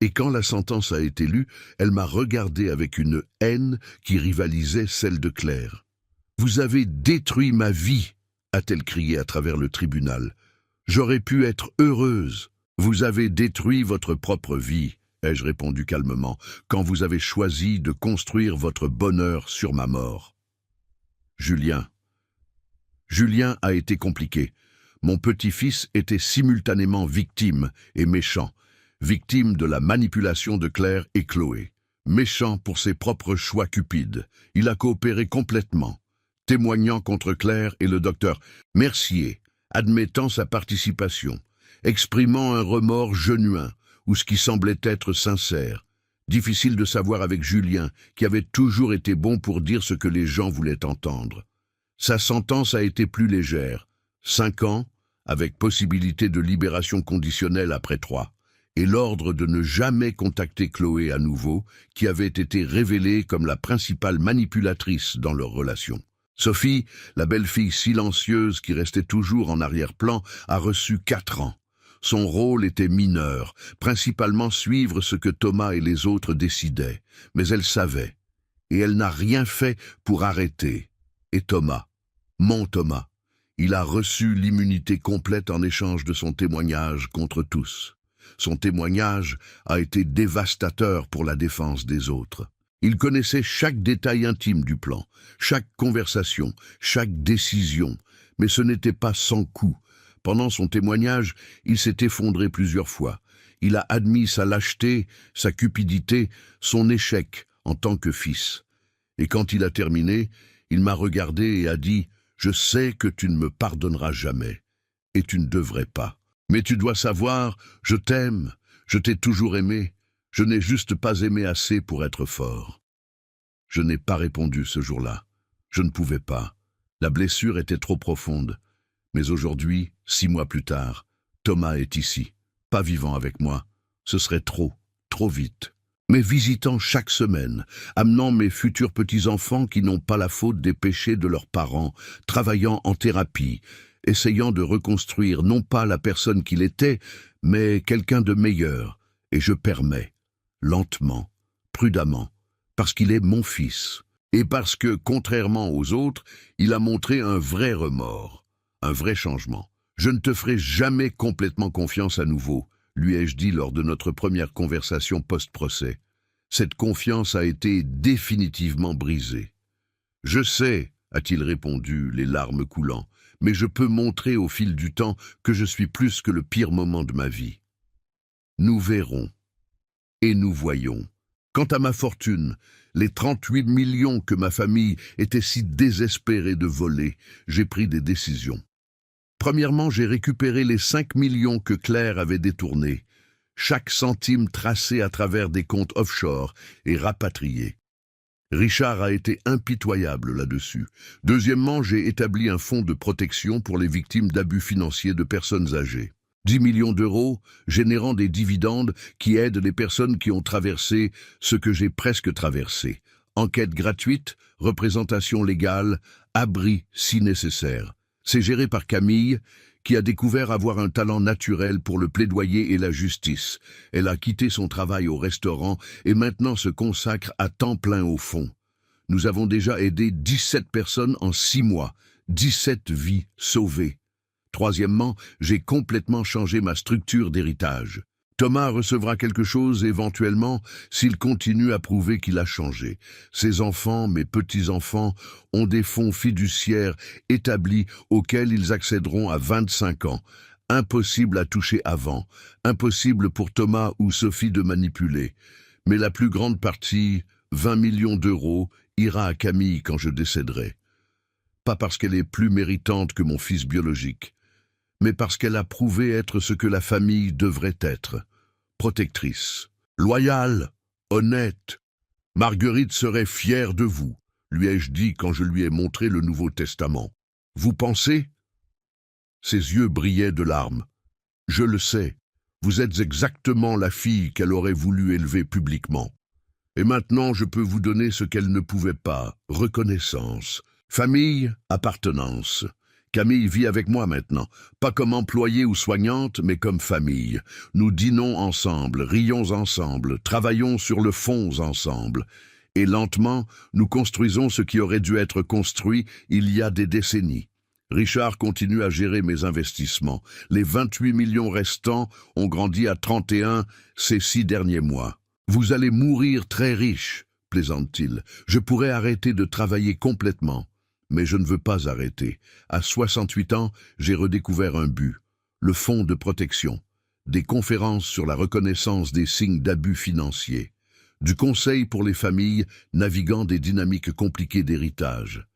Et quand la sentence a été lue, elle m'a regardé avec une haine qui rivalisait celle de Claire. « Vous avez détruit ma vie !» a-t-elle crié à travers le tribunal. « J'aurais pu être heureuse. Vous avez détruit votre propre vie, ai-je répondu calmement, quand vous avez choisi de construire votre bonheur sur ma mort. » Julien a été compliqué. Mon petit-fils était simultanément victime et méchant. Victime de la manipulation de Claire et Chloé. Méchant pour ses propres choix cupides. Il a coopéré complètement, témoignant contre Claire et le docteur Mercier, admettant sa participation, exprimant un remords genuin, ou ce qui semblait être sincère. Difficile de savoir avec Julien, qui avait toujours été bon pour dire ce que les gens voulaient entendre. Sa sentence a été plus légère, 5 ans, avec possibilité de libération conditionnelle après 3. Et l'ordre de ne jamais contacter Chloé à nouveau, qui avait été révélée comme la principale manipulatrice dans leur relation. Sophie, la belle-fille silencieuse qui restait toujours en arrière-plan, a reçu 4 ans. Son rôle était mineur, principalement suivre ce que Thomas et les autres décidaient, mais elle savait, et elle n'a rien fait pour arrêter. Et Thomas, mon Thomas, il a reçu l'immunité complète en échange de son témoignage contre tous. Son témoignage a été dévastateur pour la défense des autres. Il connaissait chaque détail intime du plan, chaque conversation, chaque décision, mais ce n'était pas sans coup. Pendant son témoignage, il s'est effondré plusieurs fois. Il a admis sa lâcheté, sa cupidité, son échec en tant que fils. Et quand il a terminé, il m'a regardé et a dit « Je sais que tu ne me pardonneras jamais, et tu ne devrais pas. Mais tu dois savoir, je t'aime, je t'ai toujours aimé, je n'ai juste pas aimé assez pour être fort. » Je n'ai pas répondu ce jour-là. Je ne pouvais pas. La blessure était trop profonde. Mais aujourd'hui, 6 mois plus tard, Thomas est ici, pas vivant avec moi. Ce serait trop vite. Mais visitant chaque semaine, amenant mes futurs petits-enfants qui n'ont pas la faute des péchés de leurs parents, travaillant en thérapie, essayant de reconstruire non pas la personne qu'il était, mais quelqu'un de meilleur, et je permets, lentement, prudemment, parce qu'il est mon fils, et parce que, contrairement aux autres, il a montré un vrai remords, un vrai changement. « Je ne te ferai jamais complètement confiance à nouveau », lui ai-je dit lors de notre première conversation post-procès. Cette confiance a été définitivement brisée. « Je sais », a-t-il répondu, les larmes coulant, « mais je peux montrer au fil du temps que je suis plus que le pire moment de ma vie. » Nous verrons. Et nous voyons. Quant à ma fortune, les 38 millions que ma famille était si désespérée de voler, j'ai pris des décisions. Premièrement, j'ai récupéré les 5 millions que Claire avait détournés, chaque centime tracé à travers des comptes offshore et rapatrié. Richard a été impitoyable là-dessus. Deuxièmement, j'ai établi un fonds de protection pour les victimes d'abus financiers de personnes âgées. 10 millions d'euros, générant des dividendes qui aident les personnes qui ont traversé ce que j'ai presque traversé. Enquête gratuite, représentation légale, abri si nécessaire. C'est géré par Camille, qui a découvert avoir un talent naturel pour le plaidoyer et la justice. Elle a quitté son travail au restaurant et maintenant se consacre à temps plein au fond. Nous avons déjà aidé 17 personnes en 6 mois, 17 vies sauvées. Troisièmement, j'ai complètement changé ma structure d'héritage. Thomas recevra quelque chose éventuellement s'il continue à prouver qu'il a changé. Ses enfants, mes petits-enfants, ont des fonds fiduciaires établis auxquels ils accéderont à 25 ans. Impossible à toucher avant, impossible pour Thomas ou Sophie de manipuler. Mais la plus grande partie, 20 millions d'euros, ira à Camille quand je décéderai. Pas parce qu'elle est plus méritante que mon fils biologique, mais parce qu'elle a prouvé être ce que la famille devrait être. Protectrice, loyale, honnête. Marguerite serait fière de vous, lui ai-je dit quand je lui ai montré le Nouveau Testament. Vous pensez ? Ses yeux brillaient de larmes. Je le sais, vous êtes exactement la fille qu'elle aurait voulu élever publiquement. Et maintenant, je peux vous donner ce qu'elle ne pouvait pas, reconnaissance. Famille, appartenance. Camille vit avec moi maintenant, pas comme employée ou soignante, mais comme famille. Nous dînons ensemble, rions ensemble, travaillons sur le fond ensemble. Et lentement, nous construisons ce qui aurait dû être construit il y a des décennies. Richard continue à gérer mes investissements. Les 28 millions restants ont grandi à 31 ces 6 derniers mois. Vous allez mourir très riche, plaisante-t-il. Je pourrais arrêter de travailler complètement. Mais je ne veux pas arrêter. À 68 ans, j'ai redécouvert un but. Le fonds de protection. Des conférences sur la reconnaissance des signes d'abus financiers. Du conseil pour les familles naviguant des dynamiques compliquées d'héritage.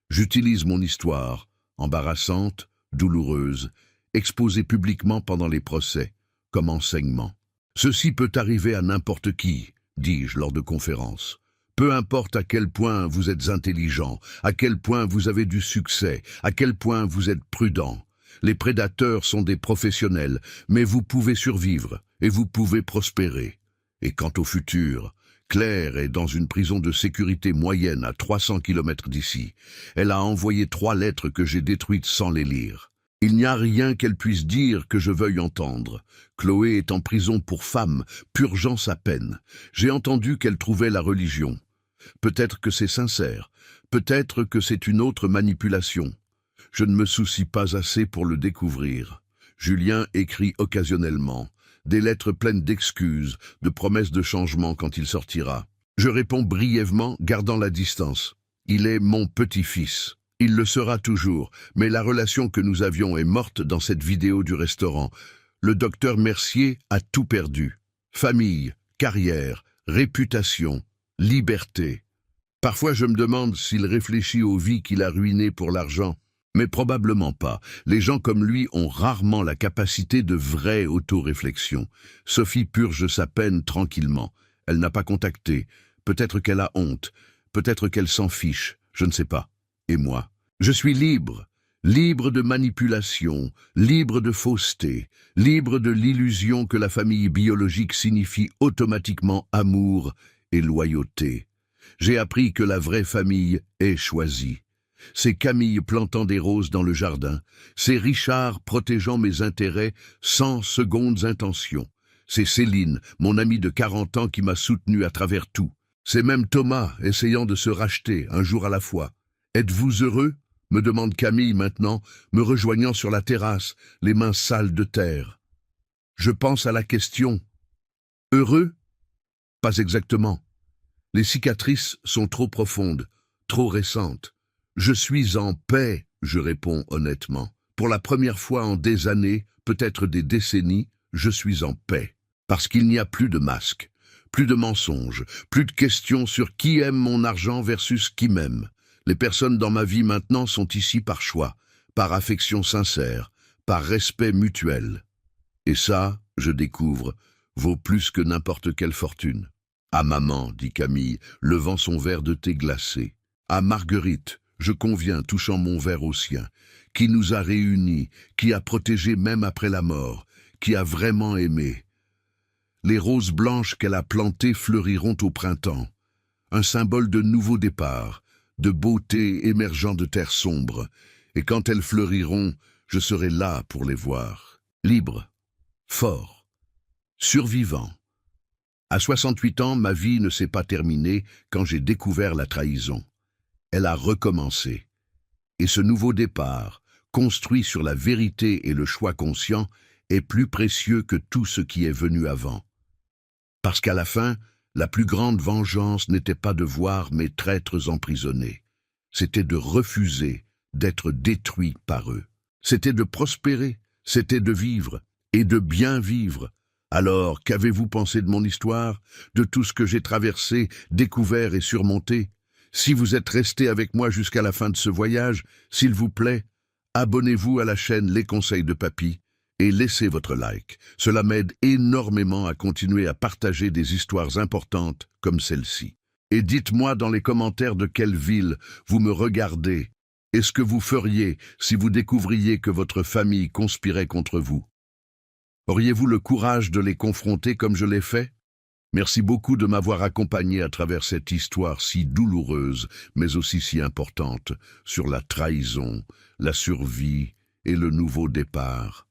J'utilise mon histoire, embarrassante, douloureuse, exposée publiquement pendant les procès, comme enseignement. Ceci peut arriver à n'importe qui, dis-je lors de conférences. Peu importe à quel point vous êtes intelligent, à quel point vous avez du succès, à quel point vous êtes prudent. Les prédateurs sont des professionnels, mais vous pouvez survivre et vous pouvez prospérer. Et quant au futur, Claire est dans une prison de sécurité moyenne à 300 km d'ici. Elle a envoyé 3 lettres que j'ai détruites sans les lire. Il n'y a rien qu'elle puisse dire que je veuille entendre. Chloé est en prison pour femme, purgeant sa peine. J'ai entendu qu'elle trouvait la religion. Peut-être que c'est sincère, peut-être que c'est une autre manipulation. Je ne me soucie pas assez pour le découvrir. Julien écrit occasionnellement, des lettres pleines d'excuses, de promesses de changement quand il sortira. Je réponds brièvement, gardant la distance. Il est mon petit-fils. Il le sera toujours, mais la relation que nous avions est morte dans cette vidéo du restaurant. Le docteur Mercier a tout perdu. Famille, carrière, réputation, liberté. Parfois je me demande s'il réfléchit aux vies qu'il a ruinées pour l'argent. Mais probablement pas. Les gens comme lui ont rarement la capacité de vraie autoréflexion. Sophie purge sa peine tranquillement. Elle n'a pas contacté. Peut-être qu'elle a honte. Peut-être qu'elle s'en fiche. Je ne sais pas. Et moi? Je suis libre. Libre de manipulation, libre de fausseté, libre de l'illusion que la famille biologique signifie automatiquement amour et loyauté. J'ai appris que la vraie famille est choisie. C'est Camille plantant des roses dans le jardin. C'est Richard protégeant mes intérêts sans secondes intentions. C'est Céline, mon amie de 40 ans qui m'a soutenu à travers tout. C'est même Thomas essayant de se racheter un jour à la fois. Êtes-vous heureux ? Me demande Camille maintenant, me rejoignant sur la terrasse, les mains sales de terre. Je pense à la question. Heureux ? Pas exactement. Les cicatrices sont trop profondes, trop récentes. Je suis en paix, je réponds honnêtement. Pour la première fois en des années, peut-être des décennies, je suis en paix. Parce qu'il n'y a plus de masques, plus de mensonges, plus de questions sur qui aime mon argent versus qui m'aime. Les personnes dans ma vie maintenant sont ici par choix, par affection sincère, par respect mutuel. Et ça, je découvre, vaut plus que n'importe quelle fortune. À maman, dit Camille, levant son verre de thé glacé. À Marguerite, je conviens, touchant mon verre au sien, qui nous a réunis, qui a protégé même après la mort, qui a vraiment aimé. Les roses blanches qu'elle a plantées fleuriront au printemps, un symbole de nouveau départ, de beauté émergeant de terre sombre, et quand elles fleuriront, je serai là pour les voir, libre, fort, survivant. À 68 ans, ma vie ne s'est pas terminée quand j'ai découvert la trahison. Elle a recommencé. Et ce nouveau départ, construit sur la vérité et le choix conscient, est plus précieux que tout ce qui est venu avant. Parce qu'à la fin, la plus grande vengeance n'était pas de voir mes traîtres emprisonnés. C'était de refuser d'être détruit par eux. C'était de prospérer, c'était de vivre, et de bien vivre. Alors, qu'avez-vous pensé de mon histoire, de tout ce que j'ai traversé, découvert et surmonté? Si vous êtes resté avec moi jusqu'à la fin de ce voyage, s'il vous plaît, abonnez-vous à la chaîne Les Conseils de Papy et laissez votre like. Cela m'aide énormément à continuer à partager des histoires importantes comme celle-ci. Et dites-moi dans les commentaires de quelle ville vous me regardez et ce que vous feriez si vous découvriez que votre famille conspirait contre vous. Auriez-vous le courage de les confronter comme je l'ai fait ? Merci beaucoup de m'avoir accompagné à travers cette histoire si douloureuse, mais aussi si importante, sur la trahison, la survie et le nouveau départ.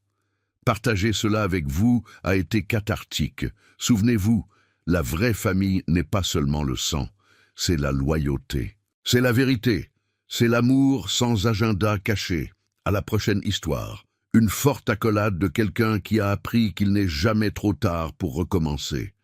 Partager cela avec vous a été cathartique. Souvenez-vous, la vraie famille n'est pas seulement le sang, c'est la loyauté. C'est la vérité. C'est l'amour sans agenda caché. À la prochaine histoire. Une forte accolade de quelqu'un qui a appris qu'il n'est jamais trop tard pour recommencer.